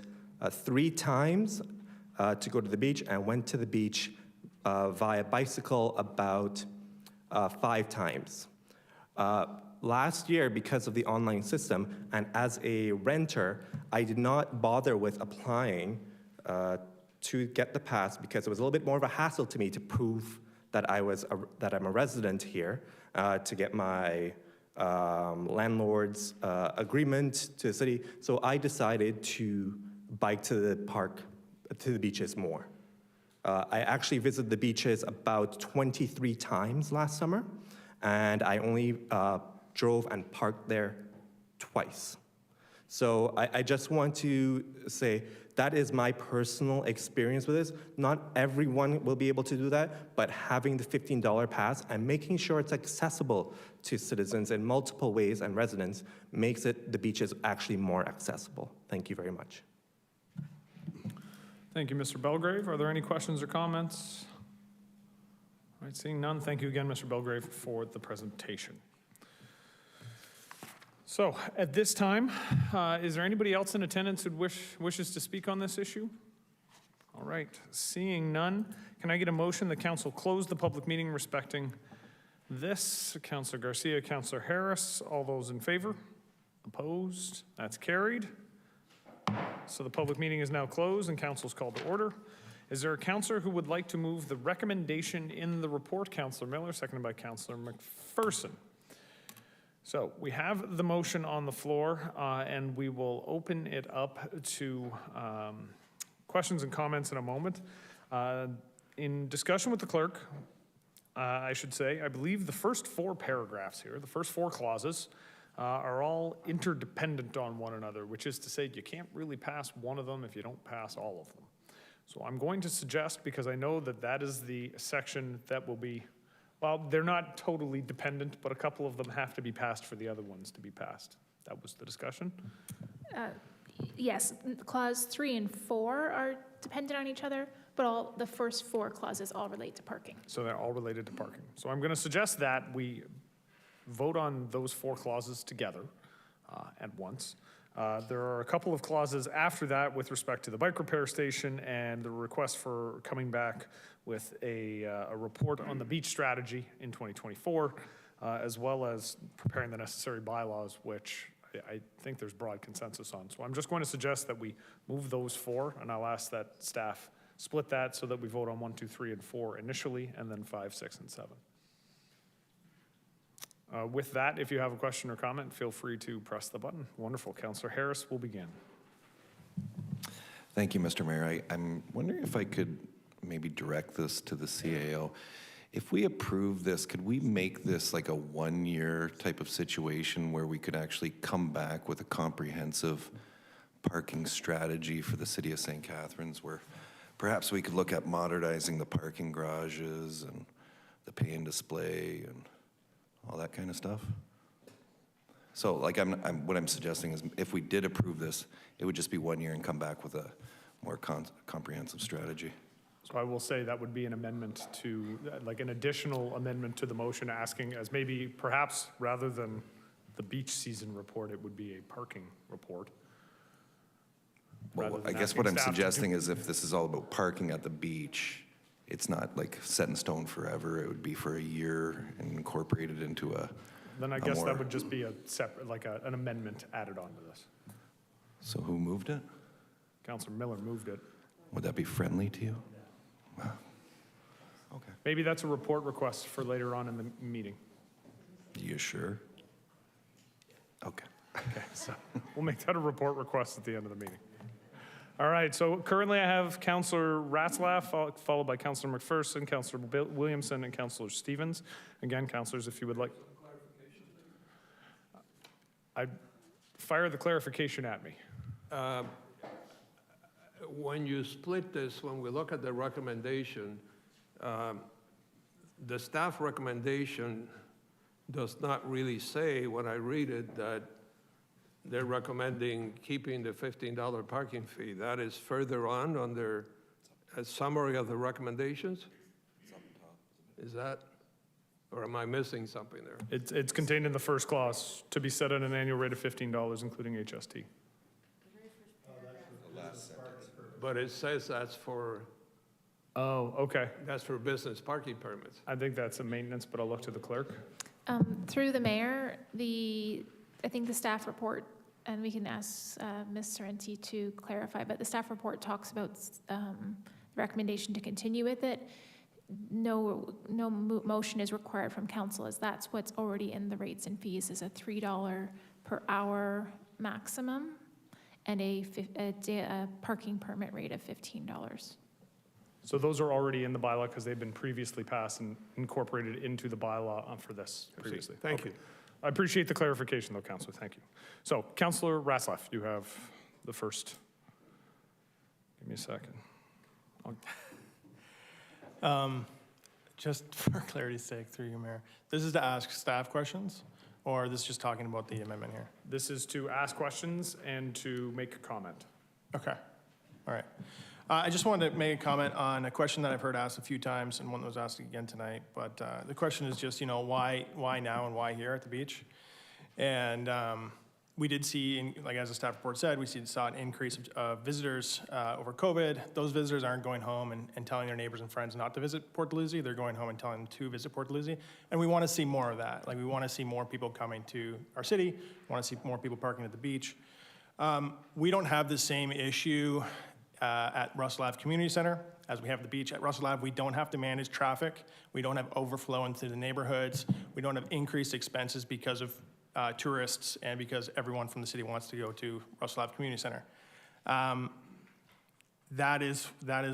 3 times to go to the beach, and went to the beach via bicycle about 5 times. Last year, because of the online system, and as a renter, I did not bother with applying to get the pass because it was a little bit more of a hassle to me to prove that I'm a resident here, to get my landlord's agreement to the city. So I decided to bike to the park, to the beaches more. I actually visited the beaches about 23 times last summer, and I only drove and parked there twice. So I just want to say that is my personal experience with this. Not everyone will be able to do that, but having the $15 pass and making sure it's accessible to citizens in multiple ways and residents makes the beaches actually more accessible. Thank you very much. Thank you, Mr. Belgrave. Are there any questions or comments? All right, seeing none, thank you again, Mr. Belgrave, for the presentation. So at this time, is there anybody else in attendance who wishes to speak on this issue? All right, seeing none, can I get a motion that council close the public meeting respecting this? Councilor Garcia, Councilor Harris, all those in favor? Opposed? That's carried. So the public meeting is now closed and council's called to order. Is there a councilor who would like to move the recommendation in the report? Councilor Miller, seconded by Councilor McPherson. So we have the motion on the floor, and we will open it up to questions and comments in a moment. In discussion with the clerk, I should say, I believe the first 4 paragraphs here, the first 4 clauses, are all interdependent on one another, which is to say you can't really pass one of them if you don't pass all of them. So I'm going to suggest, because I know that that is the section that will be, well, they're not totally dependent, but a couple of them have to be passed for the other ones to be passed. That was the discussion. Yes, clause 3 and 4 are dependent on each other, but the first 4 clauses all relate to parking. So they're all related to parking. So I'm going to suggest that we vote on those 4 clauses together at once. There are a couple of clauses after that with respect to the bike repair station and the request for coming back with a report on the beach strategy in 2024, as well as preparing the necessary bylaws, which I think there's broad consensus on. So I'm just going to suggest that we move those 4, and I'll ask that staff split that so that we vote on 1, 2, 3, and 4 initially, and then 5, 6, and 7. With that, if you have a question or comment, feel free to press the button. Wonderful. Councillor Harris will begin. Thank you, Mr. Mayor. I'm wondering if I could maybe direct this to the CAO. If we approve this, could we make this like a 1-year type of situation where we could actually come back with a comprehensive parking strategy for the city of St. Catharines, where perhaps we could look at modernizing the parking garages and the pay and display and all that kind of stuff? So like what I'm suggesting is if we did approve this, it would just be 1 year and come back with a more comprehensive strategy. So I will say that would be an amendment to, like an additional amendment to the motion, asking as maybe perhaps rather than the beach season report, it would be a parking report. rather Well, than I guess asking what I'm staff to do- suggesting is if this is all about parking at the beach, it's not like set in stone forever. It would be for a year and incorporated into a. Then I a guess that more- would just be a separate, like an amendment added on to this. So who moved it? Councilor Miller moved it. Would that be friendly to you? Okay. Maybe that's a report request for later on in the meeting. You sure? Okay. Okay, so we'll make that a report request at the end of the meeting. All right, so currently I have Councilor Ratzlaff, followed by Councilor McPherson, Councilor Williamson, and Councilor Stevens. Again, councilors, if you would like. I fire the clarification at me. When you split this, when we look at the recommendation, the staff recommendation does not really say, when I read it, that they're recommending keeping the $15 parking fee. That is further on under a summary of the recommendations? Is that, or am I missing something there? It's contained in the first clause, to be set at an annual rate of $15, including HST. But it says that's for, Oh, okay. that's for business parking permits. I think that's a maintenance, but I'll look to the clerk. Through the mayor, I think the staff report, and we can ask Ms. Sorrenti to clarify, but the staff report talks about recommendation to continue with it. No motion is required from council, as that's what's already in the rates and fees, is a $3 per hour maximum and a parking permit rate of $15. So those are already in the bylaw because they've been previously passed and incorporated into the bylaw for this previously. Thank you. I appreciate the clarification, though, Councilor. Thank you. So, Councilor Ratzlaff, you have the first. Give me a second. Just for clarity's sake, through you, Mayor, this is to ask staff questions, or this is just talking about the amendment here? This is to ask questions and to make a comment. Okay, all right. I just wanted to make a comment on a question that I've heard asked a few times and one that was asked again tonight. But the question is just, why now and why here at the beach? And we did see, like as the staff report said, we saw an increase of visitors over COVID. Those visitors aren't going home and telling their neighbors and friends not to visit Port Dalhousie. They're going home and telling them to visit Port Dalhousie. And we want to see more of that. Like we want to see more people coming to our city. We want to see more people parking at the beach. We don't have the same issue at Russell Ave Community Center as we have the beach. At Russell Ave, we don't have to manage traffic. We don't have overflow into the neighborhoods. We don't have increased expenses because of tourists and because everyone from the city wants to go to Russell Ave Community Center. That is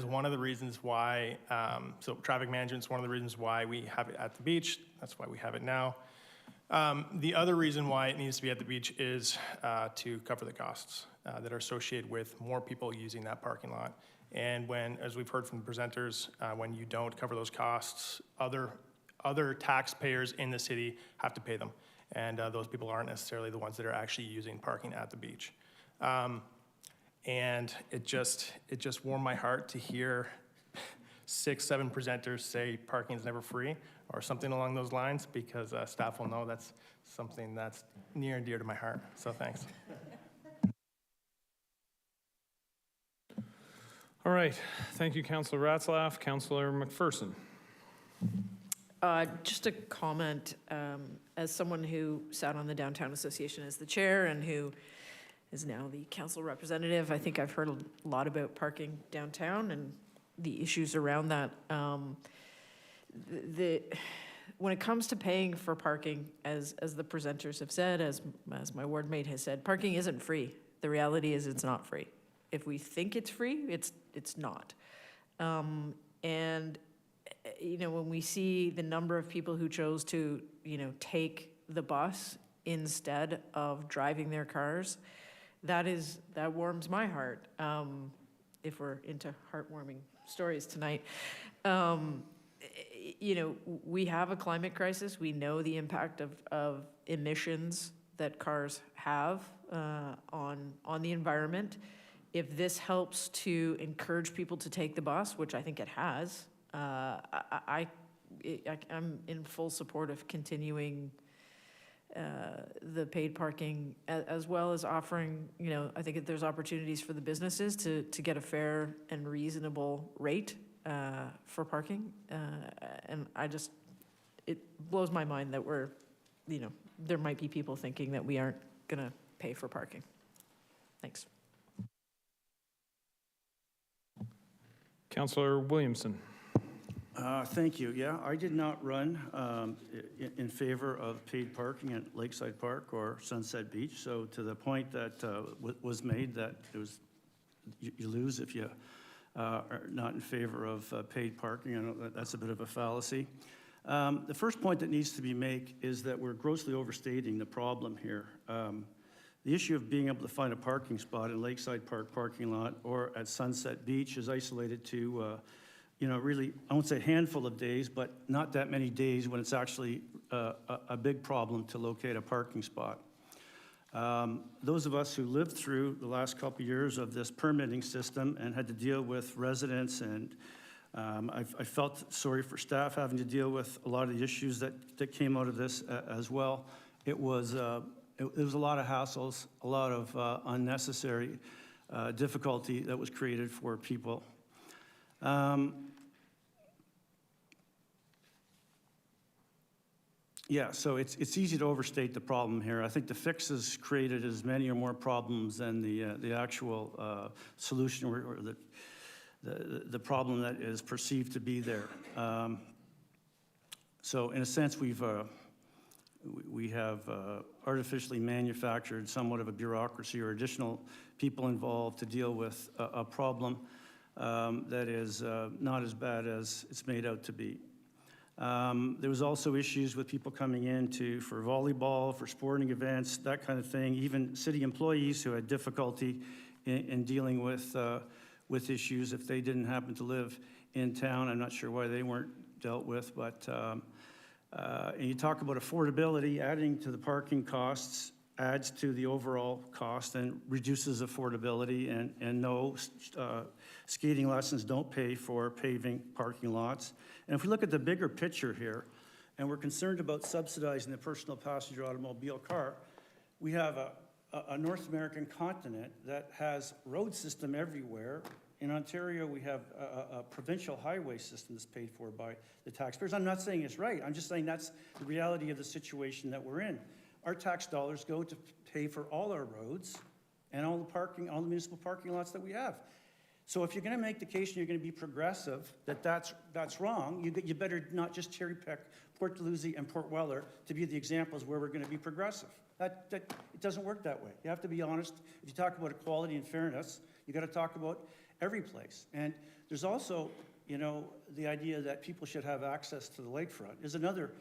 one of the reasons why, so traffic management is one of the reasons why we have it at the beach. That's why we have it now. The other reason why it needs to be at the beach is to cover the costs that are associated with more people using that parking lot. And when, as we've heard from the presenters, when you don't cover those costs, other taxpayers in the city have to pay them. And those people aren't necessarily the ones that are actually using parking at the beach. And it just warmed my heart to hear 6-7 presenters say parking is never free or something along those lines, because staff will know that's something that's near and dear to my heart. So thanks. All right. Thank you, Councilor Ratzlaff. Councilor McPherson. Just a comment, as someone who sat on the Downtown Association as the chair and who is now the council representative, I think I've heard a lot about parking downtown and the issues around that. When it comes to paying for parking, as the presenters have said, as my ward mate has said, parking isn't free. The reality is it's not free. If we think it's free, it's not. And when we see the number of people who chose to, take the bus instead of driving their cars, that warms my heart. If we're into heartwarming stories tonight, we have a climate crisis. We know the impact of emissions that cars have on the environment. If this helps to encourage people to take the bus, which I think it has, I'm in full support of continuing the paid parking, as well as offering, I think that there's opportunities for the businesses to get a fair and reasonable rate for parking. And it blows my mind that there might be people thinking that we aren't going to pay for parking. Thanks. Councillor Williamson. Thank you. Yeah, I did not run in favor of paid parking at Lakeside Park or Sunset Beach. So to the point that was made that you lose if you are not in favor of paid parking, I know that's a bit of a fallacy. The first point that needs to be made is that we're grossly overstating the problem here. The issue of being able to find a parking spot in Lakeside Park parking lot or at Sunset Beach is isolated to really, I won't say a handful of days, but not that many days when it's actually a big problem to locate a parking spot. Those of us who lived through the last couple of years of this permitting system and had to deal with residents, and I felt sorry for staff having to deal with a lot of the issues that came out of this as well. It was a lot of hassles, a lot of unnecessary difficulty that was created for people. Yeah, so it's easy to overstate the problem here. I think the fixes created as many or more problems than the actual solution or the problem that is perceived to be there. So in a sense, we have artificially manufactured somewhat of a bureaucracy or additional people involved to deal with a problem that is not as bad as it's made out to be. There was also issues with people coming in for volleyball, for sporting events, that kind of thing. Even city employees who had difficulty in dealing with issues if they didn't happen to live in town. I'm not sure why they weren't dealt with, but and you talk about affordability, adding to the parking costs adds to the overall cost and reduces affordability, and no, skating lessons don't pay for paving parking lots. And if we look at the bigger picture here, and we're concerned about subsidizing the personal passenger automobile car, we have a North American continent that has road system everywhere. In Ontario, we have a provincial highway system that's paid for by the taxpayers. I'm not saying it's right. I'm just saying that's the reality of the situation that we're in. Our tax dollars go to pay for all our roads and all the municipal parking lots that we have. So if you're going to make the case and you're going to be progressive, that's wrong, you better not just cherry pick Port Dalhousie and Port Weller to be the examples where we're going to be progressive. It doesn't work that way. You have to be honest. If you talk about equality and fairness, you got to talk about every place. And there's also, the idea that people should have access to the lakefront is another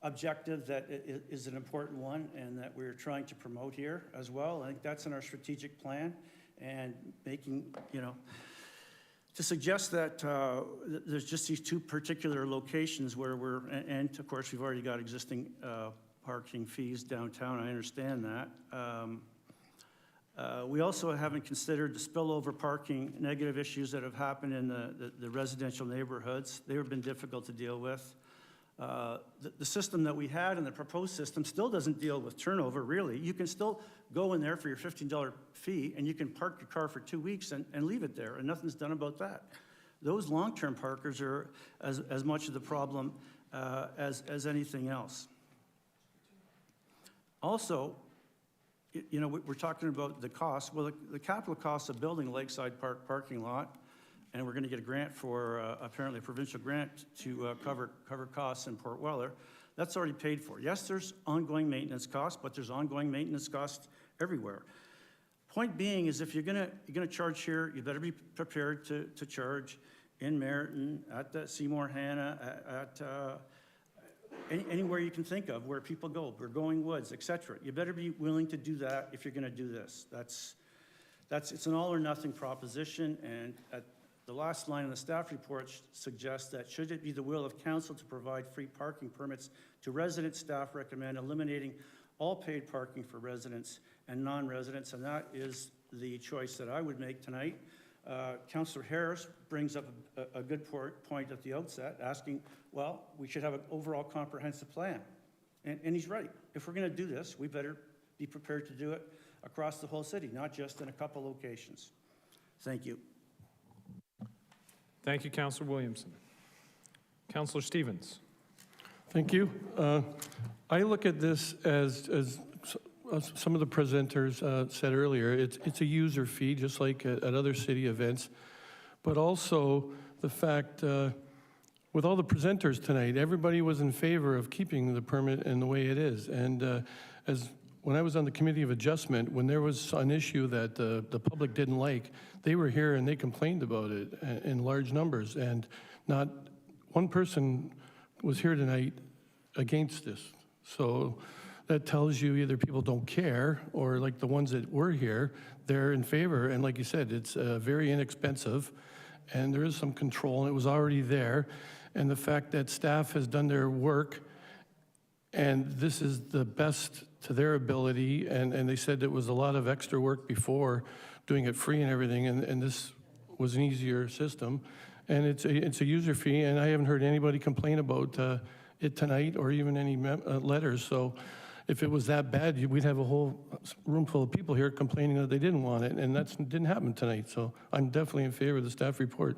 objective that is an important one and that we're trying to promote here as well. I think that's in our strategic plan, and making, to suggest that there's just these two particular locations where and of course we've already got existing parking fees downtown, I understand that. We also haven't considered the spillover parking negative issues that have happened in the residential neighborhoods. They've been difficult to deal with. The system that we had and the proposed system still doesn't deal with turnover, really. You can still go in there for your $15 fee and you can park your car for 2 weeks and leave it there, and nothing's done about that. Those long-term parkers are as much of the problem as anything else. Also, we're talking about the cost. Well, the capital cost of building a Lakeside Park parking lot, and we're going to get a grant for, apparently a provincial grant to cover costs in Port Weller. That's already paid for. Yes, there's ongoing maintenance costs, but there's ongoing maintenance costs everywhere. Point being is if you're going to charge here, you better be prepared to charge in Meriton, at the Seymour Hanna, at anywhere you can think of where people go, Burgoyne Woods, etc. You better be willing to do that if you're going to do this. It's an all or nothing proposition, and the last line in the staff report suggests that should it be the will of council to provide free parking permits to residents, staff recommend eliminating all paid parking for residents and non-residents, and that is the choice that I would make tonight. Councillor Harris brings up a good point at the outset, asking, well, we should have an overall comprehensive plan. And he's right. If we're going to do this, we better be prepared to do it across the whole city, not just in a couple locations. Thank you. Thank you, Councillor Williamson. Councillor Stevens. Thank you. I look at this as some of the presenters said earlier. It's a user fee, just like at other city events, but also the fact with all the presenters tonight, everybody was in favor of keeping the permit in the way it is. And when I was on the Committee of Adjustment, when there was an issue that the public didn't like, they were here and they complained about it in large numbers. And not one person was here tonight against this. So that tells you either people don't care, or like the ones that were here, they're in favor. And like you said, it's very inexpensive and there is some control, and it was already there. And the fact that staff has done their work and this is the best to their ability, and they said it was a lot of extra work before doing it free and everything, and this was an easier system. And it's a user fee, and I haven't heard anybody complain about it tonight or even any letters. So if it was that bad, we'd have a whole room full of people here complaining that they didn't want it, and that didn't happen tonight. So I'm definitely in favor of the staff report.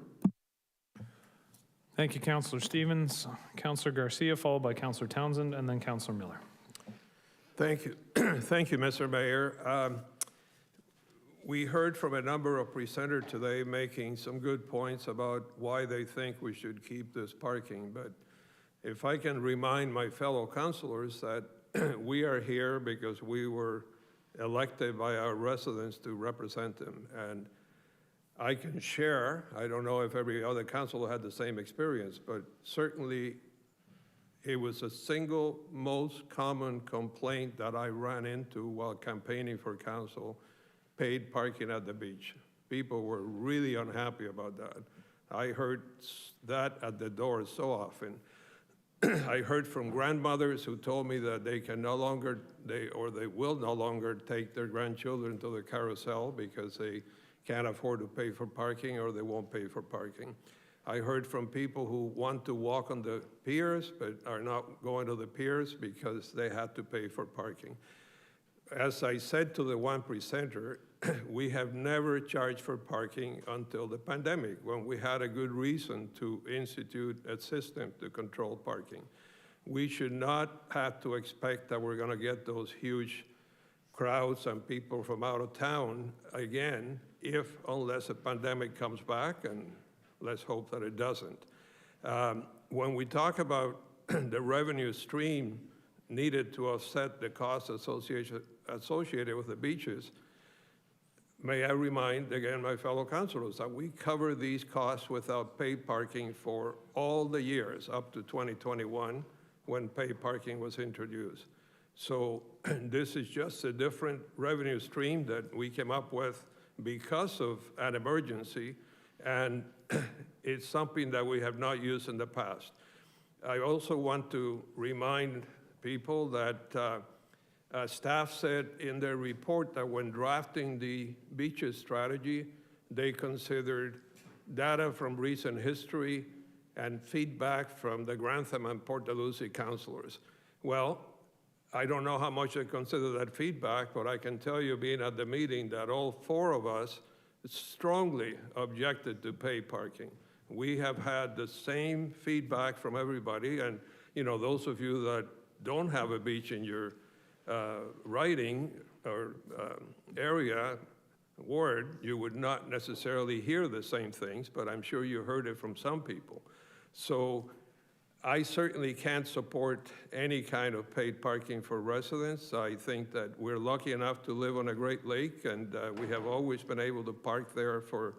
Thank you, Councillor Stevens. Councillor Garcia, followed by Councillor Townsend, and then Councillor Miller. Thank you. Thank you, Mr. Mayor. We heard from a number of presenters today making some good points about why they think we should keep this parking. But if I can remind my fellow councilors that we are here because we were elected by our residents to represent them. And I can share, I don't know if every other councilor had the same experience, but certainly it was a single most common complaint that I ran into while campaigning for council, paid parking at the beach. People were really unhappy about that. I heard that at the door so often. I heard from grandmothers who told me that they can no longer, they will no longer take their grandchildren to the carousel because they can't afford to pay for parking, or they won't pay for parking. I heard from people who want to walk on the piers but are not going to the piers because they had to pay for parking. As I said to the one presenter, we have never charged for parking until the pandemic, when we had a good reason to institute a system to control parking. We should not have to expect that we're going to get those huge crowds and people from out of town again, unless a pandemic comes back, and let's hope that it doesn't. When we talk about the revenue stream needed to offset the costs associated with the beaches, may I remind again my fellow councilors that we cover these costs without paid parking for all the years up to 2021 when paid parking was introduced. So this is just a different revenue stream that we came up with because of an emergency, and it's something that we have not used in the past. I also want to remind people that staff said in their report that when drafting the beaches strategy, they considered data from recent history and feedback from the Grantham and Port Dalhousie councilors. Well, I don't know how much they consider that feedback, but I can tell you, being at the meeting, that all four of us strongly objected to paid parking. We have had the same feedback from everybody, and those of you that don't have a beach in your writing or area, ward, you would not necessarily hear the same things, but I'm sure you heard it from some people. So I certainly can't support any kind of paid parking for residents. I think that we're lucky enough to live on a great lake, and we have always been able to park there for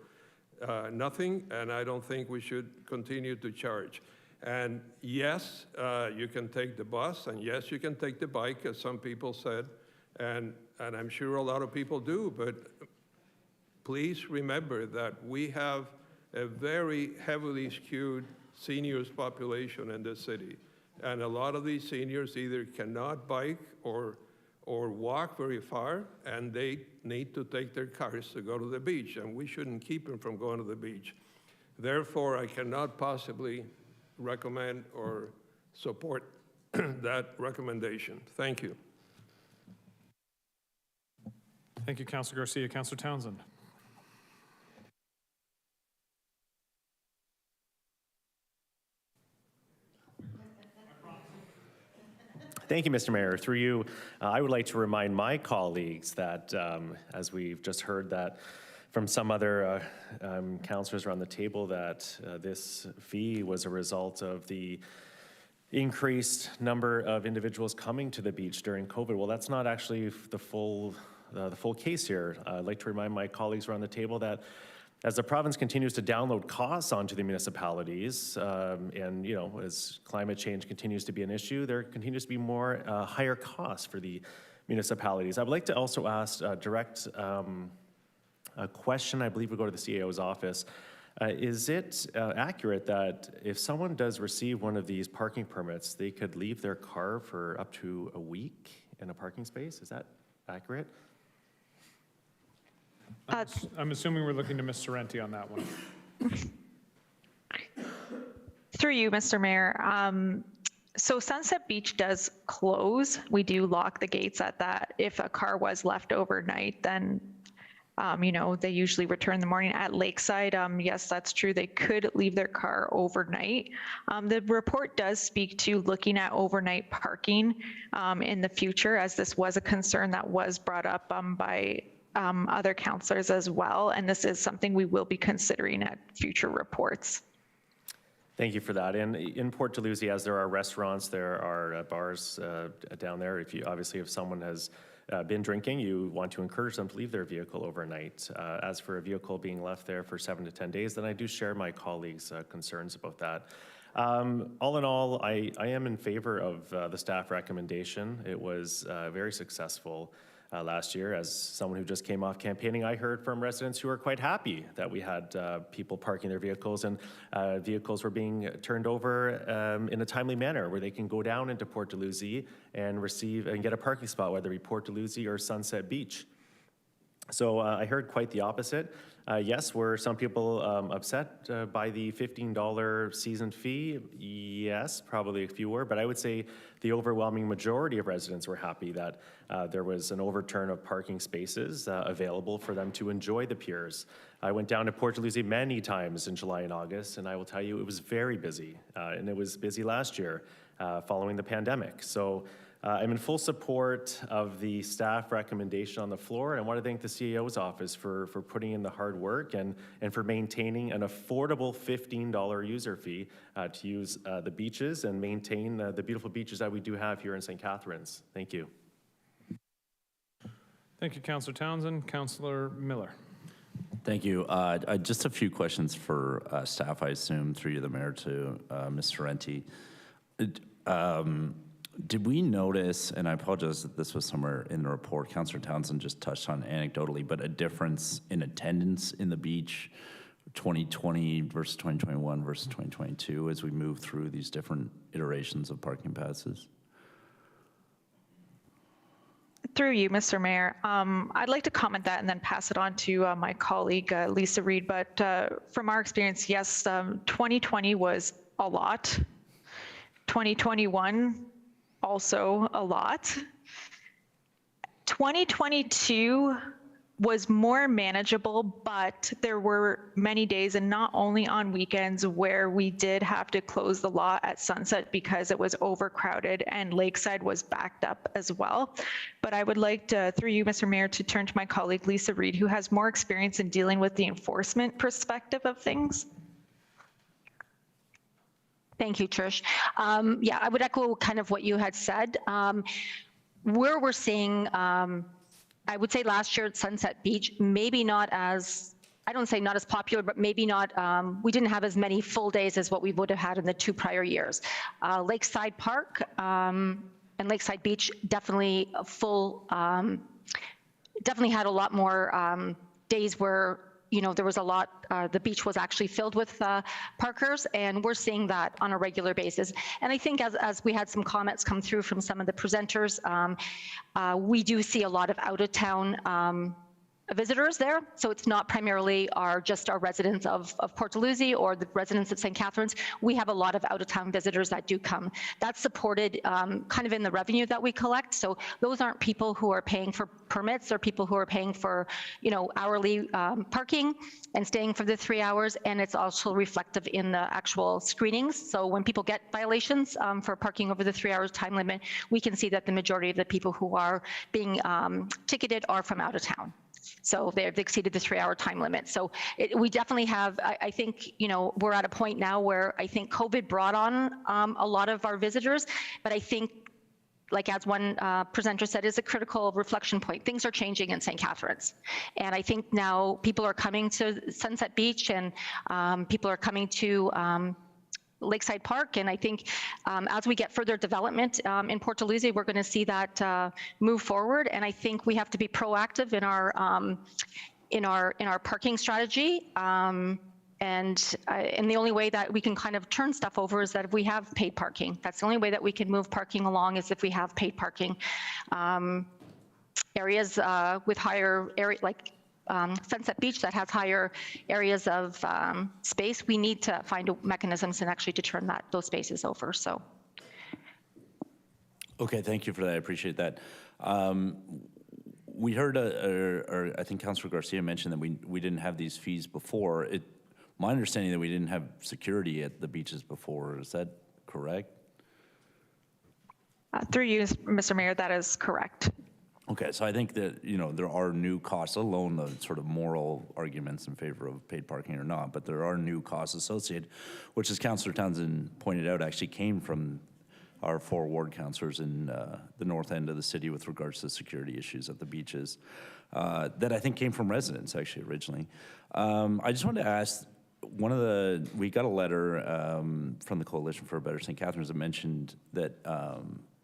nothing, and I don't think we should continue to charge. And yes, you can take the bus, and yes, you can take the bike, as some people said, and I'm sure a lot of people do, but please remember that we have a very heavily skewed seniors population in this city. And a lot of these seniors either cannot bike or walk very far, and they need to take their cars to go to the beach, and we shouldn't keep them from going to the beach. Therefore, I cannot possibly recommend or support that recommendation. Thank you. Thank you, Councilor Garcia. Councilor Townsend. Thank you, Mr. Mayor. Through you, I would like to remind my colleagues that, as we've just heard that from some other councillors around the table, that this fee was a result of the increased number of individuals coming to the beach during COVID. Well, that's not actually the full case here. I'd like to remind my colleagues around the table that as the province continues to download costs onto the municipalities, and as climate change continues to be an issue, there continues to be more higher costs for the municipalities. I would like to also ask direct a question. I believe we go to the CAO's office. Is it accurate that if someone does receive one of these parking permits, they could leave their car for up to a week in a parking space? Is that accurate? I'm assuming we're looking to Ms. Sorrenti on that one. Through you, Mr. Mayor. So Sunset Beach does close. We do lock the gates at that. If a car was left overnight, then they usually return in the morning. At Lakeside, yes, that's true. They could leave their car overnight. The report does speak to looking at overnight parking in the future, as this was a concern that was brought up by other councillors as well. And this is something we will be considering at future reports. Thank you for that. And in Port Dalhousie, as there are restaurants, there are bars down there. If someone has been drinking, you want to encourage them to leave their vehicle overnight. As for a vehicle being left there for 7 to 10 days, then I do share my colleagues' concerns about that. All in all, I am in favor of the staff recommendation. It was very successful last year. As someone who just came off campaigning, I heard from residents who were quite happy that we had people parking their vehicles, and vehicles were being turned over in a timely manner where they can go down into Port Dalhousie and receive and get a parking spot, whether it be Port Dalhousie or Sunset Beach. So I heard quite the opposite. Yes, were some people upset by the $15 season fee? Yes, probably a few were, but I would say the overwhelming majority of residents were happy that there was an overturn of parking spaces available for them to enjoy the piers. I went down to Port Dalhousie many times in July and August, and I will tell you it was very busy, and it was busy last year following the pandemic. So I'm in full support of the staff recommendation on the floor, and I want to thank the CAO's office for putting in the hard work and for maintaining an affordable $15 user fee to use the beaches and maintain the beautiful beaches that we do have here in St. Catharines. Thank you. Thank you, Councillor Townsend. Councillor Miller. Thank you. Just a few questions for staff, I assume, through you, the mayor, to Ms. Sorrenti. Did we notice, and I apologize that this was somewhere in the report, Councillor Townsend just touched on anecdotally, but a difference in attendance in the beach 2020 versus 2021 versus 2022 as we move through these different iterations of parking passes? Through you, Mr. Mayor, I'd like to comment that and then pass it on to my colleague, Lisa Reed. But from our experience, yes, 2020 was a lot. 2021, also a lot. 2022 was more manageable, but there were many days, and not only on weekends, where we did have to close the lot at sunset because it was overcrowded and Lakeside was backed up as well. But I would like to, through you, Mr. Mayor, to turn to my colleague Lisa Reed, who has more experience in dealing with the enforcement perspective of things. Thank you, Trish. Yeah, I would echo kind of what you had said. Where we're seeing, I would say last year at Sunset Beach, maybe not as, I don't say not as popular, but maybe not, we didn't have as many full days as what we would have had in the 2 prior years. Lakeside Park and Lakeside Beach definitely full, definitely had a lot more days where, you know, there was a lot, the beach was actually filled with parkers, and we're seeing that on a regular basis. And I think as we had some comments come through from some of the presenters, we do see a lot of out-of-town visitors there. So it's not primarily just our residents of Port Dalhousie or the residents of St. Catharines. We have a lot of out-of-town visitors that do come. That's supported kind of in the revenue that we collect. So those aren't people who are paying for permits or people who are paying for, hourly parking and staying for the 3 hours. And it's also reflective in the actual screenings. So when people get violations for parking over the 3 hours time limit, we can see that the majority of the people who are being ticketed are from out of town. So they've exceeded the 3 hour time limit. So we definitely have, I think, we're at a point now where I think COVID brought on a lot of our visitors, but I think, like as one presenter said, is a critical reflection point. Things are changing in St. Catharines. And I think now people are coming to Sunset Beach and people are coming to Lakeside Park, and I think as we get further development in Port Dalhousie, we're going to see that move forward. And I think we have to be proactive in our parking strategy. And the only way that we can kind of turn stuff over is that if we have paid parking. That's the only way that we can move parking along is if we have paid parking. Areas with higher Sunset Beach that has higher areas of space, we need to find mechanisms and actually to turn those spaces over. So. Okay, thank you for that. I appreciate that. We heard, or I think Councilor Garcia mentioned that we didn't have these fees before. My understanding that we didn't have security at the beaches before. Is that correct? Through you, Mr. Mayor, that is correct. Okay, so I think that, there are new costs, alone the sort of moral arguments in favor of paid parking or not, but there are new costs associated, which, as Councillor Townsend pointed out, actually came from our 4 ward councillors in the north end of the city with regards to security issues at the beaches that I think came from residents, actually, originally. I just wanted to ask, we got a letter from the Coalition for a Better St. Catharines that mentioned that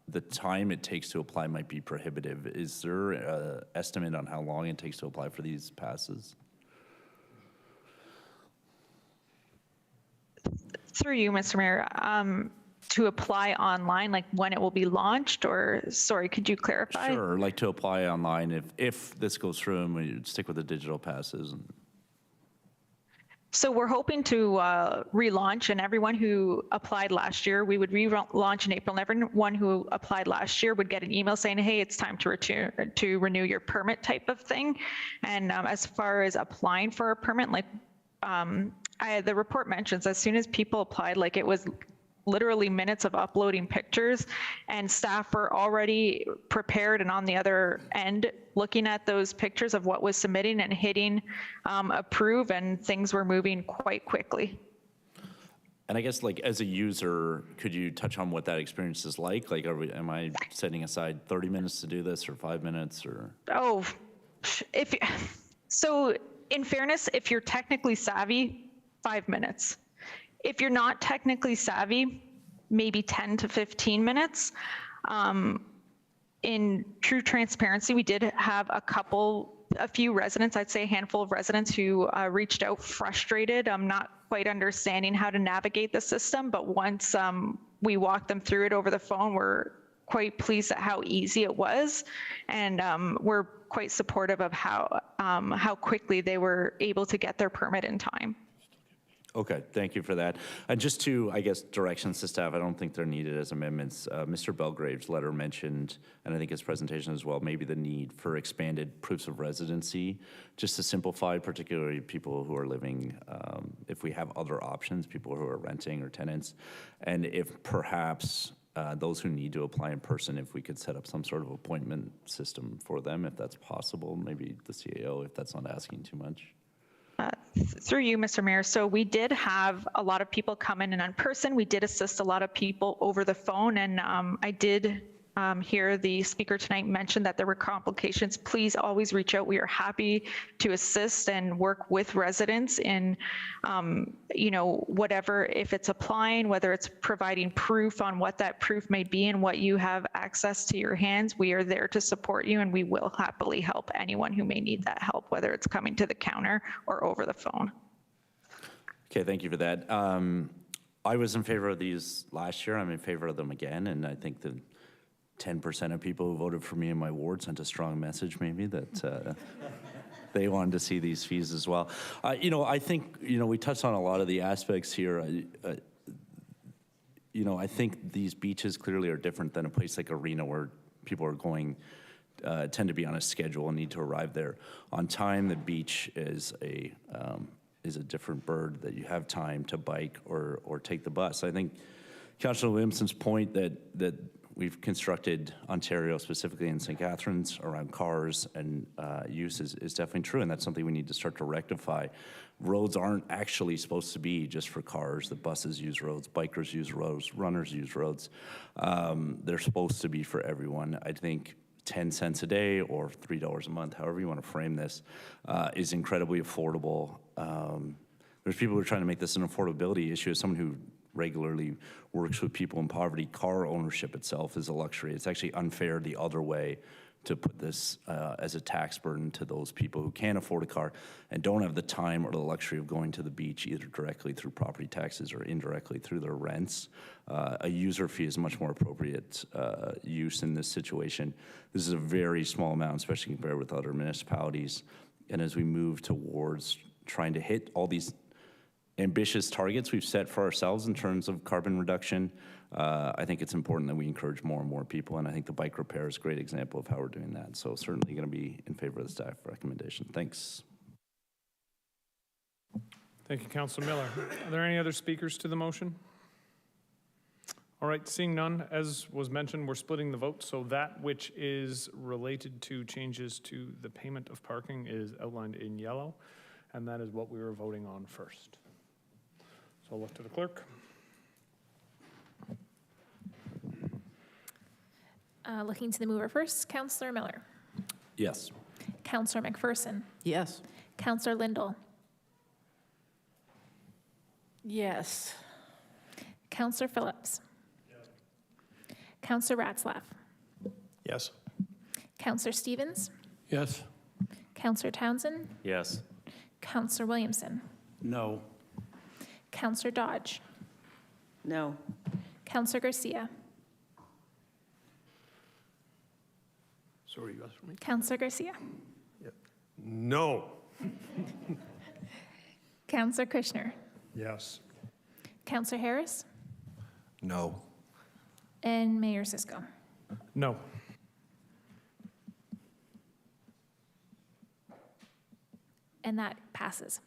the time it takes to apply might be prohibitive. Is there an estimate on how long it takes to apply for these passes? Through you, Mr. Mayor, to apply online, like when it will be launched, or sorry, could you clarify? Sure, like to apply online if this goes through and we stick with the digital passes. So we're hoping to relaunch, and everyone who applied last year, we would relaunch in April, and everyone who applied last year would get an email saying, hey, it's time to renew your permit type of thing. And as far as applying for a permit, the report mentions as soon as people applied, it was literally minutes of uploading pictures, and staff were already prepared and on the other end looking at those pictures of what was submitting and hitting approve, and things were moving quite quickly. And I guess, as a user, could you touch on what that experience is like? Am I setting aside 30 minutes to do this, or 5 minutes, or? Oh, so in fairness, if you're technically savvy, 5 minutes. If you're not technically savvy, maybe 10 to 15 minutes. In true transparency, we did have a few residents, I'd say a handful of residents who reached out frustrated, not quite understanding how to navigate the system. But once we walked them through it over the phone, we're quite pleased at how easy it was. And we're quite supportive of how quickly they were able to get their permit in time. Okay, thank you for that. And just to, directions to staff, I don't think they're needed as amendments. Mr. Belgrave's letter mentioned, and I think his presentation as well, maybe the need for expanded proofs of residency, just to simplify, particularly people who are living, if we have other options, people who are renting or tenants, and if perhaps those who need to apply in person, if we could set up some sort of appointment system for them, if that's possible, maybe the CAO, if that's not asking too much. Through you, Mr. Mayor. So we did have a lot of people come in person. We did assist a lot of people over the phone, and I did hear the speaker tonight mention that there were complications. Please always reach out. We are happy to assist and work with residents in, whatever, if it's applying, whether it's providing proof on what that proof may be and what you have access to your hands. We are there to support you, and we will happily help anyone who may need that help, whether it's coming to the counter or over the phone. Okay, thank you for that. I was in favor of these last year. I'm in favor of them again, and I think the 10% of people who voted for me in my ward sent a strong message, maybe, that they wanted to see these fees as well. I think, we touched on a lot of the aspects here. I think these beaches clearly are different than a place like Arena where people are going, tend to be on a schedule and need to arrive there on time. The beach is a different bird that you have time to bike or take the bus. I think Councillor Williamson's point that we've constructed Ontario, specifically in St. Catharines, around cars and use is definitely true, and that's something we need to start to rectify. Roads aren't actually supposed to be just for cars. The buses use roads, bikers use roads, runners use roads. They're supposed to be for everyone. I think 10 cents a day or $3 a month, however you want to frame this, is incredibly affordable. There's people who are trying to make this an affordability issue. As someone who regularly works with people in poverty, car ownership itself is a luxury. It's actually unfair the other way to put this as a tax burden to those people who can't afford a car and don't have the time or the luxury of going to the beach, either directly through property taxes or indirectly through their rents. A user fee is a much more appropriate use in this situation. This is a very small amount, especially compared with other municipalities. And as we move towards trying to hit all these ambitious targets we've set for ourselves in terms of carbon reduction, I think it's important that we encourage more and more people, and I think the bike repair is a great example of how we're doing that. So certainly going to be in favor of the staff recommendation. Thanks. Thank you, Councillor Miller. Are there any other speakers to the motion? All right, seeing none, as was mentioned, we're splitting the vote, so that which is related to changes to the payment of parking is outlined in yellow, and that is what we were voting on first. So I'll look to the clerk. Looking to the mover first, Councillor Miller. Yes. Councillor McPherson. Yes. Councillor Lindell. Yes. Councillor Phillips. Councillor Ratzlaff. Yes. Councillor Stevens. Yes. Councillor Townsend. Yes. Councillor Williamson. No. Councillor Dodge. No. Councillor Garcia. Sorry, you asked for me? Councillor Garcia. No. Councillor Kushner. Yes. Councillor Harris. No. And Mayor Cisco. No. And that passes.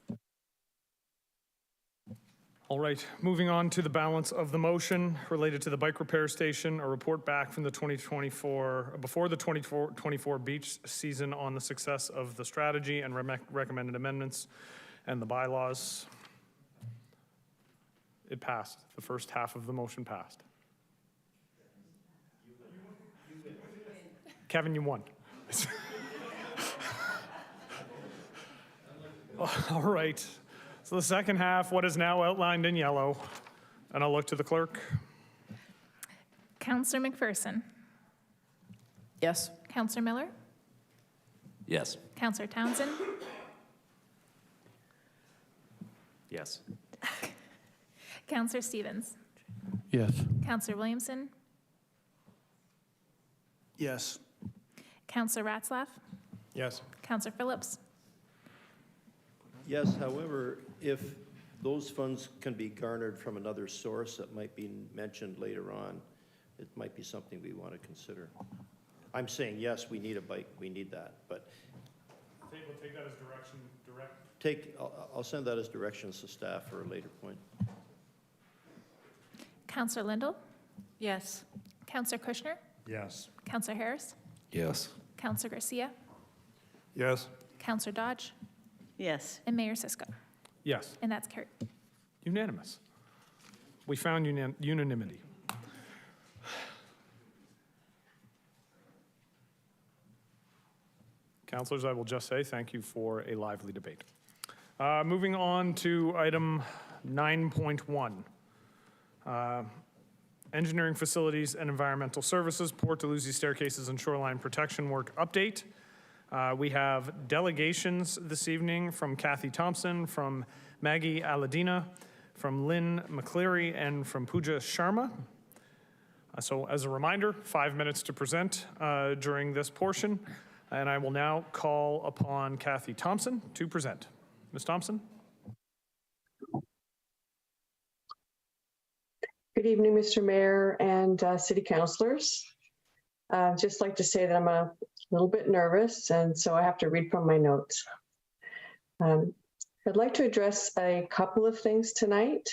All right, moving on to the balance of the motion related to the bike repair station, a report back from the 2024 beach season on the success of the strategy and recommended amendments and the bylaws. It passed. The first half of the motion passed. Kevin, you won. All right. So the second half, what is now outlined in yellow, and I'll look to the clerk. Councillor McPherson. Yes. Councillor Miller. Yes. Councillor Townsend. Yes. Councillor Stevens. Yes. Councillor Williamson. Yes. Councillor Ratzlaff. Yes. Councillor Phillips. Yes, however, if those funds can be garnered from another source that might be mentioned later on, it might be something we want to consider. I'm saying, yes, we need a bike, we need that, but We'll take that as direct. I'll send that as directions to staff for a later point. Councillor Lindell. Yes. Councillor Kushner. Yes. Councillor Harris. Yes. Councillor Garcia. Yes. Councillor Dodge. Yes. And Mayor Cisco. Yes, And that's carried. unanimous. We found unanimity. Councilors, I will just say thank you for a lively debate. Moving on to item 9.1. Engineering Facilities and Environmental Services, Port Dalhousie Staircases and Shoreline Protection Work Update. We have delegations this evening from Kathy Thompson, from Maggie Aladina, from Lynn McCleary, and from Pooja Sharma. So as a reminder, 5 minutes to present during this portion. And I will now call upon Kathy Thompson to present. Ms. Thompson? Good evening, Mr. Mayor and city councilors. Just like to say that I'm a little bit nervous, and so I have to read from my notes. I'd like to address a couple of things tonight.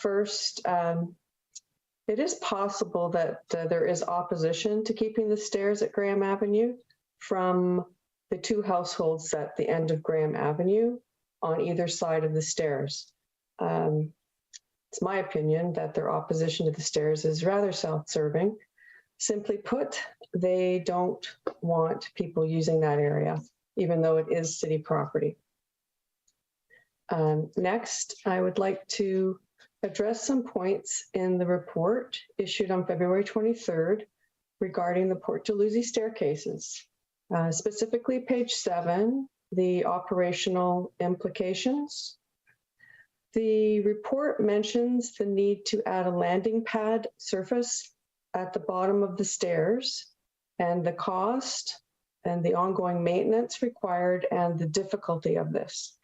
First, it is possible that there is opposition to keeping the stairs at Graham Avenue from the two households at the end of Graham Avenue on either side of the stairs. It's my opinion that their opposition to the stairs is rather self-serving. Simply put, they don't want people using that area, even though it is city property. Next, I would like to address some points in the report issued on February 23rd regarding the Port Dalhousie staircases. Specifically, page 7, the operational implications. The report mentions the need to add a landing pad surface at the bottom of the stairs and the cost and the ongoing maintenance required and the difficulty of this.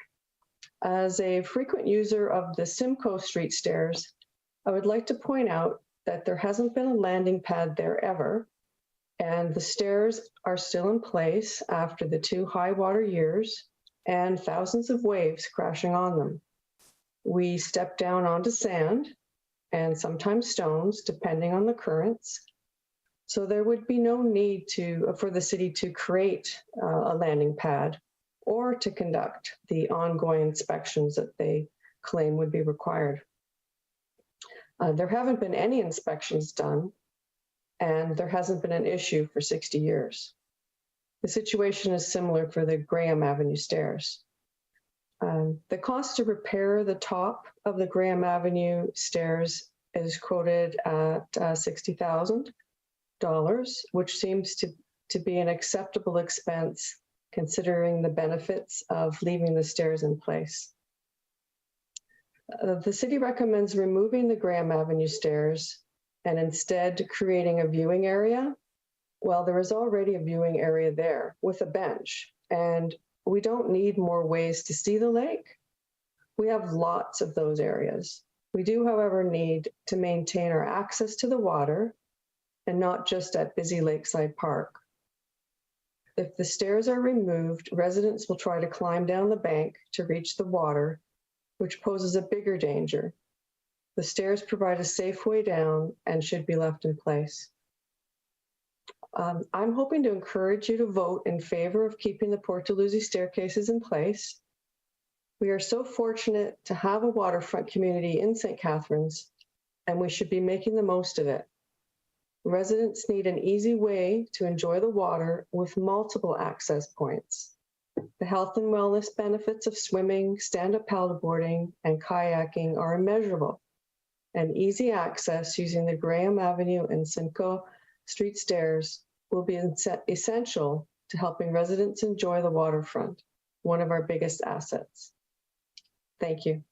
As a frequent user of the Simcoe Street stairs, I would like to point out that there hasn't been a landing pad there ever, and the stairs are still in place after the 2 high water years and thousands of waves crashing on them. We step down onto sand and sometimes stones, depending on the currents. So there would be no need for the city to create a landing pad or to conduct the ongoing inspections that they claim would be required. There haven't been any inspections done, and there hasn't been an issue for 60 years. The situation is similar for the Graham Avenue stairs. The cost to repair the top of the Graham Avenue stairs is quoted at $60,000, which seems to be an acceptable expense considering the benefits of leaving the stairs in place. The city recommends removing the Graham Avenue stairs and instead creating a viewing area. Well, there is already a viewing area there with a bench, and we don't need more ways to see the lake. We have lots of those areas. We do, however, need to maintain our access to the water and not just at busy Lakeside Park. If the stairs are removed, residents will try to climb down the bank to reach the water, which poses a bigger danger. The stairs provide a safe way down and should be left in place. I'm hoping to encourage you to vote in favor of keeping the Port Dalhousie staircases in place. We are so fortunate to have a waterfront community in St. Catharines, and we should be making the most of it. Residents need an easy way to enjoy the water with multiple access points. The health and wellness benefits of swimming, stand-up paddleboarding, and kayaking are immeasurable, and easy access using the Graham Avenue and Simcoe Street stairs will be essential to helping residents enjoy the waterfront, one of our biggest assets. Thank you.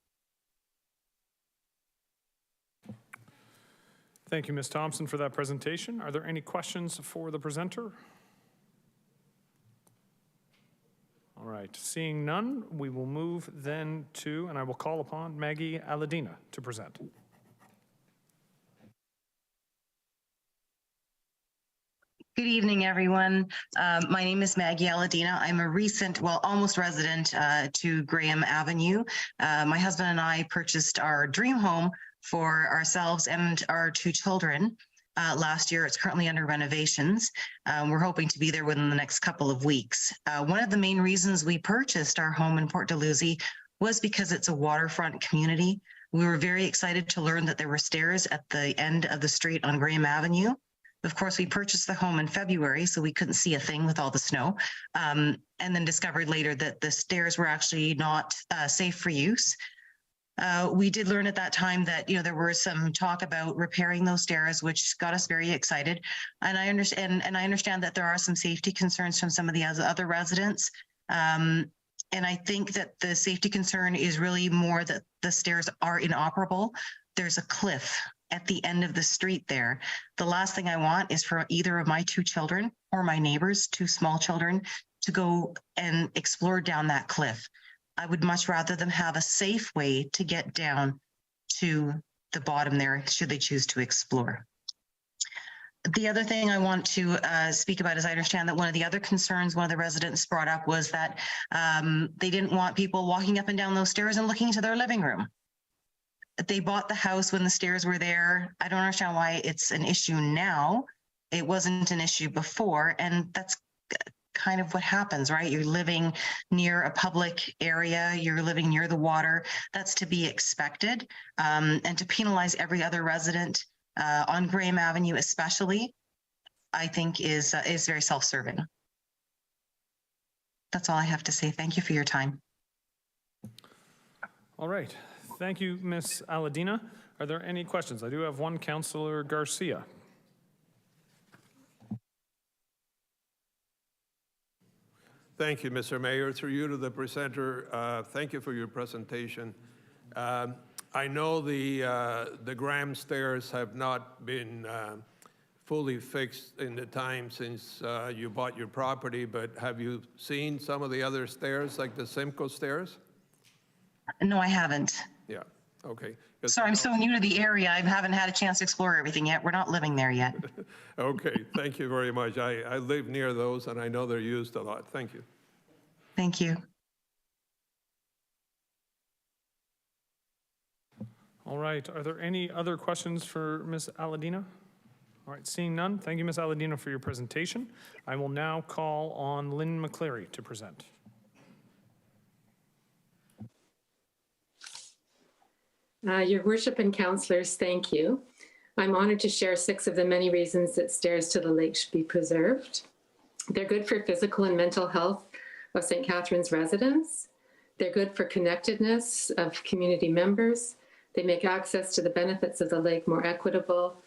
Thank you, Ms. Thompson, for that presentation. Are there any questions for the presenter? All right, seeing none, we will move then to, and I will call upon Maggie Aladina to present. Good evening, everyone. My name is Maggie Aladina. I'm a recent, well, almost resident to Graham Avenue. My husband and I purchased our dream home for ourselves and our 2 children last year. It's currently under renovations. We're hoping to be there within the next couple of weeks. One of the main reasons we purchased our home in Port Dalhousie was because it's a waterfront community. We were very excited to learn that there were stairs at the end of the street on Graham Avenue. Of course, we purchased the home in February, so we couldn't see a thing with all the snow, and then discovered later that the stairs were actually not safe for use. We did learn at that time that, you know, there was some talk about repairing those stairs, which got us very excited. And I understand that there are some safety concerns from some of the other residents. And I think that the safety concern is really more that the stairs are inoperable. There's a cliff at the end of the street there. The last thing I want is for either of my two children or my neighbors, two small children, to go and explore down that cliff. I would much rather them have a safe way to get down to the bottom there, should they choose to explore. The other thing I want to speak about is I understand that one of the other concerns one of the residents brought up was that they didn't want people walking up and down those stairs and looking into their living room. They bought the house when the stairs were there. I don't understand why it's an issue now. It wasn't an issue before, and that's kind of what happens, right? You're living near a public area, you're living near the water. That's to be expected. And to penalize every other resident on Graham Avenue especially, I think is very self-serving. That's all I have to say. Thank you for your time. All right. Thank you, Ms. Aladina. Are there any questions? I do have one, Councillor Garcia. Thank you, Mr. Mayor. Through you to the presenter, thank you for your presentation. I know the Graham stairs have not been fully fixed in the time since you bought your property, but have you seen some of the other stairs, like the Simcoe stairs? No, I haven't. Yeah, okay. So I'm so new to the area, I haven't had a chance to explore everything yet. We're not living there yet. Okay, thank you very much. I live near those and I know they're used a lot. Thank you. Thank you. All right. Are there any other questions for Ms. Aladina? All right. Seeing none, thank you, Ms. Aladina, for your presentation. I will now call on Lynn McCleary to present. Your worship and councillors, thank you. I'm honored to share 6 of the many reasons that stairs to the lake should be preserved. They're good for physical and mental health of St. Catharines residents. They're good for connectedness of community members. They make access to the benefits of the lake more equitable.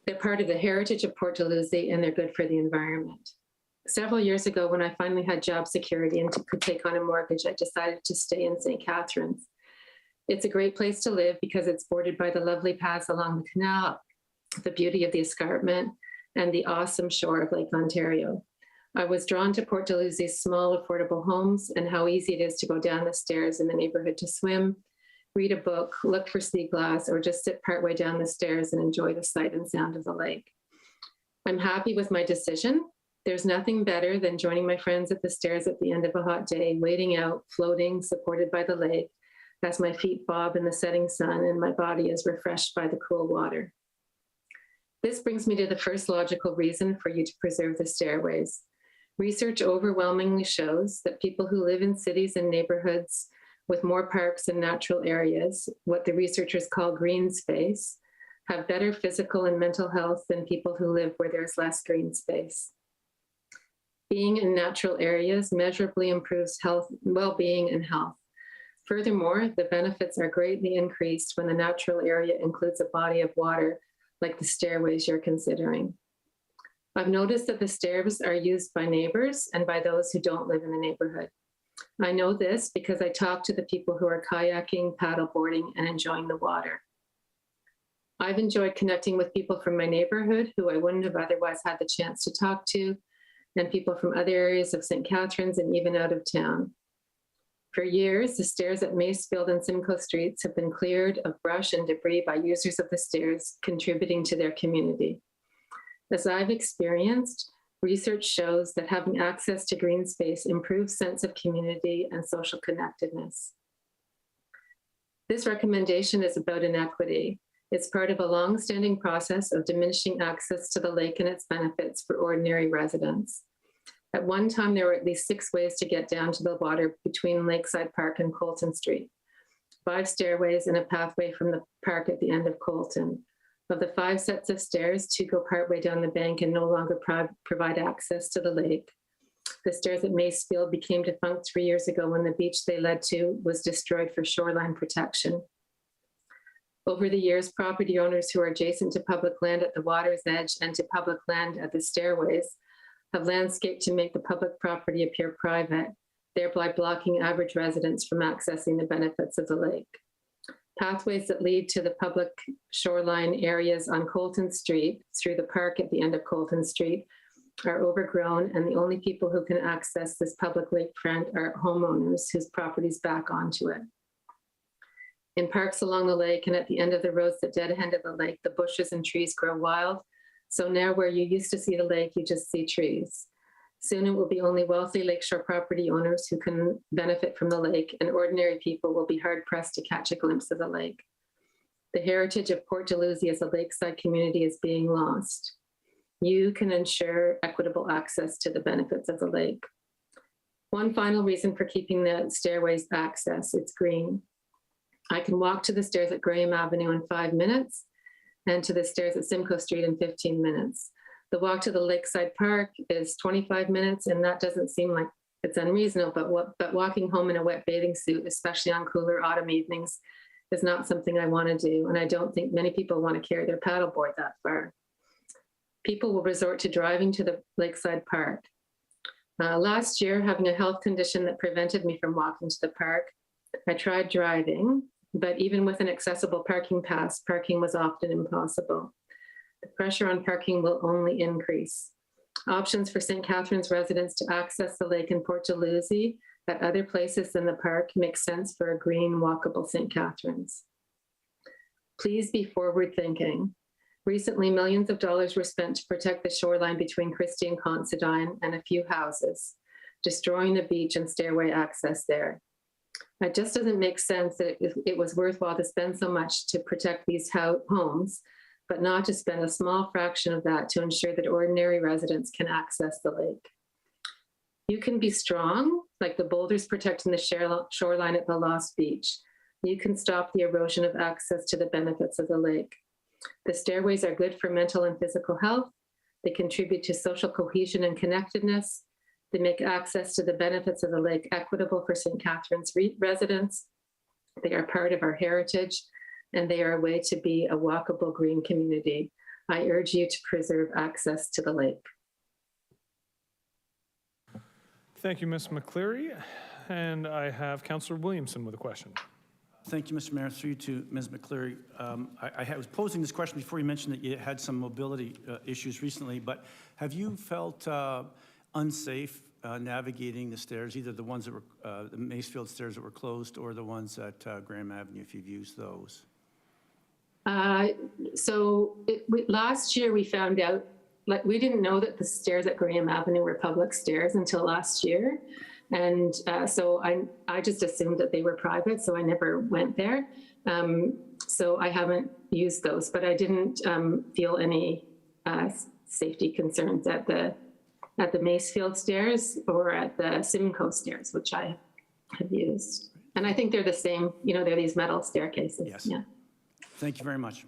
They're part of the heritage of Port Dalhousie, and they're good for the environment. Several years ago, when I finally had job security and could take on a mortgage, I decided to stay in St. Catharines. It's a great place to live because it's bordered by the lovely paths along the canal, the beauty of the escarpment, and the awesome shore of Lake Ontario. I was drawn to Port Dalhousie's small, affordable homes and how easy it is to go down the stairs in the neighborhood to swim, read a book, look for sea glass, or just sit partway down the stairs and enjoy the sight and sound of the lake. I'm happy with my decision. There's nothing better than joining my friends at the stairs at the end of a hot day, wading out, floating, supported by the lake, as my feet bob in the setting sun and my body is refreshed by the cool water. This brings me to the first logical reason for you to preserve the stairways. Research overwhelmingly shows that people who live in cities and neighborhoods with more parks and natural areas, what the researchers call green space, have better physical and mental health than people who live where there's less green space. Being in natural areas measurably improves health, well-being, and health. Furthermore, the benefits are greatly increased when the natural area includes a body of water like the stairways you're considering. I've noticed that the stairs are used by neighbors and by those who don't live in the neighborhood. I know this because I talk to the people who are kayaking, paddleboarding, and enjoying the water. I've enjoyed connecting with people from my neighborhood who I wouldn't have otherwise had the chance to talk to, and people from other areas of St. Catharines and even out of town. For years, the stairs at Macefield and Simcoe Streets have been cleared of brush and debris by users of the stairs, contributing to their community. As I've experienced, research shows that having access to green space improves sense of community and social connectedness. This recommendation is about inequity. It's part of a long-standing process of diminishing access to the lake and its benefits for ordinary residents. At one time, there were at least 6 ways to get down to the water between Lakeside Park and Colton Street, 5 stairways and a pathway from the park at the end of Colton. Of the 5 sets of stairs, 2 go partway down the bank and no longer provide access to the lake. The stairs at Macefield became defunct 3 years ago when the beach they led to was destroyed for shoreline protection. Over the years, property owners who are adjacent to public land at the water's edge and to public land at the stairways have landscaped to make the public property appear private, thereby blocking average residents from accessing the benefits of the lake. Pathways that lead to the public shoreline areas on Colton Street through the park at the end of Colton Street are overgrown, and the only people who can access this public lakefront are homeowners whose properties back onto it. In parks along the lake and at the end of the roads that dead end of the lake, the bushes and trees grow wild. So now where you used to see the lake, you just see trees. Soon it will be only wealthy lakeshore property owners who can benefit from the lake, and ordinary people will be hard pressed to catch a glimpse of the lake. The heritage of Port Dalhousie as a lakeside community is being lost. You can ensure equitable access to the benefits of the lake. One final reason for keeping the stairways access, it's green. I can walk to the stairs at Graham Avenue in 5 minutes and to the stairs at Simcoe Street in 15 minutes. The walk to the Lakeside Park is 25 minutes, and that doesn't seem like it's unreasonable, but walking home in a wet bathing suit, especially on cooler autumn evenings, is not something I want to do, and I don't think many people want to carry their paddleboard that far. People will resort to driving to the Lakeside Park. Last year, having a health condition that prevented me from walking to the park, I tried driving, but even with an accessible parking pass, parking was often impossible. The pressure on parking will only increase. Options for St. Catharines residents to access the lake in Port Dalhousie at other places than the park make sense for a green, walkable St. Catharines. Please be forward thinking. Recently, millions of dollars were spent to protect the shoreline between Christie and Considine and a few houses, destroying the beach and stairway access there. It just doesn't make sense that it was worthwhile to spend so much to protect these homes, but not to spend a small fraction of that to ensure that ordinary residents can access the lake. You can be strong, like the boulders protecting the shoreline at the Lost Beach. You can stop the erosion of access to the benefits of the lake. The stairways are good for mental and physical health. They contribute to social cohesion and connectedness. They make access to the benefits of the lake equitable for St. Catharines residents. They are part of our heritage, and they are a way to be a walkable green community. I urge you to preserve access to the lake. Thank you, Ms. McCleary. And I have Councillor Williamson with a question. Thank you, Mr. Mayor. Through you to Ms. McCleary. I was posing this question before you mentioned that you had some mobility issues recently, but have you felt unsafe navigating the stairs, either the ones that were, the Macefield stairs that were closed or the ones at Graham Avenue, if you've used those? Last year we found out, like, we didn't know that the stairs at Graham Avenue were public stairs until last year. And so I just assumed that they were private, so I never went there. So I haven't used those, but I didn't feel any safety concerns at the Macefield stairs or at the Simcoe stairs, which I have used. And I think they're the same, they're these metal staircases. Yes. Yeah. Thank you very much.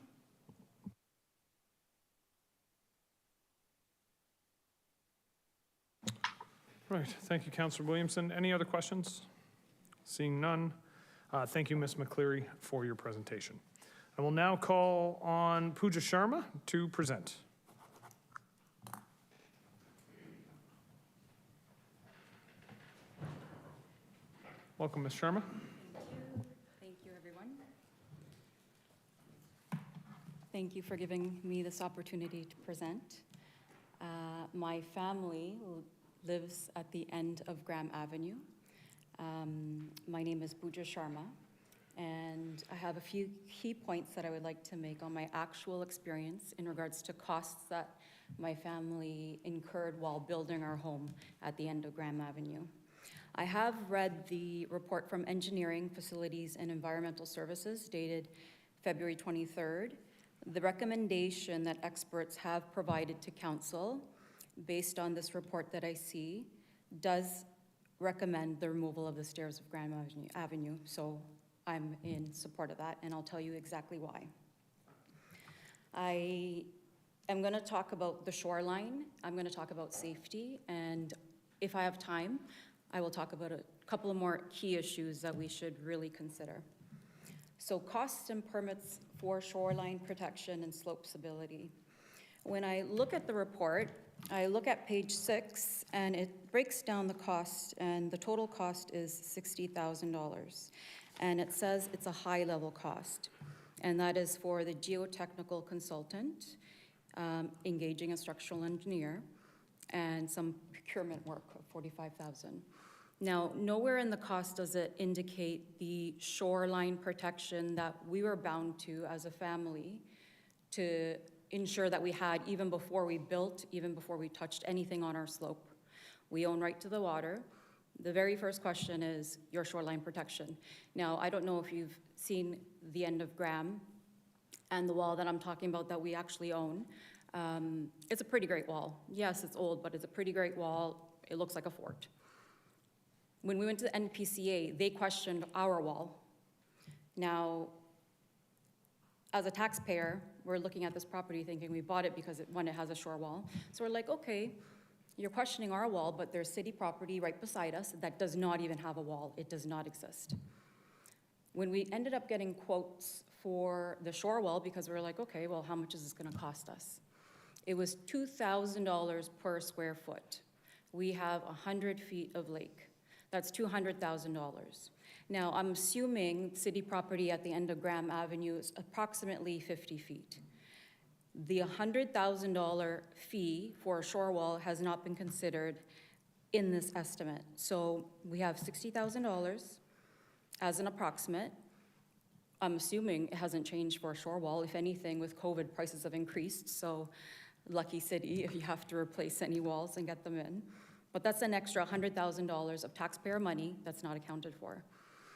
Right, thank you, Councillor Williamson. Any other questions? Seeing none, thank you, Ms. McCleary, for your presentation. I will now call on Pooja Sharma to present. Welcome, Ms. Sharma. Thank you, everyone. Thank you for giving me this opportunity to present. My family lives at the end of Graham Avenue. My name is Pooja Sharma, and I have a few key points that I would like to make on my actual experience in regards to costs that my family incurred while building our home at the end of Graham Avenue. I have read the report from Engineering, Facilities, and Environmental Services dated February 23rd. The recommendation that experts have provided to Council based on this report that I see does recommend the removal of the stairs of Graham Avenue. So I'm in support of that, and I'll tell you exactly why. I am going to talk about the shoreline. I'm going to talk about safety, and if I have time, I will talk about a couple of more key issues that we should really consider. So costs and permits for shoreline protection and slope stability. When I look at the report, I look at page 6, and it breaks down the cost, and the total cost is $60,000. And it says it's a high-level cost, and that is for the geotechnical consultant, engaging a structural engineer, and some procurement work of $45,000. Now, nowhere in the cost does it indicate the shoreline protection that we were bound to as a family to ensure that we had even before we built, even before we touched anything on our slope. We own right to the water. The very first question is your shoreline protection. Now, I don't know if you've seen the end of Graham and the wall that I'm talking about that we actually own. It's a pretty great wall. Yes, it's old, but it's a pretty great wall. It looks like a fort. When we went to the NPCA, they questioned our wall. Now, as a taxpayer, we're looking at this property thinking we bought it because it has a shore wall. So we're like, okay, you're questioning our wall, but there's city property right beside us that does not even have a wall. It does not exist. When we ended up getting quotes for the shore wall, because we were like, okay, well, how much is this gonna cost us? It was $2,000 per square foot. We have 100 feet of lake. That's $200,000. Now, I'm assuming city property at the end of Graham Avenue is approximately 50 feet. The $100,000 fee for a shore wall has not been considered in this estimate. So we have $60,000 as an approximate. I'm assuming it hasn't changed for a shore wall. If anything, with COVID, prices have increased. So lucky city if you have to replace any walls and get them in. But that's an extra $100,000 of taxpayer money that's not accounted for.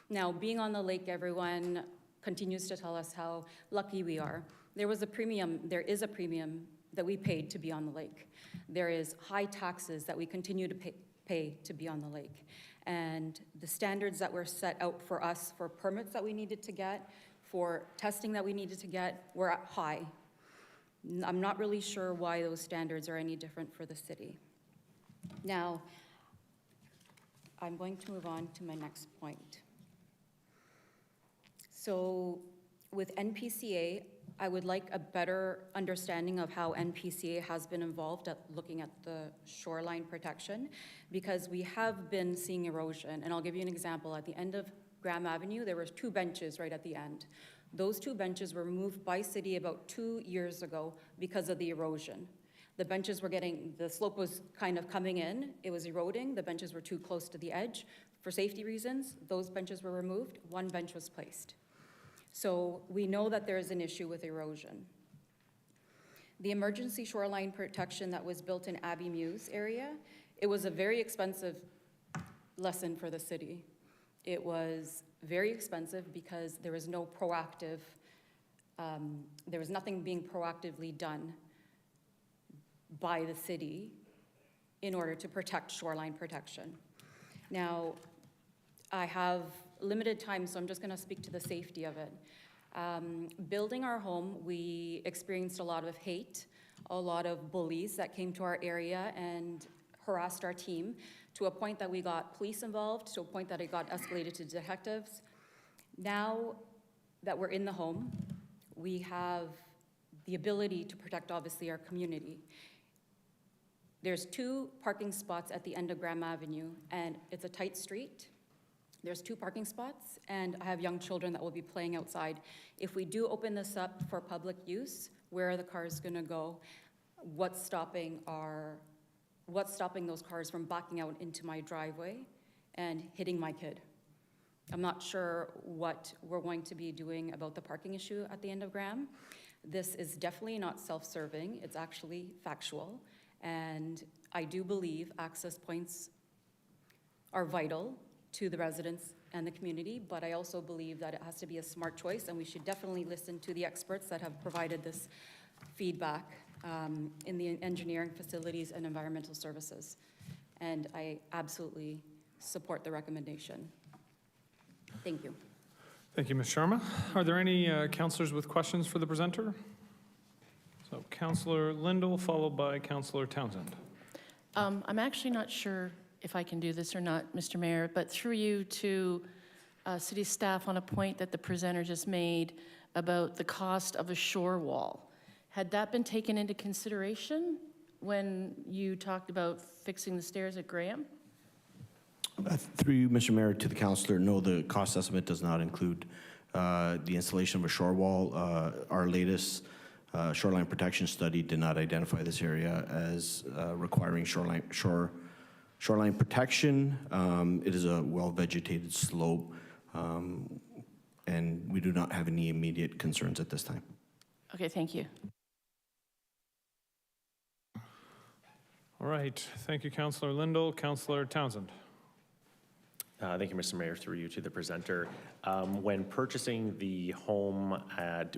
Now, being on the lake, everyone continues to tell us how lucky we are. There is a premium that we paid to be on the lake. There is high taxes that we continue to pay to be on the lake. And the standards that were set out for us for permits that we needed to get, for testing that we needed to get, were high. I'm not really sure why those standards are any different for the city. Now, I'm going to move on to my next point. So with NPCA, I would like a better understanding of how NPCA has been involved at looking at the shoreline protection, because we have been seeing erosion. And I'll give you an example. At the end of Graham Avenue, there were 2 benches right at the end. Those 2 benches were moved by city about 2 years ago because of the erosion. The benches were the slope was kind of coming in, it was eroding, the benches were too close to the edge. For safety reasons, those benches were removed, 1 bench was placed. So we know that there is an issue with erosion. The emergency shoreline protection that was built in Abbey Mews area, it was a very expensive lesson for the city. It was very expensive because there was no proactive, there was nothing being proactively done by the city in order to protect shoreline protection. Now, I have limited time, so I'm just gonna speak to the safety of it. Building our home, we experienced a lot of hate, a lot of bullies that came to our area and harassed our team to a point that we got police involved, to a point that it got escalated to detectives. Now that we're in the home, we have the ability to protect, obviously, our community. There's 2 parking spots at the end of Graham Avenue, and it's a tight street. There's 2 parking spots, and I have young children that will be playing outside. If we do open this up for public use, where are the cars gonna go? What's stopping those cars from backing out into my driveway and hitting my kid? I'm not sure what we're going to be doing about the parking issue at the end of Graham. This is definitely not self-serving, it's actually factual. And I do believe access points are vital to the residents and the community, but I also believe that it has to be a smart choice, and we should definitely listen to the experts that have provided this feedback in the engineering, facilities, and environmental services. And I absolutely support the recommendation. Thank you. Thank you, Ms. Sharma. Are there any councilors with questions for the presenter? So Councilor Lindell, followed by Councilor Townsend. I'm actually not sure if I can do this or not, Mr. Mayor, but through you to city staff on a point that the presenter just made about the cost of a shore wall. Had that been taken into consideration when you talked about fixing the stairs at Graham? Through you, Mr. Mayor, to the councillor, no, the cost estimate does not include the installation of a shore wall. Our latest shoreline protection study did not identify this area as requiring shoreline protection. It is a well-vegetated slope, and we do not have any immediate concerns at this time. Okay, thank you. All right, thank you, Councillor Lindell. Councillor Townsend. Thank you, Mr. Mayor, through you to the presenter. When purchasing the home,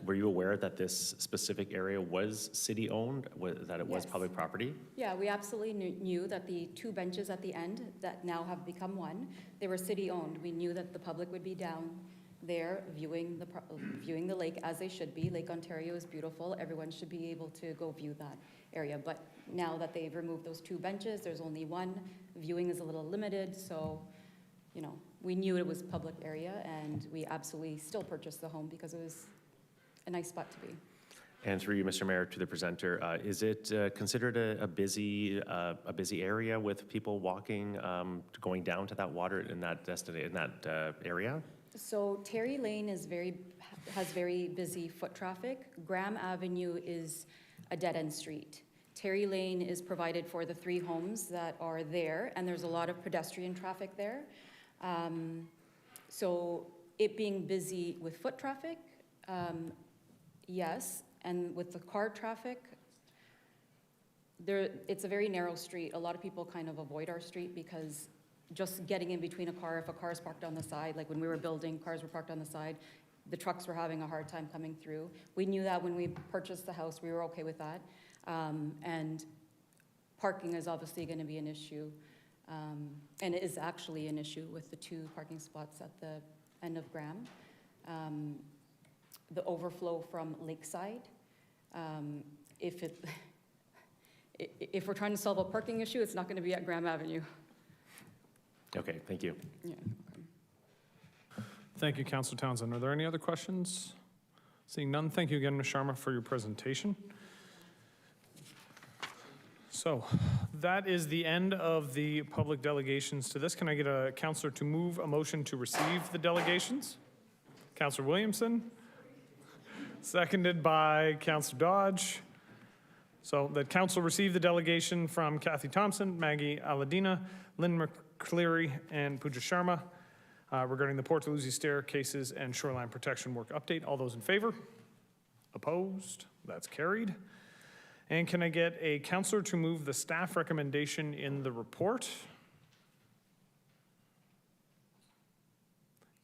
were you aware that this specific area was city-owned, that it was Yes. public property? Yeah, we absolutely knew that the two benches at the end that now have become one, they were city-owned. We knew that the public would be down there viewing the lake as they should be. Lake Ontario is beautiful. Everyone should be able to go view that area. But now that they've removed those two benches, there's only one. Viewing is a little limited, so you know, we knew it was public area, and we absolutely still purchased the home because it was a nice spot to be. And through you, Mr. Mayor, to the presenter, is it considered a busy area with people walking, going down to that water in that area? So Terry Lane has very busy foot traffic. Graham Avenue is a dead-end street. Terry Lane is provided for the 3 homes that are there, and there's a lot of pedestrian traffic there. So it being busy with foot traffic, yes, and with the car traffic, it's a very narrow street. A lot of people kind of avoid our street because just getting in between a car, if a car is parked on the side, like when we were building, cars were parked on the side, the trucks were having a hard time coming through. We knew that when we purchased the house, we were okay with that. And parking is obviously going to be an issue. And it is actually an issue with the 2 parking spots at the end of Graham. The overflow from Lakeside, if we're trying to solve a parking issue, it's not going to be at Graham Avenue. Okay, thank you. Yeah. Thank you, Councillor Townsend. Are there any other questions? Seeing none, thank you again, Ms. Sharma, for your presentation. So that is the end of the public delegations to this. Can I get a councillor to move a motion to receive the delegations? Councillor Williamson, seconded by Councillor Dodge. So that council received the delegation from Kathy Thompson, Maggie Aladina, Lynn McCleary, and Pooja Sharma regarding the Port Dalhousie staircases and shoreline protection work update. All those in favor? Opposed? That's carried. And can I get a councillor to move the staff recommendation in the report?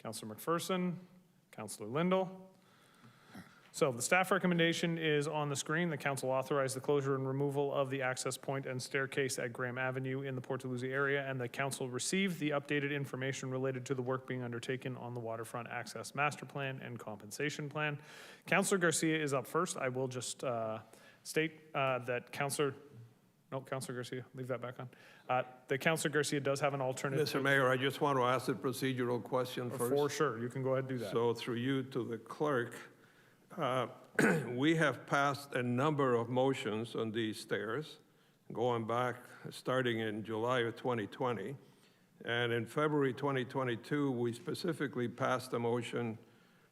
Councillor McPherson, Councillor Lindell. So the staff recommendation is on the screen. The council authorized the closure and removal of the access point and staircase at Graham Avenue in the Port Dalhousie area, and the council received the updated information related to the work being undertaken on the waterfront access master plan and compensation plan. Councillor Garcia is up first. I will just state that Councillor Garcia, leave that back on. The Councillor Garcia does have an alternate. Mr. Mayor, I just want to ask a procedural question first. For sure, you can go ahead and do that. So through you to the clerk, we have passed a number of motions on these stairs, going back, starting in July of 2020. And in February 2022, we specifically passed a motion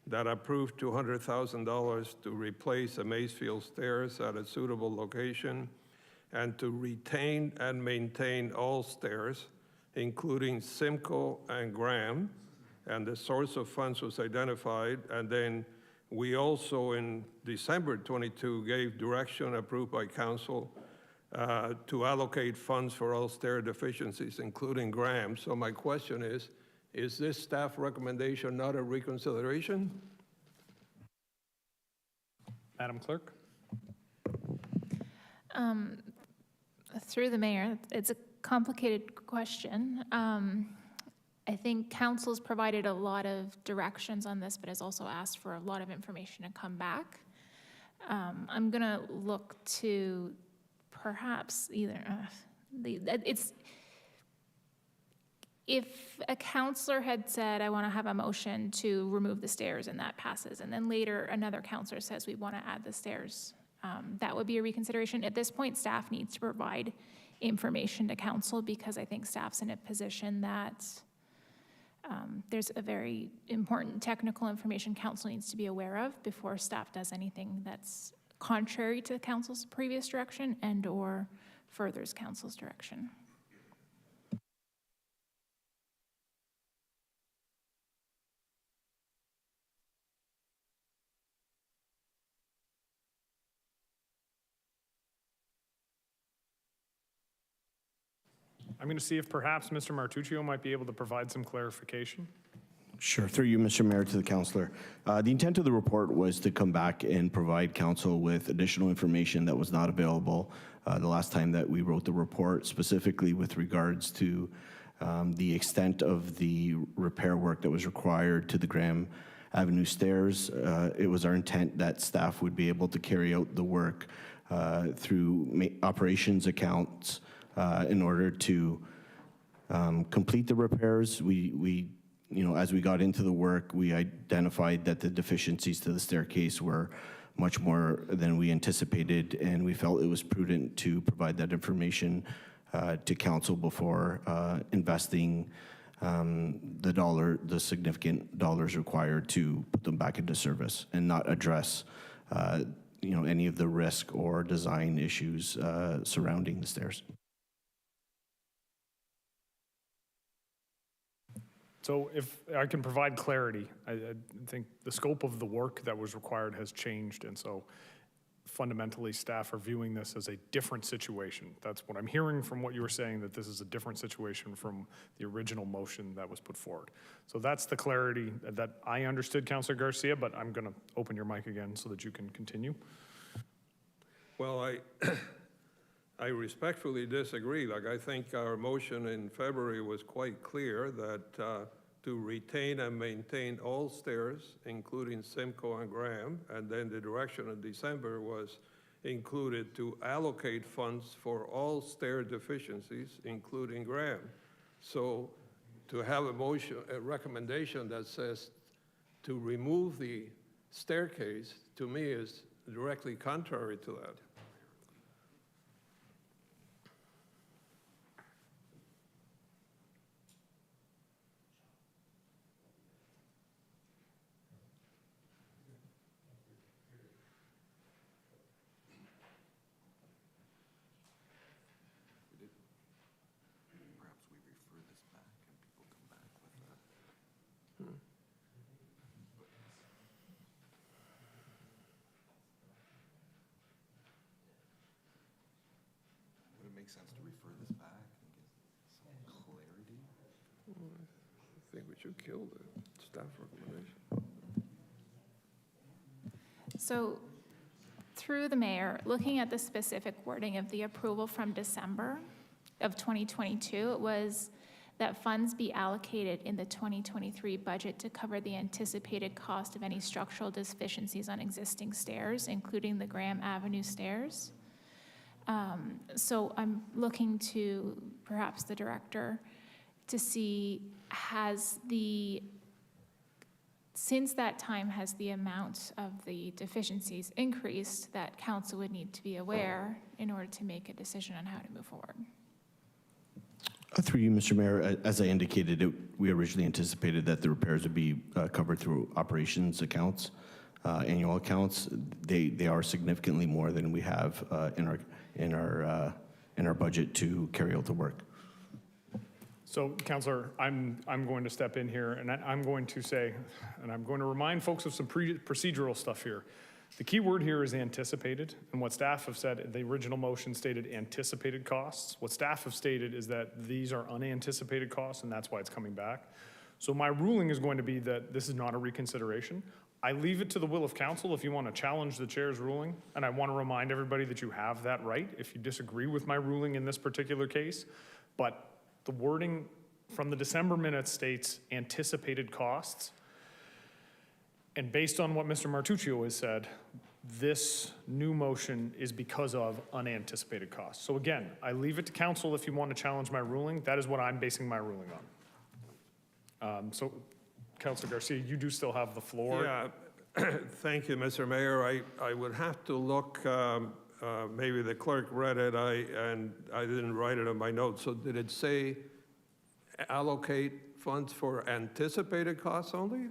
that approved $200,000 to replace the Macefield stairs at a suitable location and to retain and maintain all stairs, including Simcoe and Graham, and the source of funds was identified. And then we also, in December 22, gave direction approved by council to allocate funds for all stair deficiencies, including Graham. So my question is this staff recommendation not a reconsideration? Madam Clerk. Through the mayor, it's a complicated question. I think council's provided a lot of directions on this, but has also asked for a lot of information to come back. I'm gonna look to perhaps either, if a councillor had said, I want to have a motion to remove the stairs and that passes, and then later another councillor says we want to add the stairs, that would be a reconsideration. At this point, staff needs to provide information to council because I think staff's in a position that there's a very important technical information council needs to be aware of before staff does anything that's contrary to council's previous direction and or furthers council's direction. I'm going to see if perhaps Mr. Martuccio might be able to provide some clarification. Sure. Through you, Mr. Mayor, to the councillor. The intent of the report was to come back and provide council with additional information that was not available the last time that we wrote the report, specifically with regards to the extent of the repair work that was required to the Graham Avenue stairs. It was our intent that staff would be able to carry out the work through operations accounts in order to complete the repairs. We as we got into the work, we identified that the deficiencies to the staircase were much more than we anticipated, and we felt it was prudent to provide that information to council before investing the significant dollars required to put them back into service and not address any of the risk or design issues surrounding the stairs. So if I can provide clarity, I think the scope of the work that was required has changed, and so fundamentally staff are viewing this as a different situation. That's what I'm hearing from what you were saying, that this is a different situation from the original motion that was put forward. So that's the clarity that I understood, Councilor Garcia, but I'm going to open your mic again so that you can continue. Well, I respectfully disagree. Like, I think our motion in February was quite clear that to retain and maintain all stairs, including Simcoe and Graham, and then the direction in December was included to allocate funds for all stair deficiencies, including Graham. So to have a recommendation that says to remove the staircase, to me, is directly contrary to that. Makes sense to refer this back and get some clarity. I think we should kill the staff recommendation. So through the mayor, looking at the specific wording of the approval from December of 2022, it was that funds be allocated in the 2023 budget to cover the anticipated cost of any structural deficiencies on existing stairs, including the Graham Avenue stairs. So I'm looking to perhaps the director to see, since that time, has the amount of the deficiencies increased that council would need to be aware in order to make a decision on how to move forward? Through you, Mr. Mayor, as I indicated, we originally anticipated that the repairs would be covered through operations accounts, annual accounts. They are significantly more than we have in our budget to carry out the work. So, Councillor, I'm going to step in here, and I'm going to say, and I'm going to remind folks of some procedural stuff here. The key word here is anticipated, and what staff have said, the original motion stated anticipated costs. What staff have stated is that these are unanticipated costs, and that's why it's coming back. So my ruling is going to be that this is not a reconsideration. I leave it to the will of council if you want to challenge the chair's ruling, and I want to remind everybody that you have that right if you disagree with my ruling in this particular case. But the wording from the December minutes states anticipated costs. And based on what Mr. Martuccio has said, this new motion is because of unanticipated costs. So again, I leave it to council if you want to challenge my ruling. That is what I'm basing my ruling on. So, Councilor Garcia, you do still have the floor. Yeah, Thank you, Mr. Mayor. I would have to look, maybe the clerk read it, and I didn't write it in my notes. So did it say allocate funds for anticipated costs only?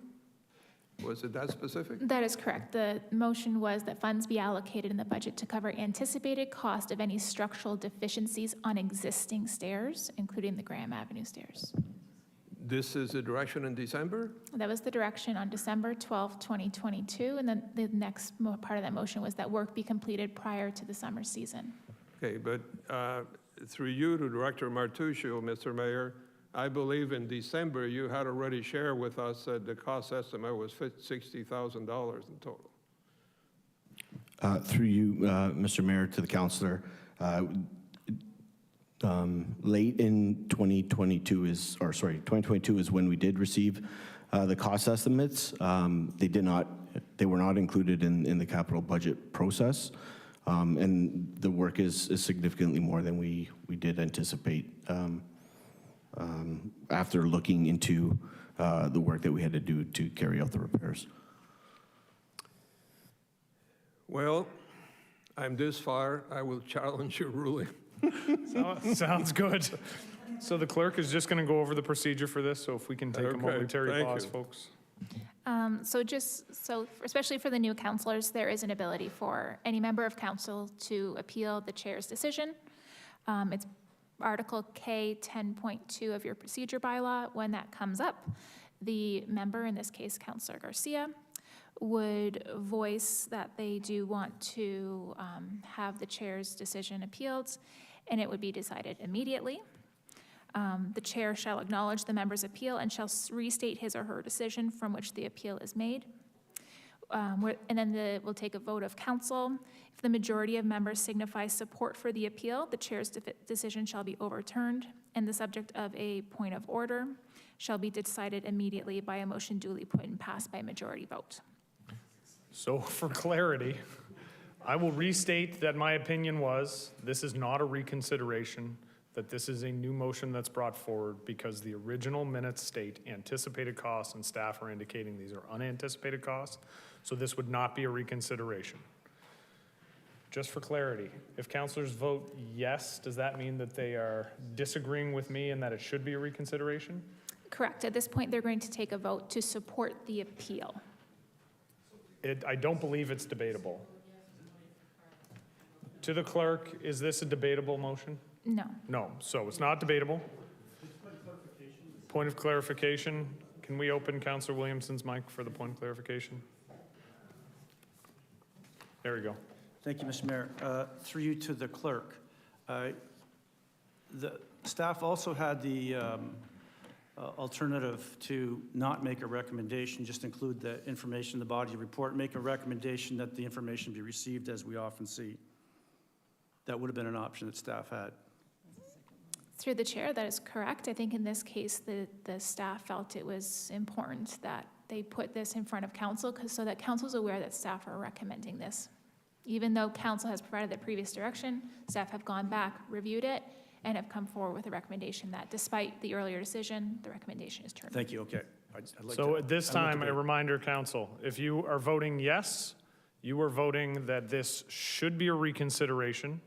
Was it that specific? That is correct. The motion was that funds be allocated in the budget to cover anticipated cost of any structural deficiencies on existing stairs, including the Graham Avenue stairs. This is the direction in December? That was the direction on December 12, 2022, and then the next part of that motion was that work be completed prior to the summer season. Okay, but through you to Director Martuccio, Mr. Mayor, I believe in December you had already shared with us that the cost estimate was $60,000 in total. Through you, Mr. Mayor, to the councillor, late in 2022 is when we did receive the cost estimates. They were not included in the capital budget process, and the work is significantly more than we did anticipate after looking into the work that we had to do to carry out the repairs. Well, I'm this far. I will challenge your ruling. Sounds good. So the clerk is just going to go over the procedure for this, so if we can take a momentary pause, folks. So especially for the new councilors, there is an ability for any member of council to appeal the chair's decision. It's Article K 10.2 of your procedure bylaw. When that comes up, the member, in this case Councillor Garcia, would voice that they do want to have the chair's decision appealed, and it would be decided immediately. The chair shall acknowledge the member's appeal and shall restate his or her decision from which the appeal is made. And then we'll take a vote of council. If the majority of members signify support for the appeal, the chair's decision shall be overturned, and the subject of a point of order shall be decided immediately by a motion duly put and passed by majority vote. So for clarity, I will restate that my opinion was this is not a reconsideration, that this is a new motion that's brought forward because the original minutes state anticipated costs and staff are indicating these are unanticipated costs. So this would not be a reconsideration. Just for clarity, if councilors vote yes, does that mean that they are disagreeing with me and that it should be a reconsideration? Correct. At this point, they're going to take a vote to support the appeal. I don't believe it's debatable. To the clerk, is this a debatable motion? No. No, so it's not debatable. Point of clarification. Can we open Councillor Williamson's mic for the point of clarification? There we go. Thank you, Mr. Mayor. Through you to the clerk. The staff also had the alternative to not make a recommendation, just include the information in the body report, make a recommendation that the information be received as we often see. That would have been an option that staff had. Through the chair, that is correct. I think in this case, the staff felt it was important that they put this in front of council so that council is aware that staff are recommending this. Even though council has provided the previous direction, staff have gone back, reviewed it, and have come forward with a recommendation that despite the earlier decision, the recommendation is turned. Thank you, okay. So at this time, a reminder, council, if you are voting yes, you are voting that this should be a reconsideration.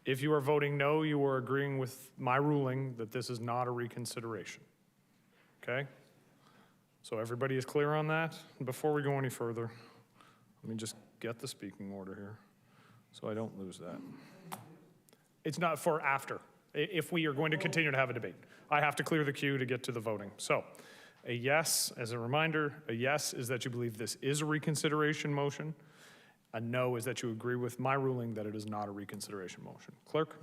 If you are voting no, you are agreeing with my ruling that this is not a reconsideration. Okay? So everybody is clear on that? Before we go any further, let me just get the speaking order here so I don't lose that. It's not for after, if we are going to continue to have a debate. I have to clear the queue to get to the voting. So a yes, as a reminder, a yes is that you believe this is a reconsideration motion. A no is that you agree with my ruling that it is not a reconsideration motion. Clerk?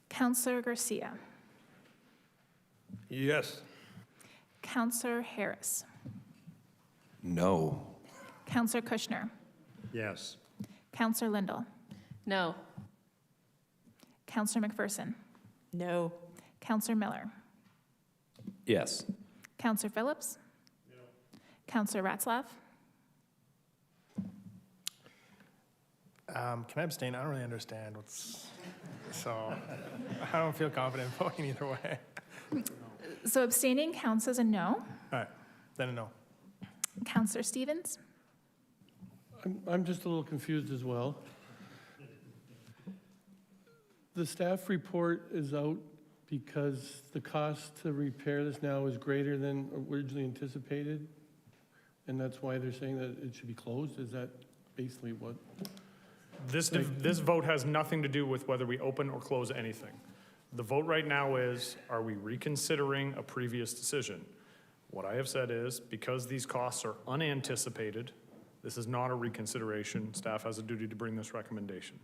Councillor Garcia. Yes. Councillor Harris. No. Councillor Kushner. Yes. Councillor Lindell. No. Councillor McPherson. No. Councillor Miller. Yes. Councillor Phillips. No. Councillor Ratzlaff. Can I abstain? I don't really understand so I don't feel confident voting either way. So abstaining counts as a no. All right, then a no. Counselor Stevens? I'm just a little confused as well. The staff report is out because the cost to repair this now is greater than originally anticipated, and that's why they're saying that it should be closed? Is that basically what? This vote has nothing to do with whether we open or close anything. The vote right now is, are we reconsidering a previous decision? What I have said is, because these costs are unanticipated, this is not a reconsideration. Staff has a duty to bring this recommendation.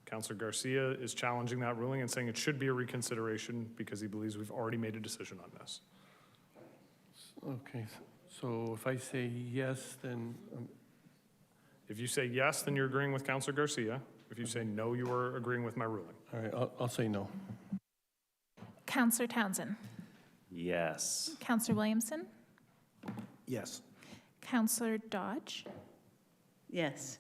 Councilor Garcia is challenging that ruling and saying it should be a reconsideration because he believes we've already made a decision on this. Okay, so if I say yes, then If you say yes, then you're agreeing with Councilor Garcia. If you say no, you are agreeing with my ruling. all right, I'll say no. Counselor Townsend? Yes. Counselor Williamson? Yes. Counselor Dodge? Yes.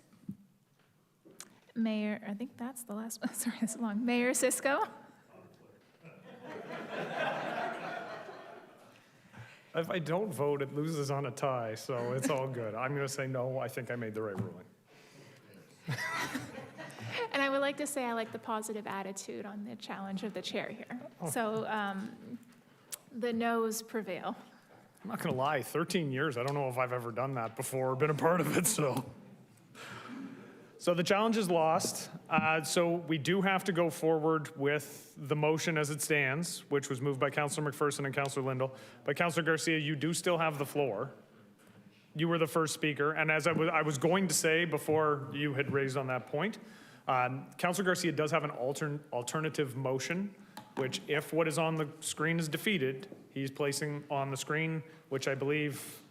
Mayor, I think that's the last one. Sorry, that's long. Mayor Cisco? If I don't vote, it loses on a tie, so it's all good. I'm going to say no. I think I made the right ruling. And I would like to say I like the positive attitude on the challenge of the chair here. So the noes prevail. I'm not going to lie, 13 years, I don't know if I've ever done that before or been a part of it, so. So the challenge is lost. So we do have to go forward with the motion as it stands, which was moved by Councilor McPherson and Councilor Lindell. But Councilor Garcia, you do still have the floor. You were the first speaker. And as I was going to say before you had raised on that point, Councilor Garcia does have an alternative motion, which if what is on the screen is defeated, he's placing on the screen, which I believe,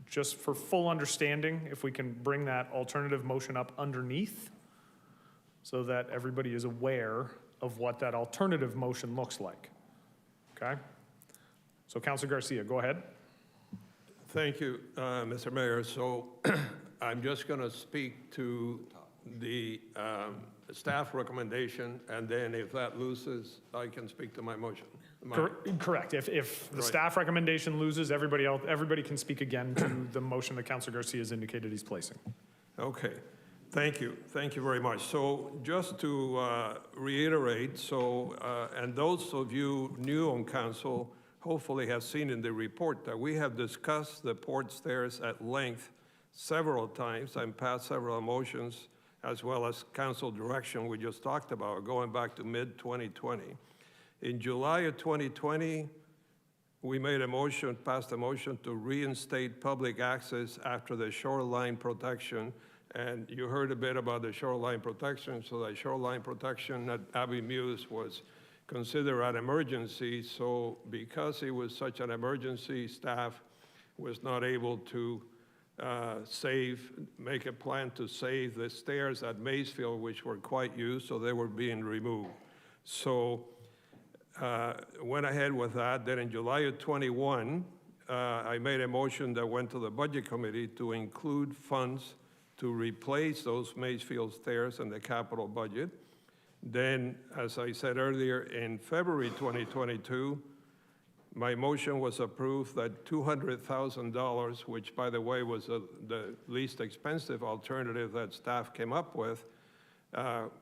just for full understanding, if we can bring that alternative motion up underneath so that everybody is aware of what that alternative motion looks like. Okay? So Councilor Garcia, go ahead. Thank you, Mr. Mayor. So I'm just going to speak to the staff recommendation, and then if that loses, I can speak to my motion. Correct. If the staff recommendation loses, everybody can speak again to the motion that Councilor Garcia has indicated he's placing. Okay. Thank you. Thank you very much. So just to reiterate, and those of you new on council hopefully have seen in the report that we have discussed the port stairs at length several times and passed several motions, as well as council direction we just talked about, going back to mid-2020. In July of 2020, we made a motion, passed a motion to reinstate public access after the shoreline protection. And you heard a bit about the shoreline protection. So that shoreline protection at Abbey Muse was considered an emergency. So because it was such an emergency, staff was not able to make a plan to save the stairs at Maysfield, which were quite used, so they were being removed. So went ahead with that. Then in July of 21, I made a motion that went to the Budget Committee to include funds to replace those Maysfield stairs in the capital budget. Then, as I said earlier, in February 2022, my motion was approved that $200,000, which by the way was the least expensive alternative that staff came up with,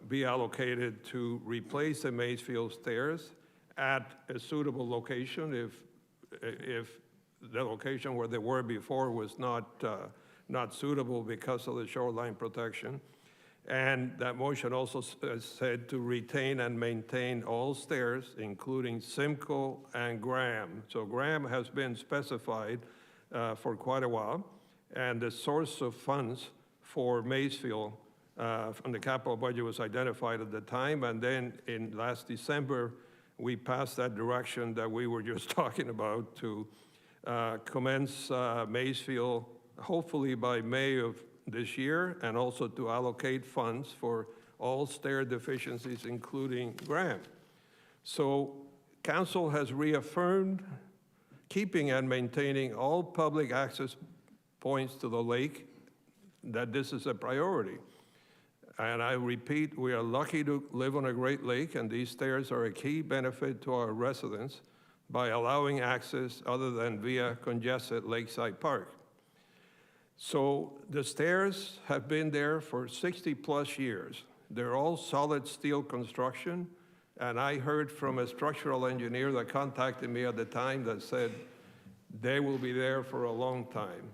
be allocated to replace the Maysfield stairs at a suitable location if the location where they were before was not suitable because of the shoreline protection. And that motion also said to retain and maintain all stairs, including Simcoe and Graham. So Graham has been specified for quite a while, and the source of funds for Maysfield from the capital budget was identified at the time, and then in last December, we passed that direction that we were just talking about to commence Maysfield hopefully by May of this year, and also to allocate funds for all stair deficiencies, including Graham. So council has reaffirmed keeping and maintaining all public access points to the lake, that this is a priority. And I repeat, we are lucky to live on a great lake, and these stairs are a key benefit to our residents by allowing access other than via congested Lakeside Park. So the stairs have been there for 60-plus years. They're all solid steel construction, and I heard from a structural engineer that contacted me at the time that said they will be there for a long time.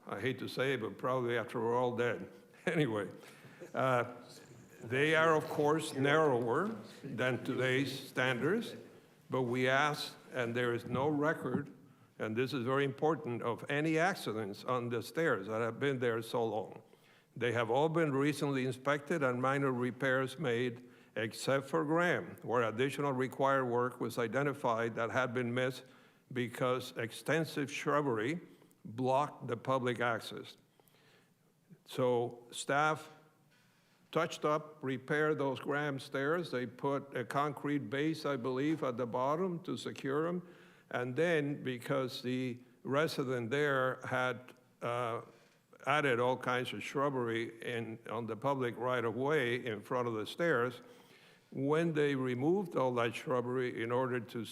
I hate to say it, but probably after we're all dead. Anyway, they are, of course, narrower than today's standards, but we asked, and there is no record, and this is very important, of any accidents on the stairs that have been there so long. They have all been recently inspected and minor repairs made, except for Graham, where additional required work was identified that had been missed because extensive shrubbery blocked the public access. So staff touched up, repaired those Graham stairs. They put a concrete base, I believe, at the bottom to secure them. And then, because the resident there had added all kinds of shrubbery on the public right-of-way in front of the stairs, when they removed all that shrubbery in order to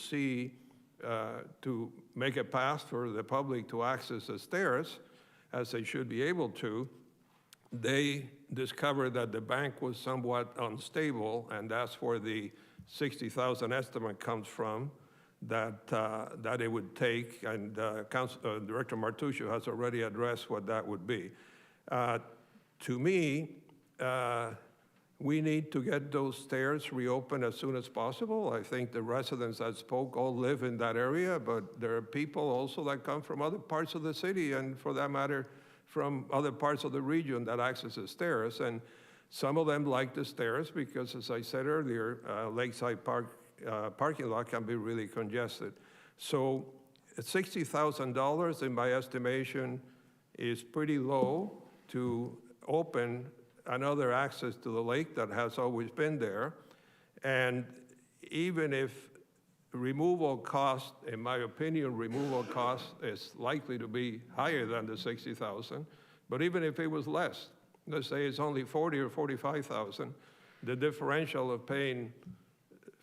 make a path for the public to access the stairs, as they should be able to, they discovered that the bank was somewhat unstable, and that's where the $60,000 estimate comes from that it would take, and Director Martuscio has already addressed what that would be. To me, we need to get those stairs reopened as soon as possible. I think the residents that spoke all live in that area, but there are people also that come from other parts of the city, and for that matter, from other parts of the region that access the stairs. And some of them like the stairs because, as I said earlier, Lakeside Park parking lot can be really congested. So $60,000, in my estimation, is pretty low to open another access to the lake that has always been there. And even if removal cost, in my opinion, removal cost is likely to be higher than the $60,000, but even if it was less, let's say it's only $40,000 or $45,000, the differential of paying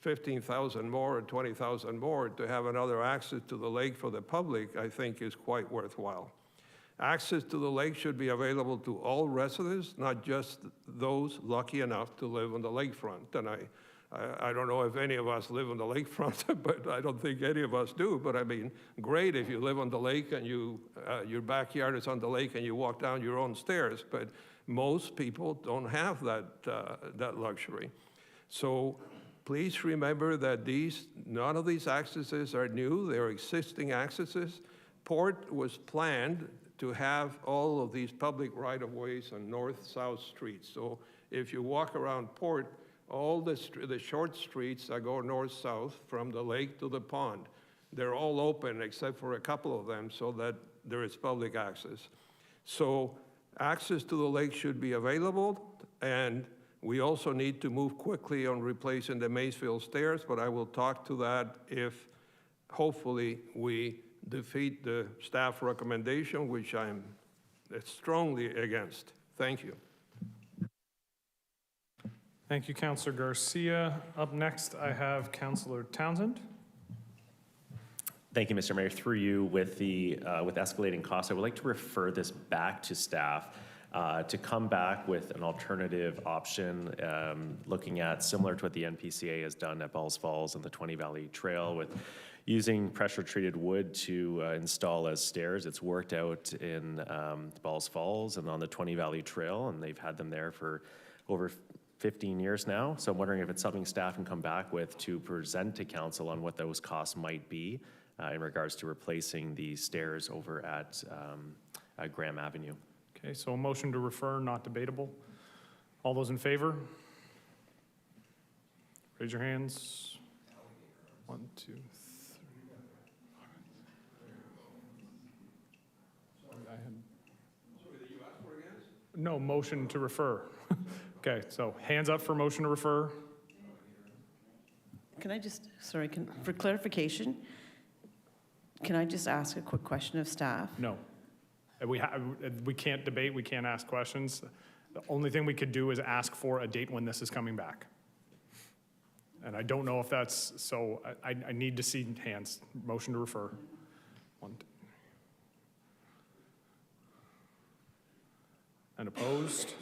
$15,000 more or $20,000 more to have another access to the lake for the public, I think is quite worthwhile. Access to the lake should be available to all residents, not just those lucky enough to live on the lakefront. And I don't know if any of us live on the lakefront, but I don't think any of us do. But I mean, great if you live on the lake and your backyard is on the lake and you walk down your own stairs. But most people don't have that luxury. So please remember that none of these accesses are new. They're existing accesses. Port was planned to have all of these public right-of-ways on north-south streets. So if you walk around Port, all the short streets that go north-south from the lake to the pond, they're all open except for a couple of them so that there is public access. So access to the lake should be available, and we also need to move quickly on replacing the Maysville stairs, but I will talk to that if hopefully we defeat the staff recommendation, which I'm strongly against. Thank you. Thank you, Councillor Garcia. Up next, I have Councillor Townsend. Thank you, Mr. Mayor. Through you, with escalating costs, I would like to refer this back to staff to come back with an alternative option, looking at similar to what the NPCA has done at Balls Falls and the 20 Valley Trail with using pressure-treated wood to install as stairs. It's worked out in Balls Falls and on the 20 Valley Trail, and they've had them there for over 15 years now. So I'm wondering if it's something staff can come back with to present to council on what those costs might be in regards to replacing the stairs over at Graham Avenue. Okay, so a motion to refer, not debatable. All those in favor? Raise your hands. 1, 2, 3. No, motion to refer. Okay, so hands up for motion to refer. Can I just, sorry, for clarification, can I just ask a quick question of staff? No. We can't debate, we can't ask questions. The only thing we could do is ask for a date when this is coming back. And I don't know if that's, so I need to see hands. Motion to refer. 1, 2. And opposed?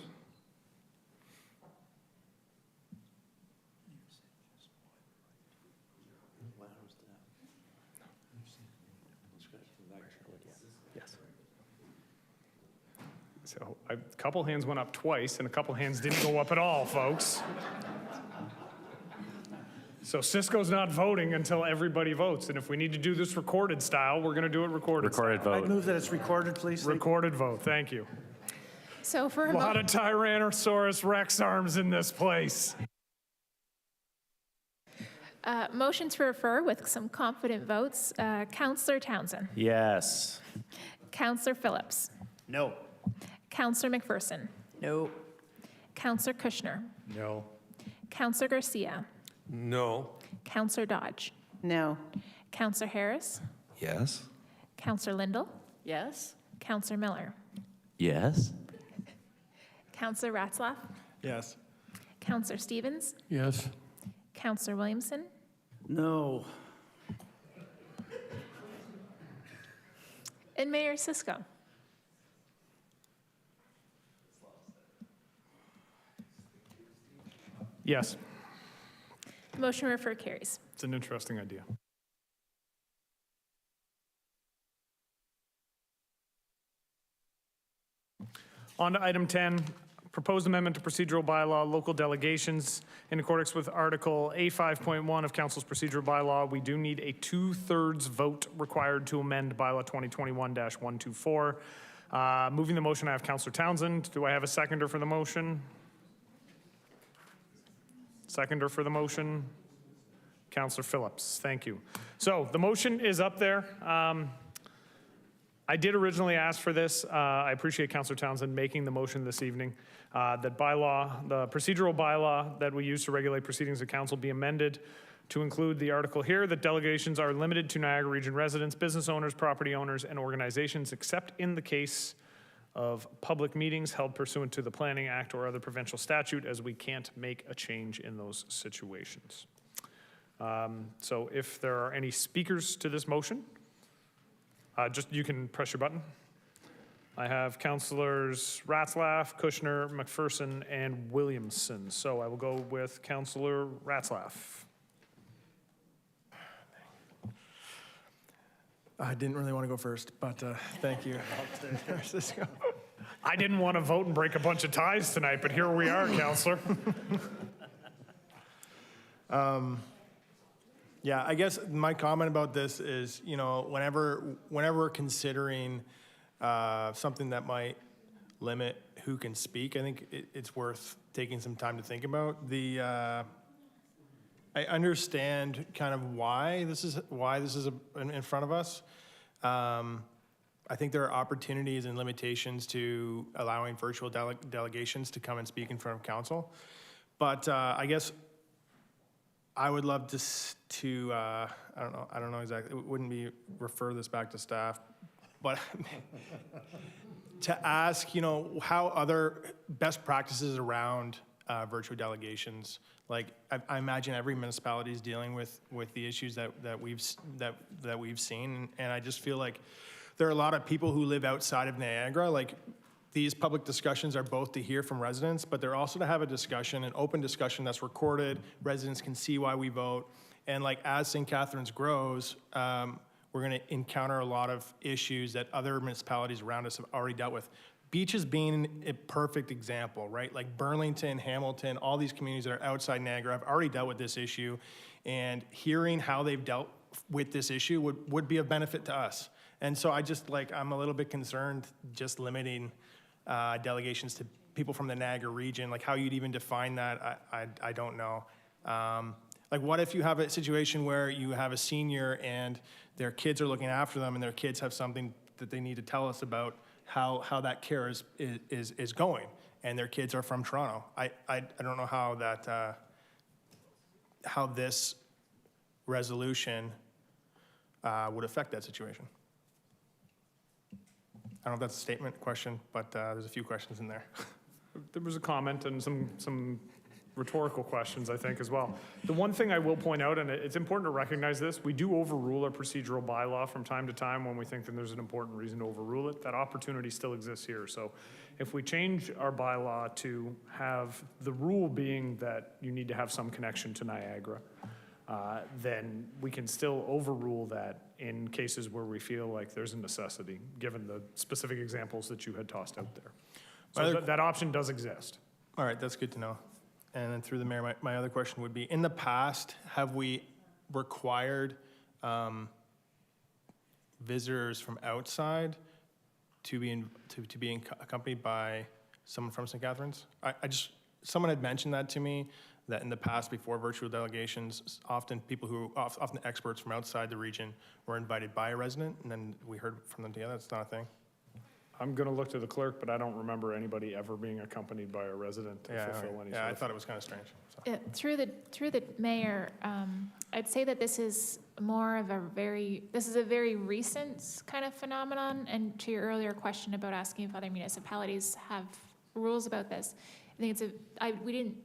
Yes. So a couple hands went up twice and a couple hands didn't go up at all, folks. So Cisco's not voting until everybody votes. And if we need to do this recorded style, we're going to do it recorded Recorded style. vote. I move that it's recorded, please. Recorded vote. Thank you. So for A lot of Tyrannosaurus Rex arms in this place. motion to refer with some confident votes, Councillor Townsend, Yes. Councillor Phillips, No. Councillor McPherson, No. Councillor Kushner, No. Councillor Garcia, No. Councillor Dodge, No. Councillor Harris, Yes? Councillor Lindell, Yes? Councillor Miller, Yes? Councillor Ratzlaff, Yes. Councillor Stevens, Yes. Councillor Williamson, No. and Mayor Cisco. Yes, Motion to refer carries. it's an interesting idea. On to item 10, proposed amendment to procedural bylaw, local delegations. In accordance with Article A5.1 of Council's procedural bylaw, we do need a 2/3 vote required to amend bylaw 2021-124. Moving the motion, I have Councillor Townsend. Do I have a seconder for the motion? Seconder for the motion? Councillor Phillips, thank you. So the motion is up there. I did originally ask for this. I appreciate Councillor Townsend making the motion this evening. That bylaw, the procedural bylaw that we use to regulate proceedings of council be amended to include the article here that delegations are limited to Niagara Region residents, business owners, property owners, and organizations, except in the case of public meetings held pursuant to the Planning Act or other provincial statute, as we can't make a change in those situations. So if there are any speakers to this motion, just you can press your button. I have Councillors Ratzlaff, Kushner, McPherson, and Williamson. So I will go with Councillor Ratzlaff. I didn't really want to go first, but thank you. I didn't want to vote and break a bunch of ties tonight, but here we are, Councillor. Yeah, I guess my comment about this is, whenever we're considering something that might limit who can speak, I think it's worth taking some time to think about. I understand kind of why this is in front of us. I think there are opportunities and limitations to allowing virtual delegations to come and speak in front of council. But I guess I would love to I don't know exactly, it wouldn't be refer this back to staff, but to ask, how other best practices around virtual delegations. Like I imagine every municipality is dealing with the issues that we've seen, and I just feel like there are a lot of people who live outside of Niagara. Like these public discussions are both to hear from residents, but they're also to have a discussion, an open discussion that's recorded. Residents can see why we vote, and like as St. Catharines grows, we're going to encounter a lot of issues that other municipalities around us have already dealt with. Beaches being a perfect example, right? Like Burlington, Hamilton, all these communities that are outside Niagara have already dealt with this issue, and hearing how they've dealt with this issue would be of benefit to us. And so I'm a little bit concerned just limiting delegations to people from the Niagara region. Like how you'd even define that, I don't know. Like what if you have a situation where you have a senior and their kids are looking after them and their kids have something that they need to tell us about how that care is going, and their kids are from Toronto. I don't know how that how this resolution would affect that situation. I don't know if that's a statement, question, but there's a few questions in there. There was a comment and some rhetorical questions, I think, as well. The one thing I will point out, and it's important to recognize this, we do overrule our procedural bylaw from time to time when we think that there's an important reason to overrule it. That opportunity still exists here. So if we change our bylaw to have the rule being that you need to have some connection to Niagara, then we can still overrule that in cases where we feel like there's a necessity, given the specific examples that you had tossed out there. So that option does exist. All right, that's good to know. And then through the mayor, my other question would be, in the past, have we required visitors from outside to be accompanied by someone from St. Catharines? Someone had mentioned that to me, that in the past, before virtual delegations, often experts from outside the region were invited by a resident, and then we heard from them together. That's not a thing. I'm going to look to the clerk, but I don't remember anybody ever being accompanied by a resident to fulfill any sort I of... thought it was kind of strange. Yeah, through the mayor, I'd say that this is more of a very recent kind of phenomenon. And to your earlier question about asking if other municipalities have rules about this, I think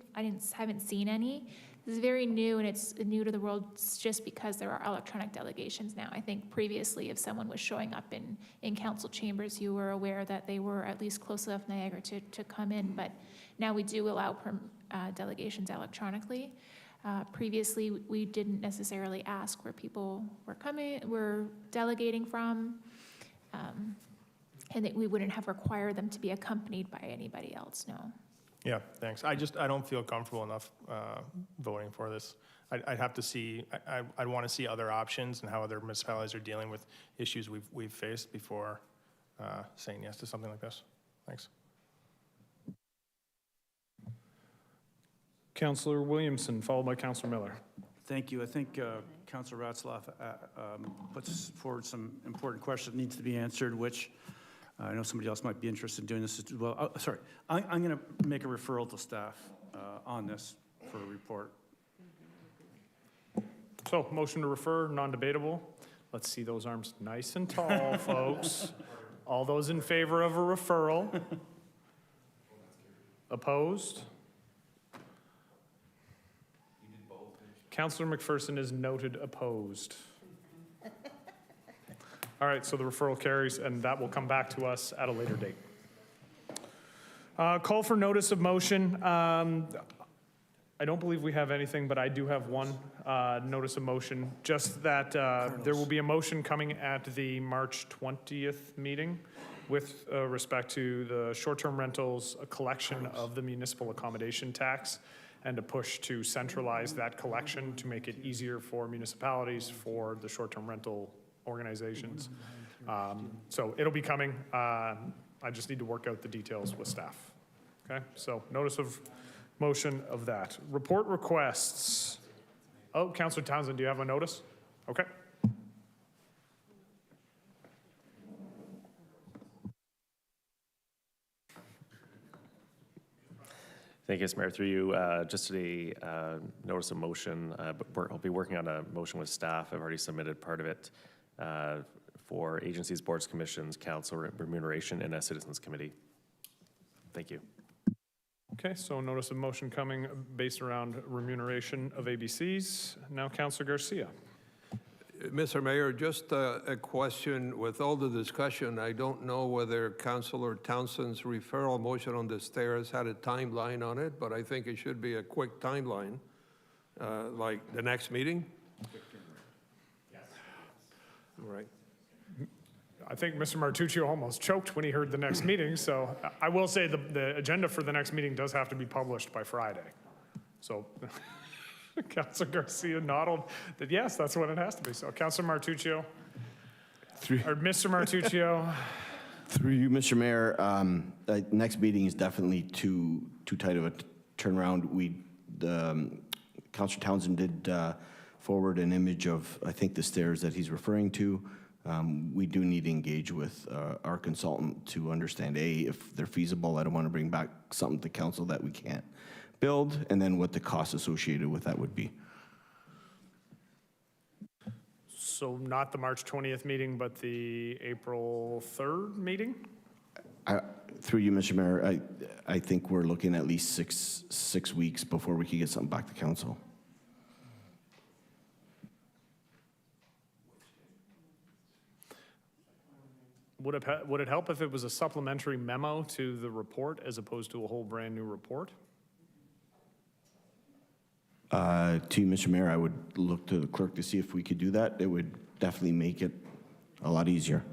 haven't seen any. This is very new, and it's new to the world just because there are electronic delegations now. I think previously, if someone was showing up in council chambers, you were aware that they were at least close enough Niagara to come in. But now we do allow delegations electronically. Previously, we didn't necessarily ask where people were delegating from, and that we wouldn't have required them to be accompanied by anybody else, no. Yeah, thanks. I don't feel comfortable enough voting for this. I'd have to see, I'd want to see other options and how other municipalities are dealing with issues we've faced before saying yes to something like this. Thanks. Councillor Williamson, followed by Councillor Miller. Thank you. I think Councillor Ratzlaff puts forward some important questions that needs to be answered, which I know somebody else might be interested in doing this as well. Sorry, I'm going to make a referral to staff on this for a report. So, motion to refer, non-debatable. Let's see those arms nice and tall, folks. All those in favor of a referral? Opposed? Councillor McPherson is noted opposed. All right, so the referral carries, and that will come back to us at a later date. Call for notice of motion. I don't believe we have anything, but I do have one notice of motion, just that there will be a motion coming at the March 20th meeting with respect to the short-term rentals, a collection of the municipal accommodation tax, and a push to centralize that collection to make it easier for municipalities, for the short-term rental organizations. So it'll be coming. I just need to work out the details with staff. Okay, so notice of motion of that. Report requests. Oh, Councillor Townsend, do you have a notice? Okay. Thank you, Mr. Mayor. Through you, just a notice of motion. I'll be working on a motion with staff. I've already submitted part of it for agencies, boards, commissions, council remuneration, and a citizens committee. Thank you. Okay, so notice of motion coming based around remuneration of ABCs. Now, Councillor Garcia. Mr. Mayor, just a question. With all the discussion, I don't know whether Councillor Townsend's referral motion on the stairs had a timeline on it, but I think it should be a quick timeline, like the next meeting. Yes. All right. I think Mr. Martuccio almost choked when he heard the next meeting, so I will say the agenda for the next meeting does have to be published by Friday. So Councilor Garcia nodded that yes, that's what it has to be. So Councilor Martuccio, or Mr. Martuccio. Through you, Mr. Mayor, next meeting is definitely too tight of a turnaround. Councilor Townsend did forward an image of, I think, the stairs that he's referring to. We do need to engage with our consultant to understand, A, if they're feasible. I don't want to bring back something to council that we can't build, and then what the costs associated with that would be. So not the March 20th meeting, but the April 3rd meeting? Through you, Mr. Mayor, I think we're looking at least six weeks before we can get something back to council. Would it help if it was a supplementary memo to the report as opposed to a whole brand-new report? To you, Mr. Mayor, I would look to the clerk to see if we could do that. It would definitely make it a lot easier.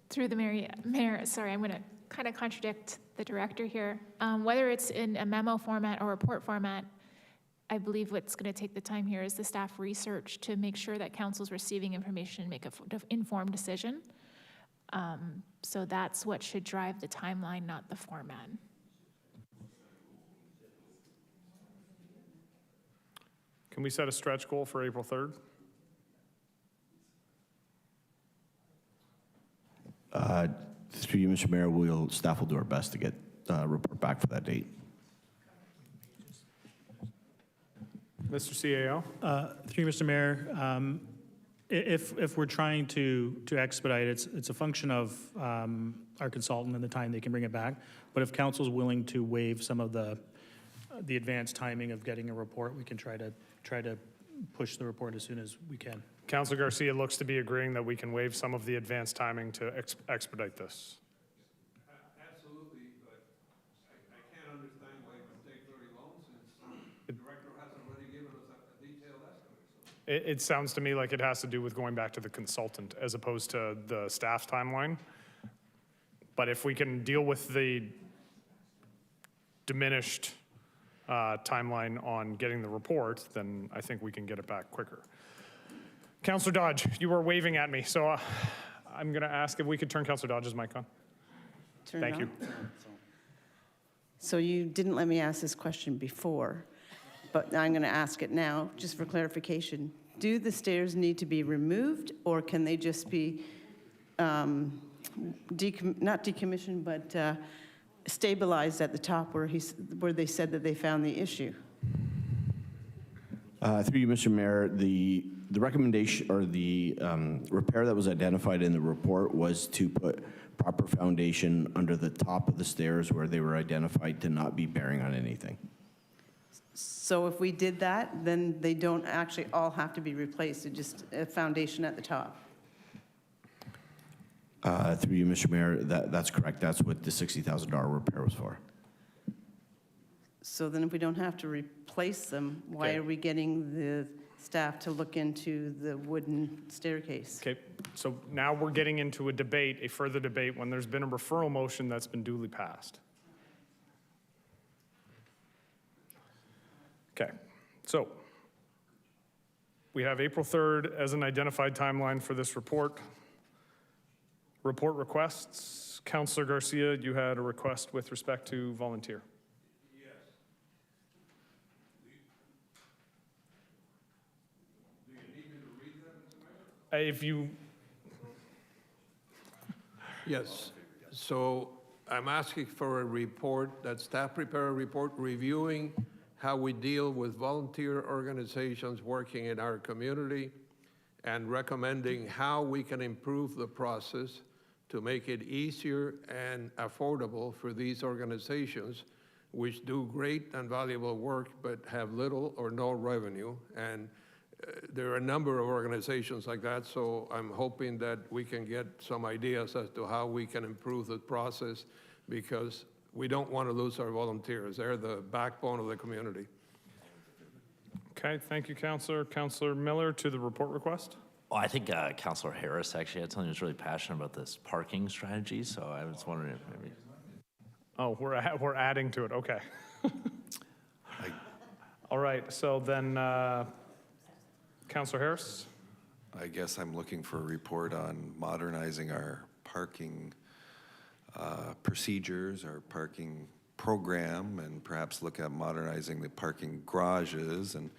Through the mayor, sorry, I'm going to kind of contradict the director here. Whether it's in a memo format or report format, I believe what's going to take the time here is the staff research to make sure that council's receiving information and make an informed decision. So that's what should drive the timeline, not the format. Can we set a stretch goal for April 3rd? Through you, Mr. Mayor, staff will do our best to get a report back for that date. Mr. CAO? Through you, Mr. Mayor, if we're trying to expedite, it's a function of our consultant and the time they can bring it back. But if council's willing to waive some of the advanced timing of getting a report, we can try to push the report as soon as we can. Councilor Garcia looks to be agreeing that we can waive some of the advanced timing to expedite this. Absolutely, but I can't understand why it would take very long since the director has already given us a detailed estimate. It sounds to me like it has to do with going back to the consultant as opposed to the staff's timeline. But if we can deal with the diminished timeline on getting the report, then I think we can get it back quicker. Councilor Dodge, you were waving at me, so I'm going to ask if we could turn Councilor Dodge's mic on. Thank you. So you didn't let me ask this question before, but I'm going to ask it now, just for clarification. Do the stairs need to be removed, or can they just be not decommissioned, but stabilized at the top where they said that they found the issue? Through you, Mr. Mayor, the recommendation or the repair that was identified in the report was to put proper foundation under the top of the stairs where they were identified to not be bearing on anything. So if we did that, then they don't actually all have to be replaced, it's just a foundation at the top? Through you, Mr. Mayor, that's correct. That's what the $60,000 repair was for. So then if we don't have to replace them, why are we getting the staff to look into the wooden staircase? Okay, so now we're getting into a debate, a further debate, when there's been a referral motion that's been duly passed. Okay, so we have April 3rd as an identified timeline for this report. Report requests. Councilor Garcia, you had a request with respect to volunteer. If you... Yes, so I'm asking for a report, that staff prepare a report reviewing how we deal with volunteer organizations working in our community and recommending how we can improve the process to make it easier and affordable for these organizations which do great and valuable work but have little or no revenue. And there are a number of organizations like that, so I'm hoping that we can get some ideas as to how we can improve the process, because we don't want to lose our volunteers. They're the backbone of the community. Okay, thank you, Councilor. Councilor Miller, to the report request. Well, I think Councilor Harris actually had something that's really passionate about this parking strategy, so I was wondering if maybe... Oh, we're adding to it, okay. All right, so then Councilor Harris. I guess I'm looking for a report on modernizing our parking procedures, our parking program, and perhaps look at modernizing the parking garages and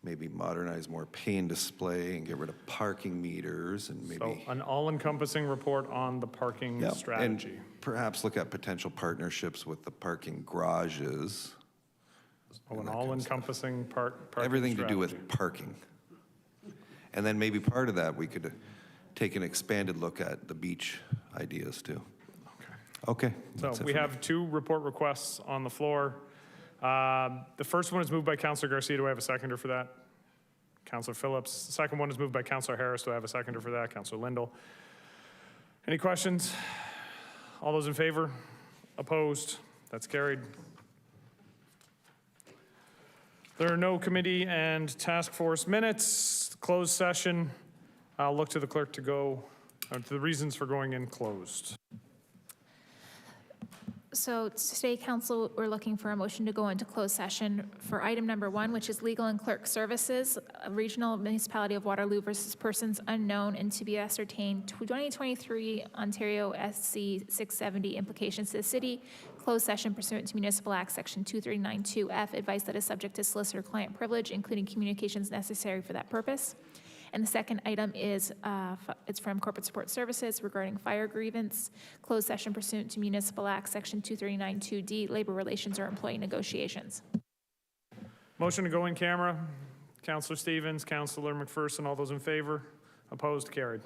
maybe modernize more pay and display and get rid of parking meters and maybe... So an all-encompassing report on the parking strategy. And perhaps look at potential partnerships with the parking garages. Oh, an all-encompassing parking Everything strategy. to do with parking. And then maybe part of that we could take an expanded look at the beach ideas too. Okay. So that's it we for me. have 2 report requests on the floor. The first one is moved by Councillor Garcia. Do I have a seconder for that? Councillor Phillips. The second one is moved by Councillor Harris. Do I have a seconder for that? Councillor Lindell. Any questions? All those in favor? Opposed? That's carried. There are no committee and task force minutes. Closed session. I'll look to the clerk to go to the reasons for going in closed. So today, council, we're looking for a motion to go into closed session for item number 1, which is legal and clerk services, Regional Municipality of Waterloo versus persons unknown, and to be ascertained 2023 Ontario SC 670 implications to the city. Closed session pursuant to Municipal Act Section 2392F, advice that is subject to solicitor-client privilege, including communications necessary for that purpose. And the second item is, it's from Corporate Support Services regarding fire grievance, closed session pursuant to Municipal Act Section 2392D, labor relations or employee negotiations. Motion to go in camera. Councillor Stevens, Councillor McPherson, all those in favor? Opposed? Carried.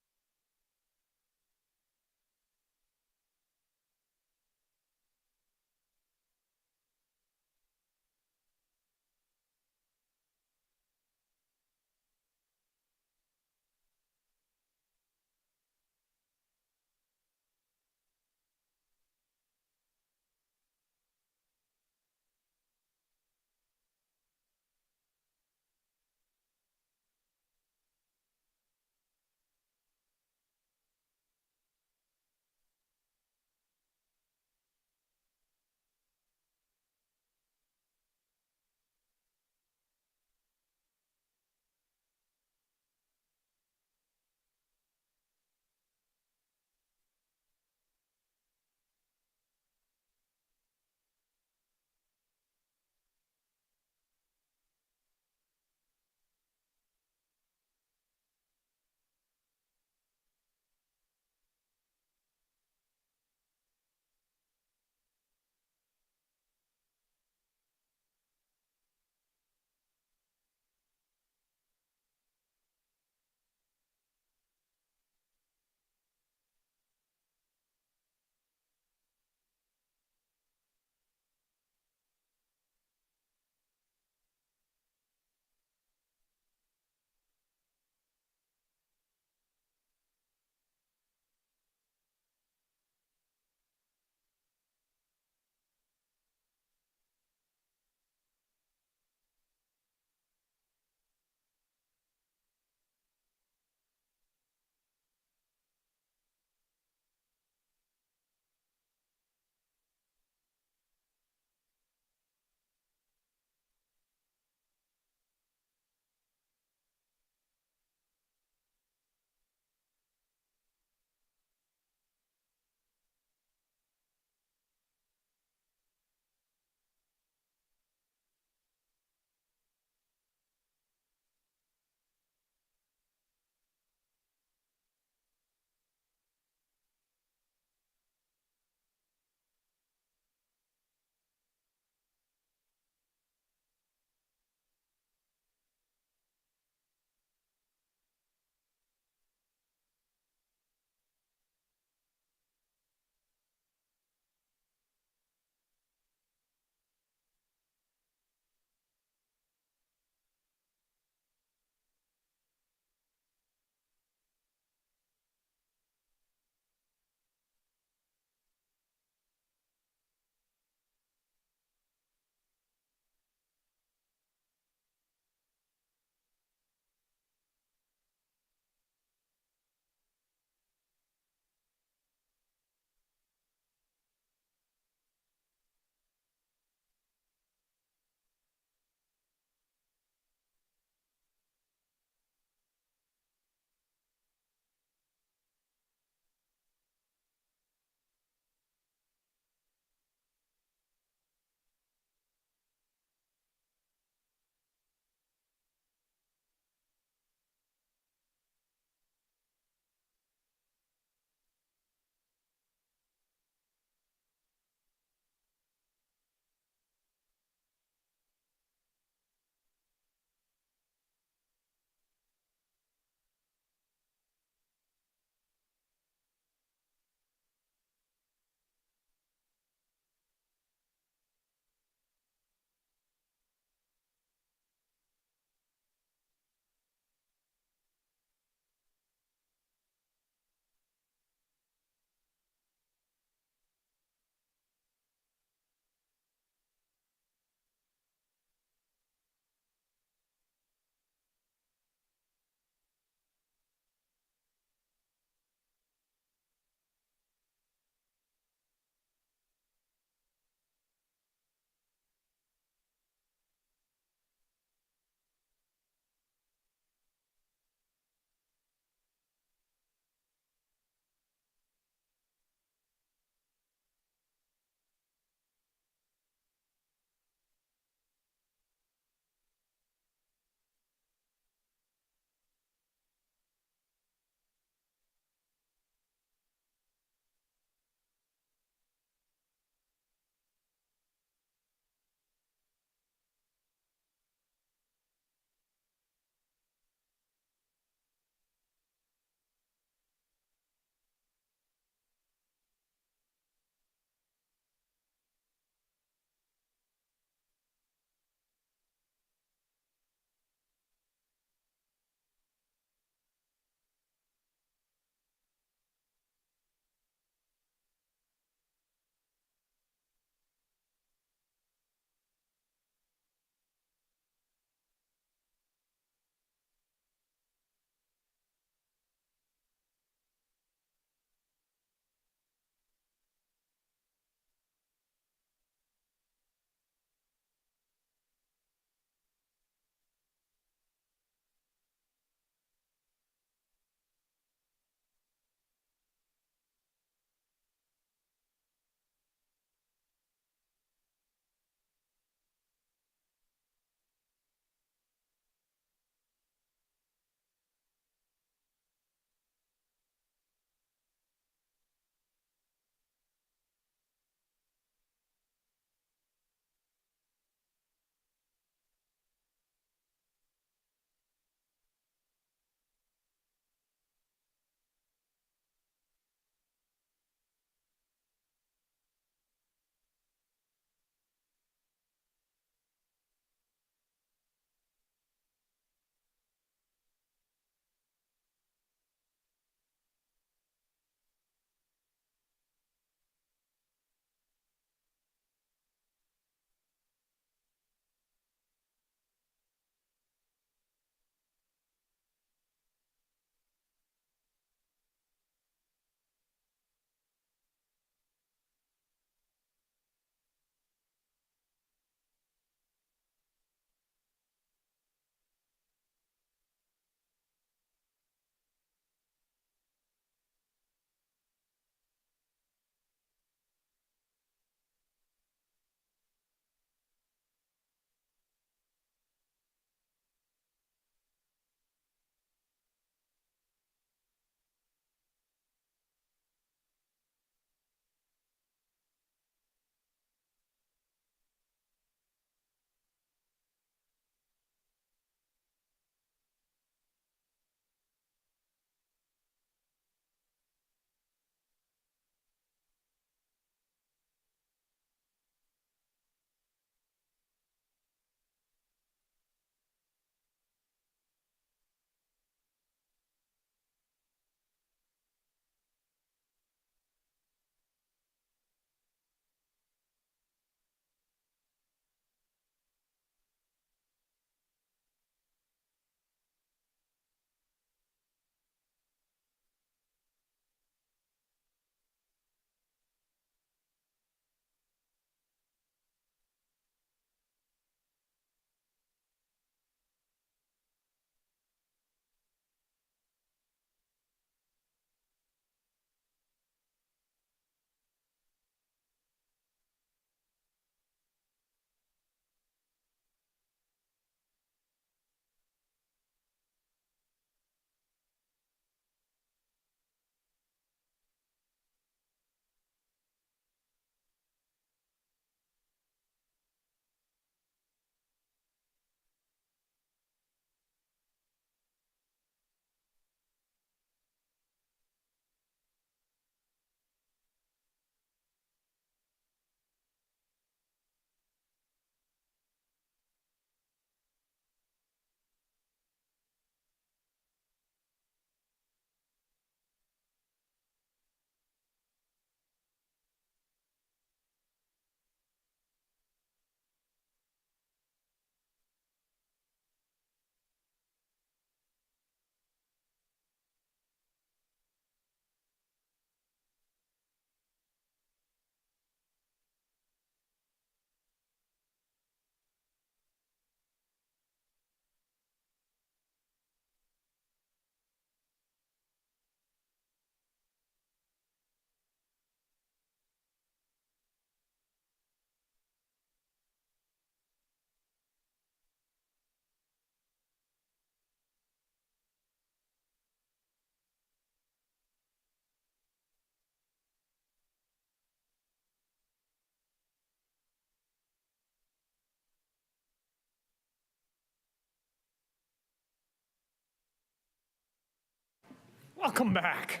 Welcome back.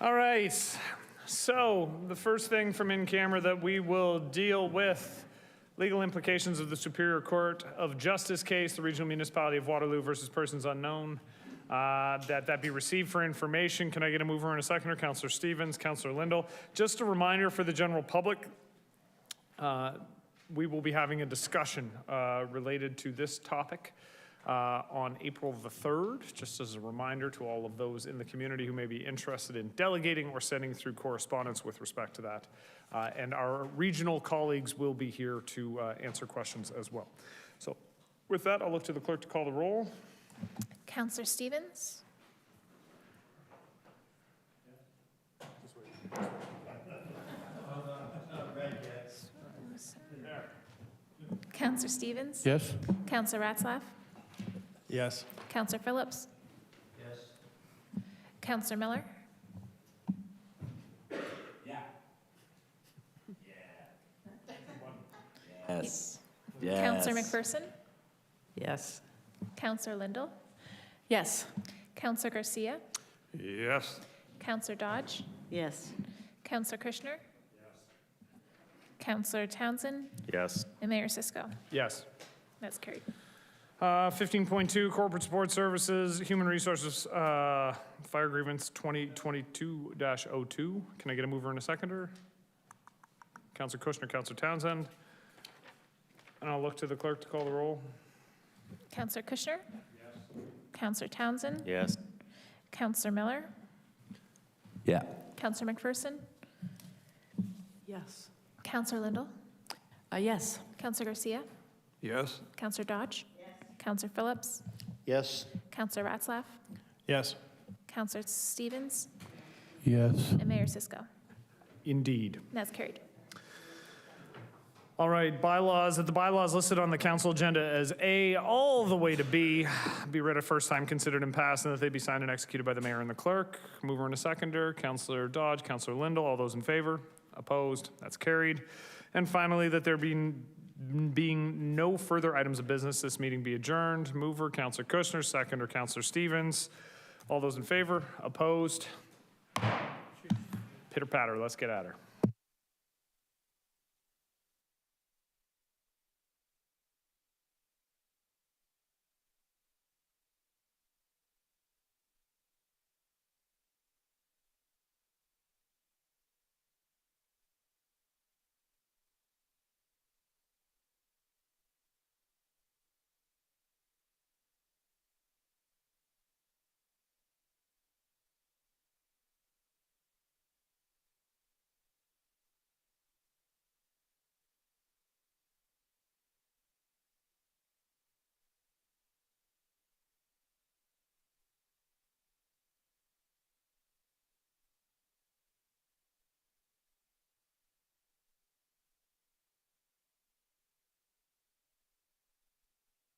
All right, so the first thing from in camera that we will deal with, legal implications of the Superior Court of Justice case, the Regional Municipality of Waterloo versus Persons Unknown. That be received for information. Can I get a mover and a seconder? Councillor Stevens, Councillor Lindell. Just a reminder for the general public, we will be having a discussion related to this topic on April the 3rd, just as a reminder to all of those in the community who may be interested in delegating or sending through correspondence with respect to that. And our regional colleagues will be here to answer questions as well. So with that, I'll look to the clerk to call the roll. Councillor Stevens? Councillor Stevens? Yes? Councillor Ratzlaff? Yes. Councillor Phillips? Yes. Councillor Miller? Yes. Councillor McPherson? Yes. Councillor Lindell? Yes. Councillor Garcia? Yes. Councillor Dodge? Yes. Councillor Kushner? Councillor Townsend? Yes. And Mayor Cisco? Yes. That's carried. 15.2, Corporate Support Services, Human Resources, Fire Grievance 2022-02. Can I get a mover and a seconder? Councillor Kushner, Councillor Townsend. And I'll look to the clerk to call the roll. Councillor Kushner? Yes. Councillor Townsend? Yes. Councillor Miller? Yeah. Councillor McPherson? Yes. Councillor Lindell? Yes. Councillor Garcia? Yes. Councillor Dodge? Yes. Councillor Phillips? Yes. Councillor Ratzlaff? Yes. Councillor Stevens? Yes. And Mayor Cisco? Indeed. That's carried. All right, bylaws. The bylaws listed on the council agenda as A all the way to B be read a first time, considered and passed, and that they be signed and executed by the mayor and the clerk. Mover and a seconder, Councillor Dodge, Councillor Lindell. All those in favor? Opposed? That's carried. And finally, that there being no further items of business, this meeting be adjourned. Mover, Councillor Kushner, seconder, Councillor Stevens. All those in favor? Opposed? Pitter patter, let's get at her.